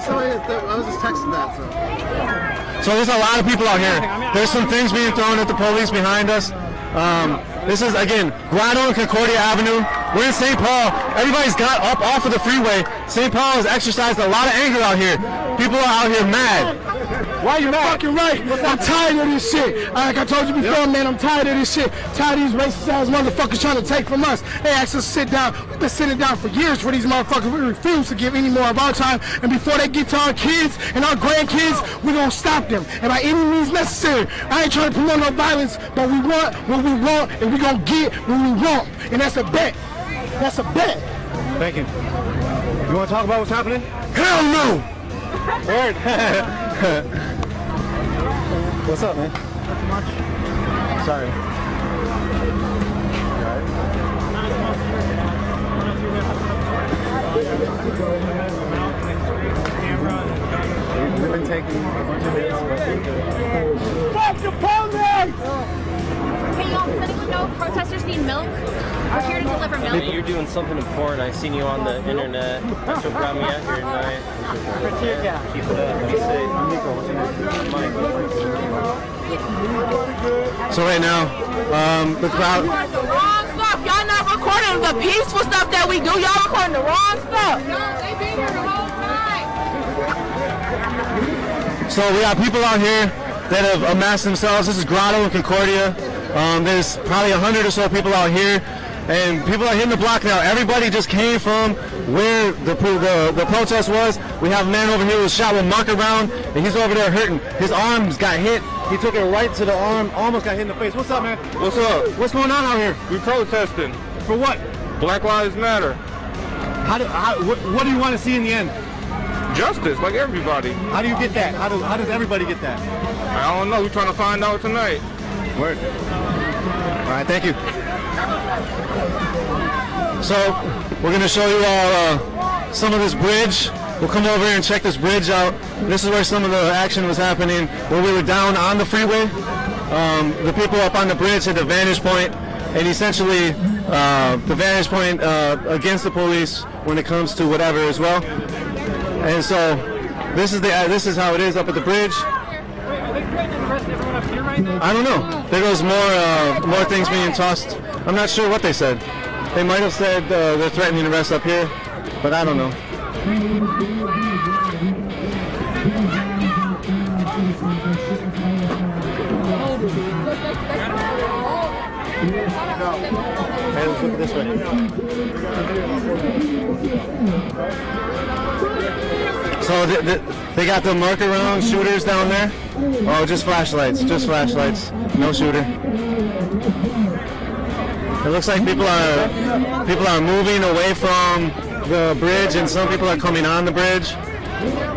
I was just texting that, So there's a lot of people out here. There's some things being thrown at the police behind us. This is, again, Grotto and Concordia Avenue. We're in St. Paul. Everybody's got up off of the freeway. St. Paul has exercised a lot of anger out here. People are out here mad. Why you mad? Fucking right. I'm tired of this shit. Like I told you before, man, I'm tired of this shit. Tired of these racist ass motherfuckers trying to take from us. They asked us to sit down. We've been sitting down for years for these motherfuckers. We refuse to give any more of our time. And before they get to our kids and our grandkids, we're gonna stop them. And by any means necessary. I ain't trying to promote no violence, but we want what we want, and we're gonna get what we want. And that's a bet. That's a bet. Thank you. You want to talk about what's happening? Hell no! Word. What's up, man? Not much. Sorry. We've been taking a bunch of hits. Fuck the police! Hey, y'all, does anyone know if protesters need milk? We're here to deliver milk. Hey, you're doing something important. I seen you on the internet. That's what brought me out here tonight. Keep it up. Be safe. Mike. So right now, the crowd. The wrong stuff. Y'all not recording the peaceful stuff that we do. Y'all recording the wrong stuff. No, they been here the whole time. So we got people out here that have amassed themselves. This is Grotto in Concordia. There's probably 100 or so people out here, and people are hitting the block now. Everybody just came from where the protest was. We have a man over here who was shot with a marker round, and he's over there hurting. His arms got hit. He took it right to the arm, almost got hit in the face. What's up, man? What's up? What's going on out here? We protesting. For what? Black Lives Matter. What do you want to see in the end? Justice, like everybody. How do you get that? How does everybody get that? I don't know. We're trying to find out tonight. Word. All right, thank you. So we're going to show you all some of this bridge. We'll come over here and check this bridge out. This is where some of the action was happening, where we were down on the freeway. The people up on the bridge had the vantage point, and essentially the vantage point against the police when it comes to whatever as well. And so this is how it is up at the bridge. I don't know. There goes more things being tossed. I'm not sure what they said. They might have said they're threatening to arrest up here, but I don't know. Hey, let's look this way. So they got the marker round shooters down there. Oh, just flashlights. Just flashlights. No shooter. It looks like people are moving away from the bridge, and some people are coming on the bridge.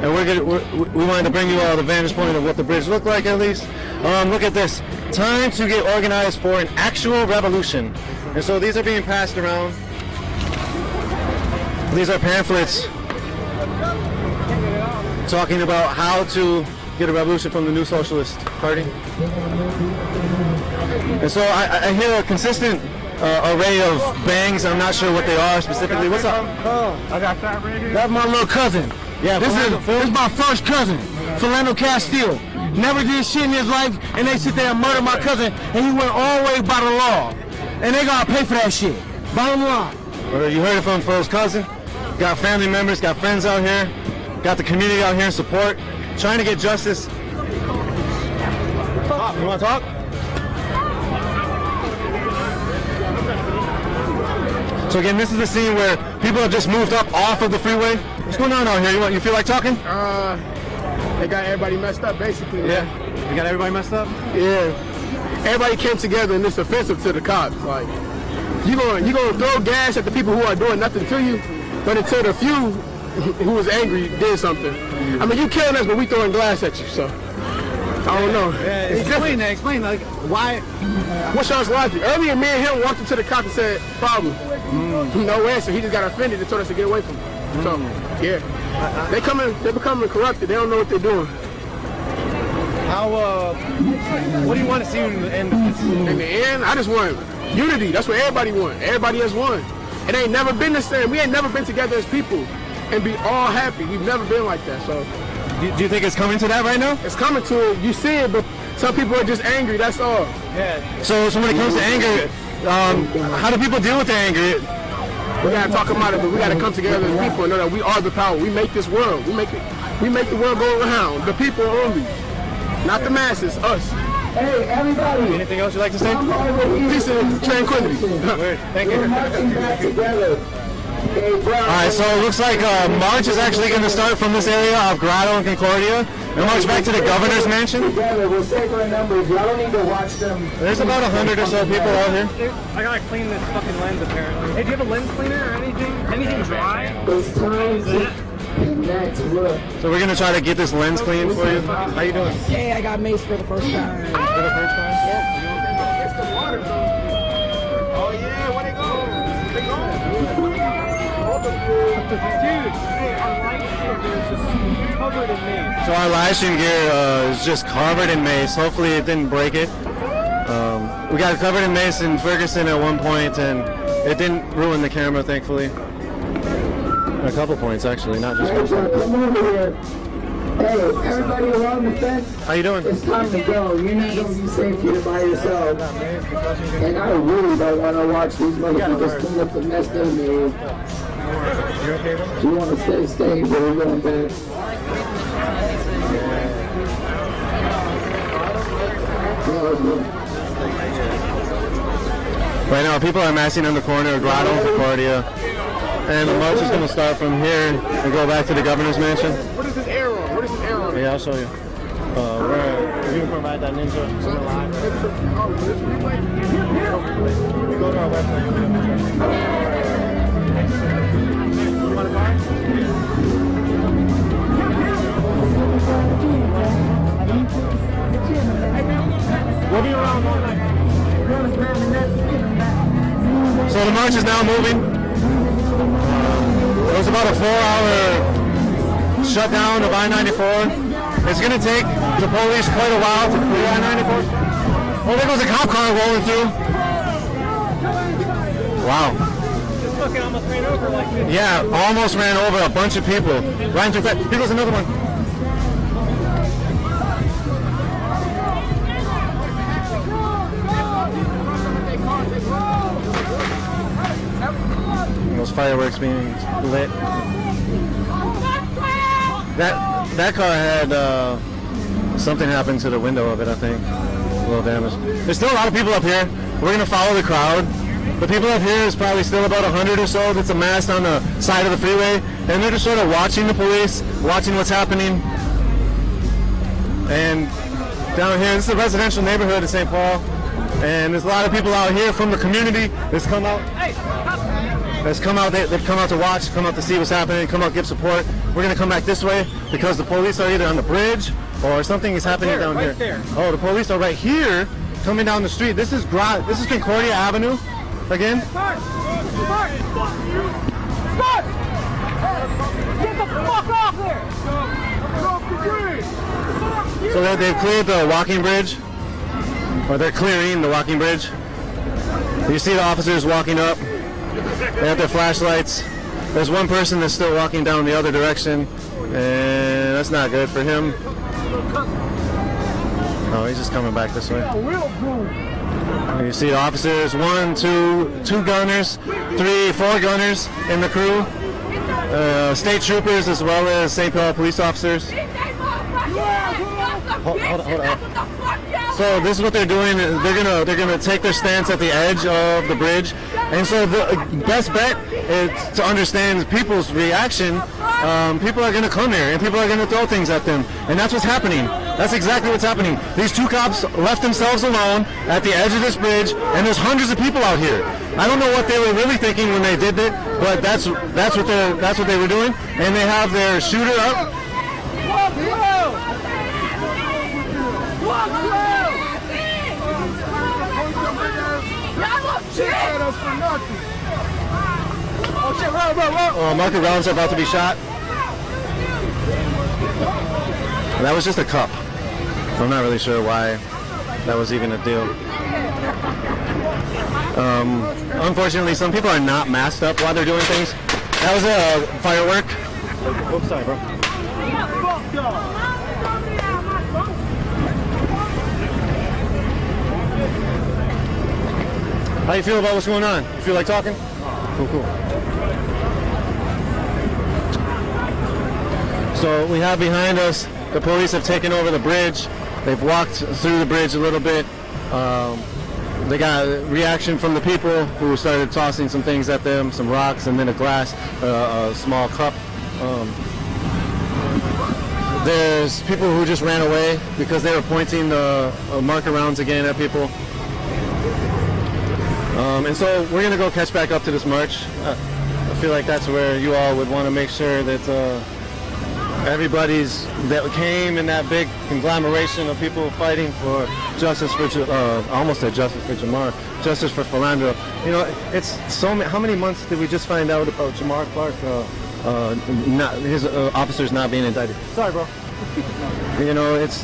And we wanted to bring you all the vantage point of what the bridge looked like, at least. Look at this. Time to get organized for an actual revolution. And so these are being passed around. These are pamphlets talking about how to get a revolution from the New Socialist Party. And so I hear a consistent array of bangs. I'm not sure what they are specifically. What's up? I got that right here. That's my little cousin. Yeah, this is my first cousin, Philando Castile. Never did shit in his life, and they sit there and murder my cousin, and he went all the way by the law. And they gotta pay for that shit. Bottom line. Well, you heard it from Phil's cousin. Got family members, got friends out here, got the community out here in support, trying to get justice. Talk. You want to talk? So again, this is the scene where people have just moved up off of the freeway. What's going on out here? You feel like talking? They got everybody messed up, basically. Yeah. You got everybody messed up? Yeah. Everybody came together, and it's offensive to the cops. Like, you gonna throw gas at the people who are doing nothing to you, but until the few who was angry did something. I mean, you killing us, but we throwing glass at you. So I don't know. Yeah, explain, like, why? What's y'all's logic? Earlier, me and him walked into the cop and said, "Problem." No answer. He just got offended and told us to get away from him. So yeah, they're becoming corrupted. They don't know what they're doing. What do you want to see in the end of this? In the end, I just want unity. That's what everybody wants. Everybody has one. It ain't never been the same. We ain't never been together as people and be all happy. We've never been like that. So, do you think it's coming to that right now? It's coming to it. You see it, but some people are just angry. That's all. Yeah. So when it comes to anger, how do people deal with the anger? We gotta talk about it, but we gotta come together as people and know that we are the power. We make this world. We make the world go around. The people only. Not the masses, us. Hey, everybody. Anything else you'd like to say? Peace and tranquility. Thank you. We're marching back together. Alright, so it looks like march is actually going to start from this area of Grotto and Concordia and march back to the governor's mansion. Together, we're safer in numbers. Y'all don't need to watch them. There's about 100 or so people out here. I gotta clean this fucking lens apparently. Hey, do you have a lens cleaner or anything? Anything dry? It's time to connect. Look. So we're going to try to get this lens clean for you. How you doing? Hey, I got maced for the first time. For the first time? Yeah. It's the water. Oh yeah, where'd it go? Where'd it go? Dude, hey, our light shit is just covered in mace. So our lashing gear is just covered in mace. Hopefully it didn't break it. We got it covered in mace in Ferguson at one point, and it didn't ruin the camera, thankfully. A couple points, actually, not just one. Come over here. Hey, everybody along the fence. How you doing? It's time to go. You're not going to be safe here by yourself. And I really don't want to watch these motherfuckers clean up the mess they made. You okay, bro? You want to stay, but we're going back. Right now, people are massing on the corner of Grotto and Concordia. And the march is going to start from here and go back to the governor's mansion. What is this arrow? What is this arrow? Yeah, I'll show you. We're Unicorn Ride that Ninja. We're live. We go to our website. We'll be around all night. So the march is now moving. It was about a 4-hour shutdown of I-94. It's going to take the police quite a while to clear I-94. Oh, there goes a cop car rolling through. Wow. This fucking almost ran over like this. Yeah, almost ran over a bunch of people. Ran through fast. Here goes another one. Those fireworks being lit. That car had something happened to the window of it, I think. A little damage. There's still a lot of people up here. We're gonna follow the crowd. The people up here is probably still about 100 or so that's amassed on the side of the freeway, and they're just sort of watching the police, watching what's happening. And down here, this is a residential neighborhood in St. Paul, and there's a lot of people out here from the community that's come out. They've come out to watch, come out to see what's happening, come out give support. We're gonna come back this way because the police are either on the bridge or something is happening down here. There. Oh, the police are right here, coming down the street. This is Concordia Avenue, again. Start! Get the fuck off there! So they've cleared the walking bridge, or they're clearing the walking bridge. You see the officers walking up. They have their flashlights. There's one person that's still walking down the other direction, and that's not good for him. Oh, he's just coming back this way. You see officers, 1, 2, 2 gunners, 3, 4 gunners in the crew, state troopers as well as St. Paul police officers. Hold on. So this is what they're doing. They're gonna take their stance at the edge of the bridge, and so the best bet is to understand people's reaction. People are gonna come here, and people are gonna throw things at them, and that's what's happening. That's exactly what's happening. These 2 cops left themselves alone at the edge of this bridge, and there's hundreds of people out here. I don't know what they were really thinking when they did it, but that's what they were doing, and they have their shooter up. Oh, Market Rounds are about to be shot. And that was just a cup. I'm not really sure why that was even a deal. Unfortunately, some people are not masked up while they're doing things. That was a firework. Oops, sorry, bro. How you feel about what's going on? You feel like talking? Cool. So we have behind us, the police have taken over the bridge. They've walked through the bridge a little bit. They got a reaction from the people who started tossing some things at them, some rocks and then a glass, a small cup. There's people who just ran away because they were pointing the marker rounds again at people. And so we're going to go catch back up to this march. I feel like that's where you all would want to make sure that everybody's that came in that big conglomeration of people fighting for justice for almost said justice for Jamar, justice for Philandro. You know, it's so many. How many months did we just find out about Jamar Clark? His officers not being indicted. Sorry, bro. You know, it's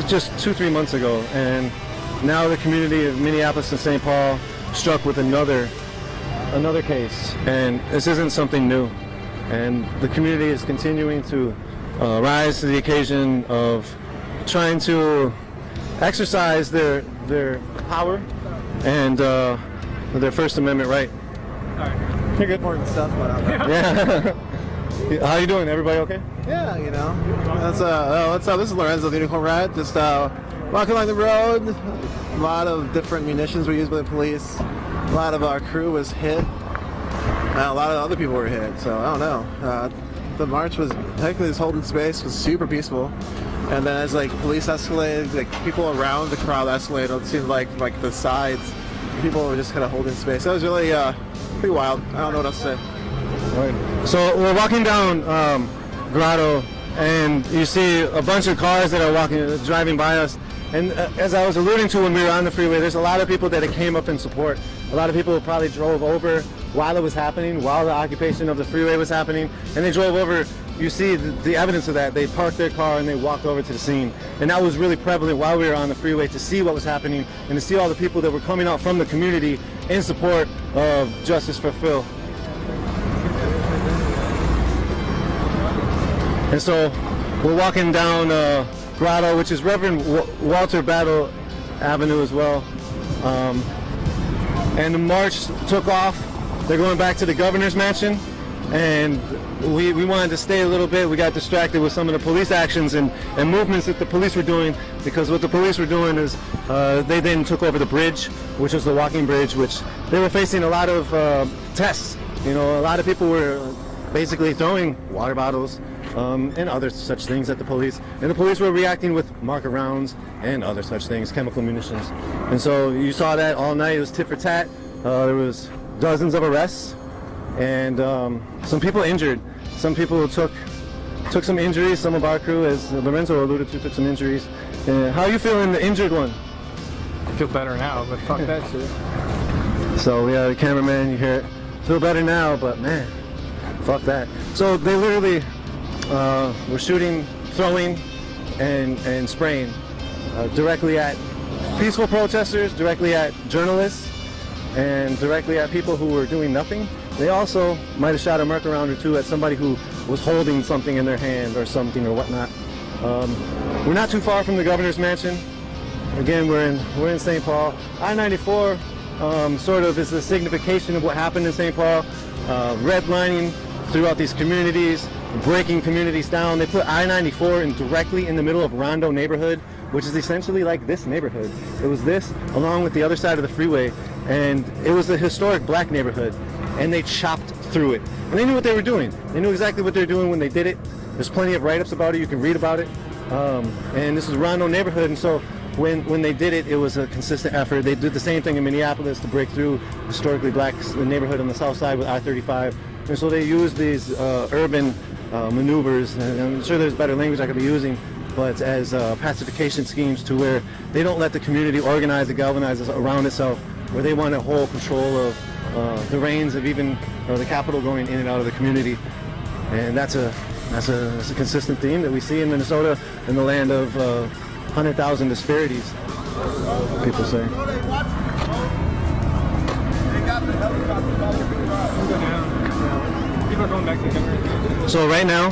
just 2-3 months ago, and now the community of Minneapolis and St. Paul struck with another case, and this isn't something new. And the community is continuing to rise to the occasion of trying to exercise their power and their First Amendment right. You're good. Important stuff going on there. Yeah. How you doing? Everybody okay? Yeah, you know. That's what's up? This is Lorenzo, the Unicorn Rat. Just walking along the road. A lot of different munitions were used by the police. A lot of our crew was hit. A lot of other people were hit. So I don't know. The march was technically this holding space was super peaceful, and then as like police escalated, like people around the crowd escalated. It seemed like the sides, people were just kind of holding space. That was really pretty wild. I don't know what else to say. Right. So we're walking down Grotto, and you see a bunch of cars that are driving by us. And as I was alluding to when we were on the freeway, there's a lot of people that came up in support. A lot of people probably drove over while it was happening, while the occupation of the freeway was happening, and they drove over. You see the evidence of that. They parked their car and they walked over to the scene. And that was really prevalent while we were on the freeway, to see what was happening and to see all the people that were coming out from the community in support of Justice for Phil. And so we're walking down Grotto, which is Reverend Walter Battle Avenue as well. And the march took off. They're going back to the governor's mansion, and we wanted to stay a little bit. We got distracted with some of the police actions and movements that the police were doing, because what the police were doing is they then took over the bridge, which was the walking bridge, which they were facing a lot of tests. You know, a lot of people were basically throwing water bottles and other such things at the police, and the police were reacting with marker rounds and other such things, chemical munitions. And so you saw that all night. It was tit for tat. There was dozens of arrests and some people injured. Some people took some injuries. Some of our crew, as Lorenzo alluded to, took some injuries. How are you feeling, the injured one? I feel better now, but fuck that shit. So yeah, the cameraman, you hear it. Feel better now, but man, fuck that. So they literally were shooting, throwing, and spraying directly at peaceful protesters, directly at journalists, and directly at people who were doing nothing. They also might have shot a marker round or two at somebody who was holding something in their hand or something or whatnot. We're not too far from the governor's mansion. Again, we're in St. Paul. I-94 sort of is the signification of what happened in St. Paul. Redlining throughout these communities, breaking communities down. They put I-94 directly in the middle of Rondo neighborhood, which is essentially like this neighborhood. It was this along with the other side of the freeway, and it was a historic black neighborhood, and they chopped through it. And they knew what they were doing. They knew exactly what they were doing when they did it. There's plenty of write-ups about it. You can read about it. And this is Rondo neighborhood, and so when they did it, it was a consistent effort. They did the same thing in Minneapolis to break through historically black neighborhood on the south side with I-35. And so they used these urban maneuvers, and I'm sure there's better language I could be using, but as pacification schemes to where they don't let the community organize and galvanize around itself, where they want to hold control of the reins of even the capital going in and out of the community. And that's a consistent theme that we see in Minnesota, in the land of 100,000 disparities, people say. So right now,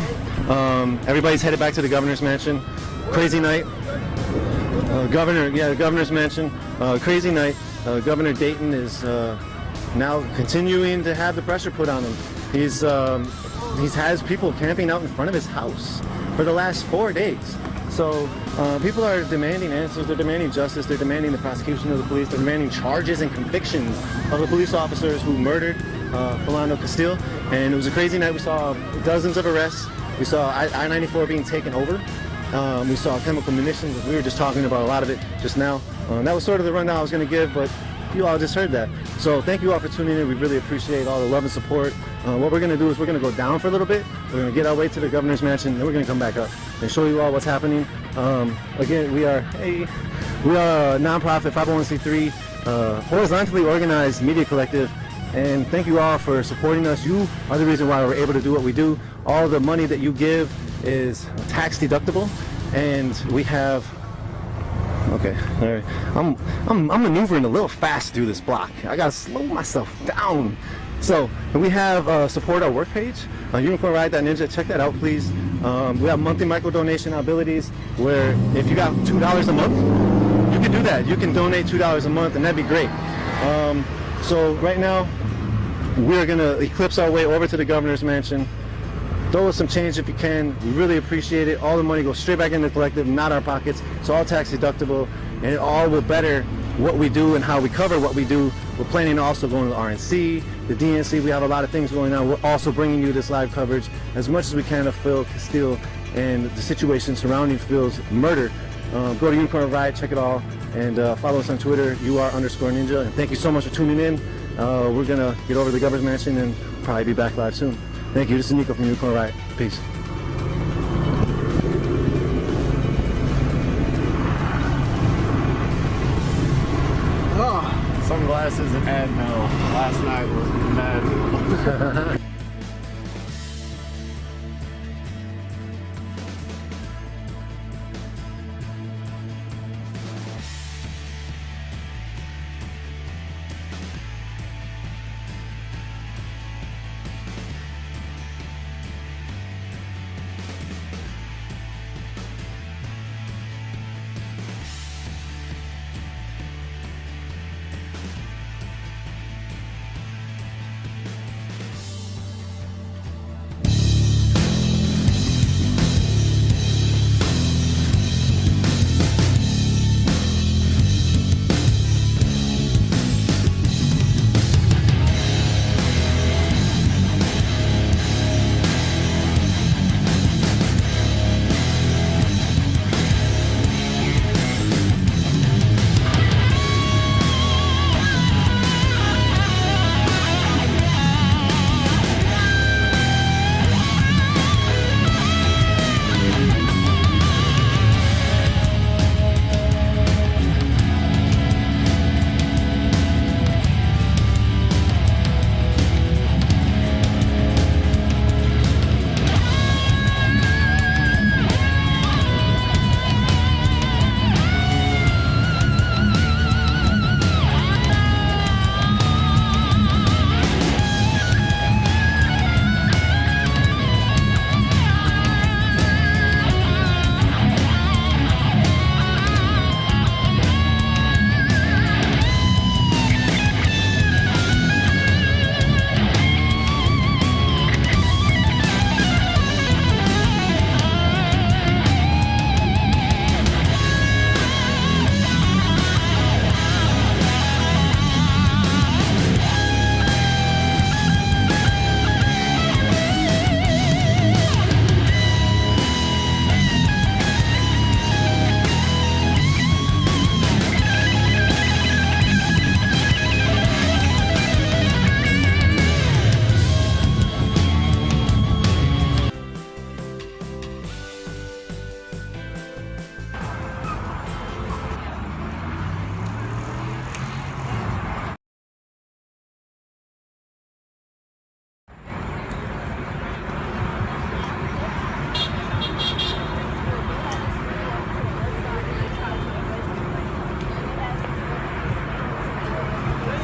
everybody's headed back to the governor's mansion. Crazy night. The governor's mansion. Crazy night. Governor Dayton is now continuing to have the pressure put on him. He has people camping out in front of his house for the last 4 days. So people are demanding answers, they're demanding justice, they're demanding the prosecution of the police, they're demanding charges and convictions of the police officers who murdered Philando Castile. And it was a crazy night. We saw dozens of arrests. We saw I-94 being taken over. We saw chemical munitions. We were just talking about a lot of it just now. That was sort of the rundown I was going to give, but you all just heard that. So thank you all for tuning in. We really appreciate all the love and support. What we're going to do is we're going to go down for a little bit. We're going to get our way to the governor's mansion, then we're going to come back up and show you all what's happening. Again, we are a nonprofit 501c3 horizontally organized media collective. And thank you all for supporting us. You are the reason why we're able to do what we do. All the money that you give is tax deductible, and we have. Okay, all right. I'm maneuvering a little fast through this block. I gotta slow myself down. So we have support our work page, unicornride.ninja. Check that out, please. We have monthly micro donation abilities where if you got $2 a month, you can do that. You can donate $2 a month, and that'd be great. So right now, we're gonna eclipse our way over to the governor's mansion. Throw us some change if you can. We really appreciate it. All the money goes straight back into the collective, not our pockets. It's all tax deductible, and it all will better what we do and how we cover what we do. We're planning to also go to the RNC, the DNC. We have a lot of things going on. We're also bringing you this live coverage as much as we can of Phil Castile and the situation surrounding Phil's murder. Go to Unicorn Ride, check it all, and follow us on Twitter, UR_ninja. And thank you so much for tuning in. We're gonna get over to the governor's mansion and probably be back live soon. Thank you. This is Nico from Unicorn Ride. Peace. Oh, sunglasses and Advil. Last night was mad.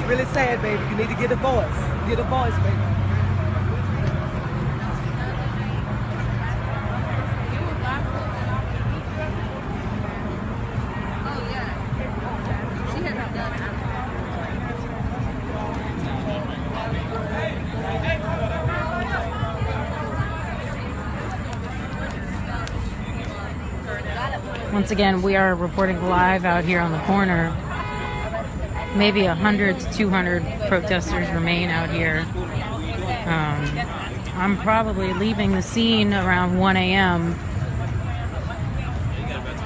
Really sad, baby. You need to get a voice. Get a voice, baby. Got it. Once again, we are reporting live out here on the corner. Maybe 100 to 200 protesters remain out here. I'm probably leaving the scene around 1 a.m.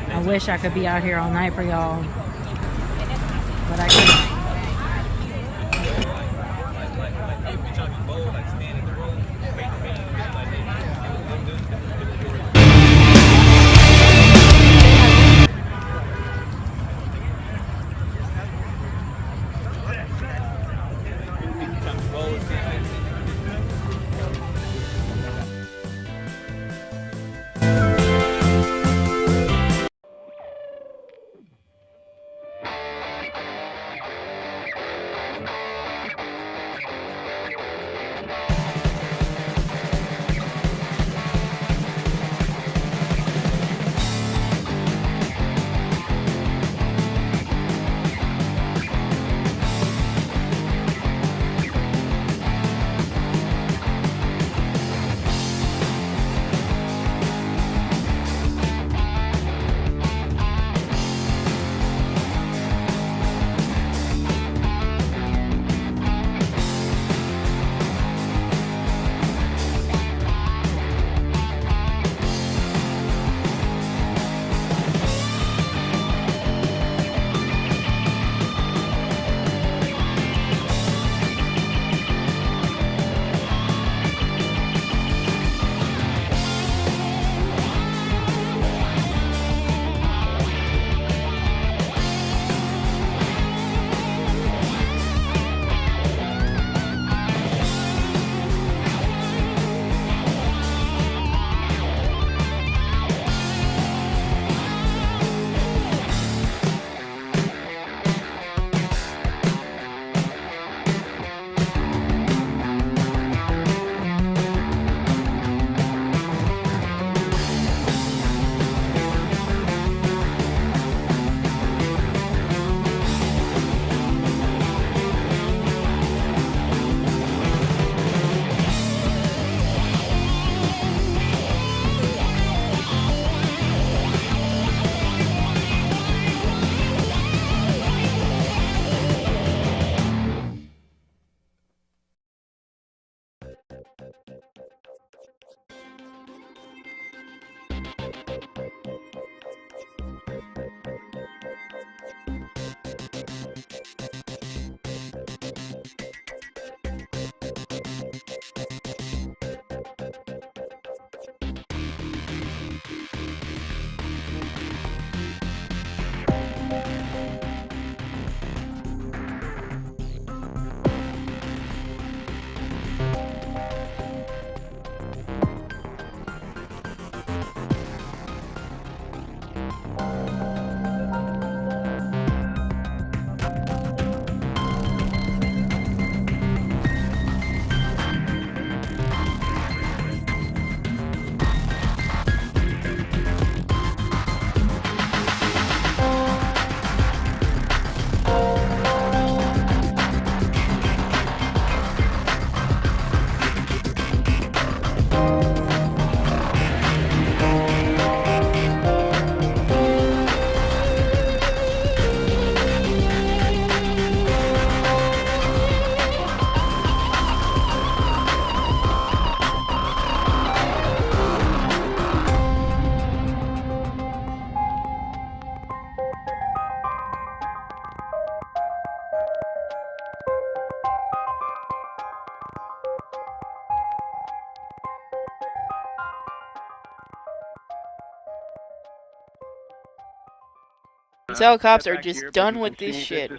I wish I could be out here all night for y'all, but I couldn't. Cell cops are just done with this shit.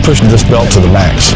pushing this belt to the max.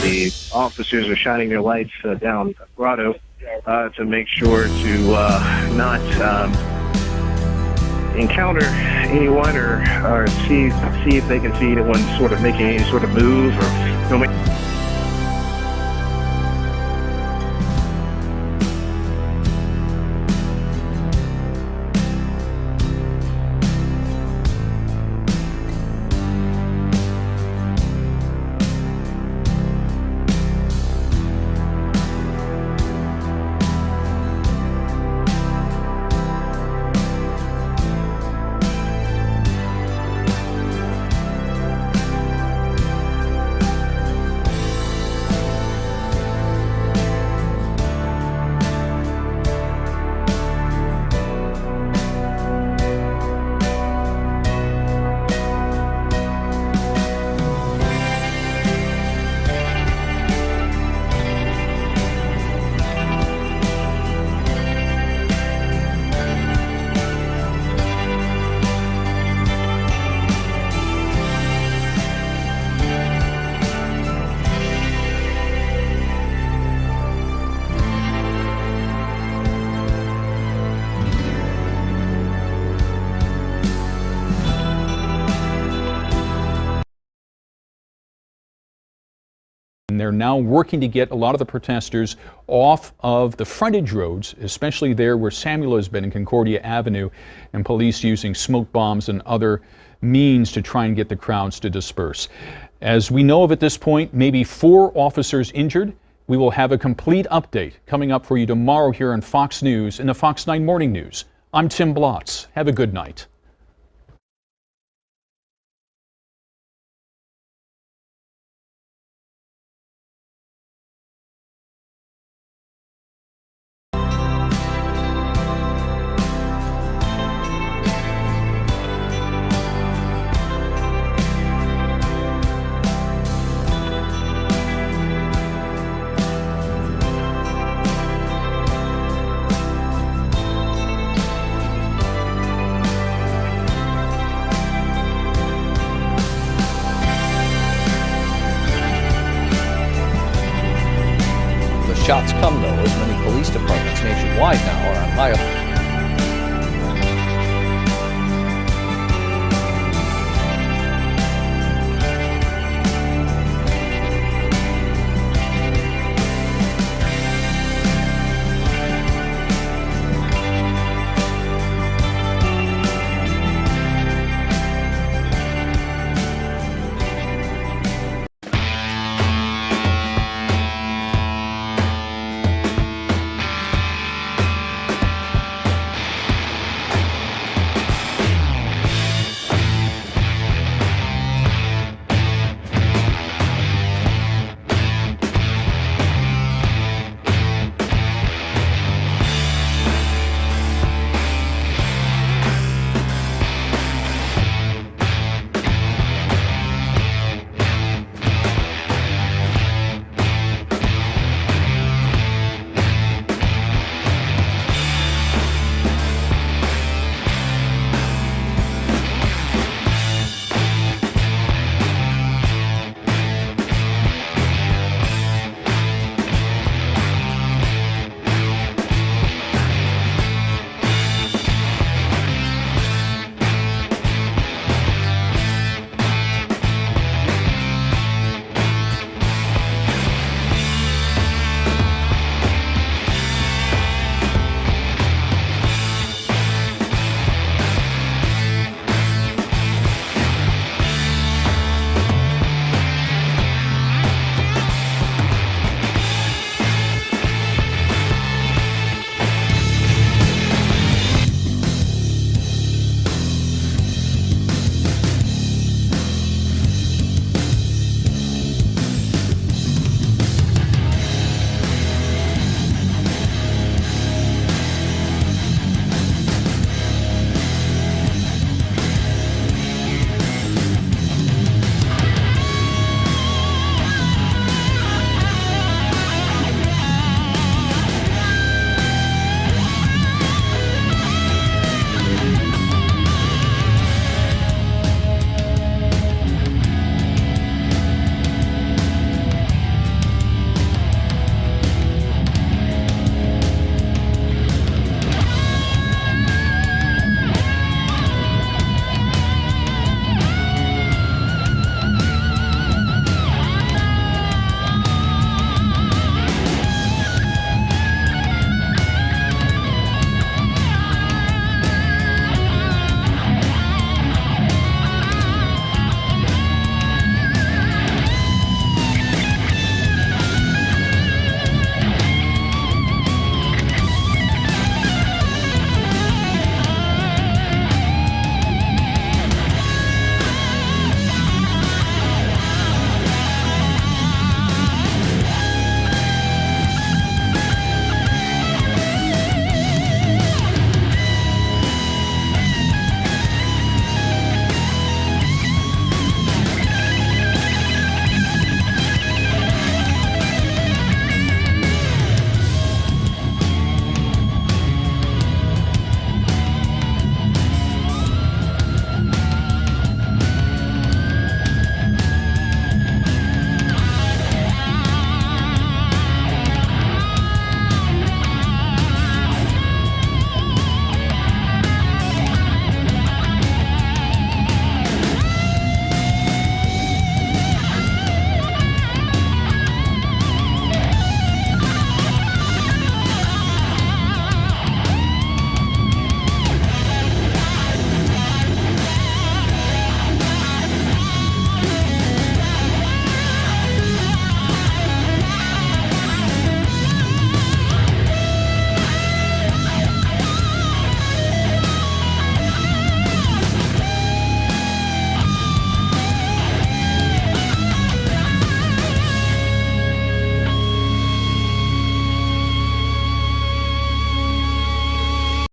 The officers are shining their lights down Grotto to make sure to not encounter anyone or see if they can see anyone sort of making any sort of move or filming. And they're now working to get a lot of the protesters off of the frontage roads, especially there where Samuel has been in Concordia Avenue, and police using smoke bombs and other means to try and get the crowds to disperse. As we know of at this point, maybe 4 officers injured. We will have a complete update coming up for you tomorrow here on Fox News and the Fox 9 Morning News. I'm Tim Blotz. Have a good night. Shots come, though, as many police departments nationwide now are on high alert.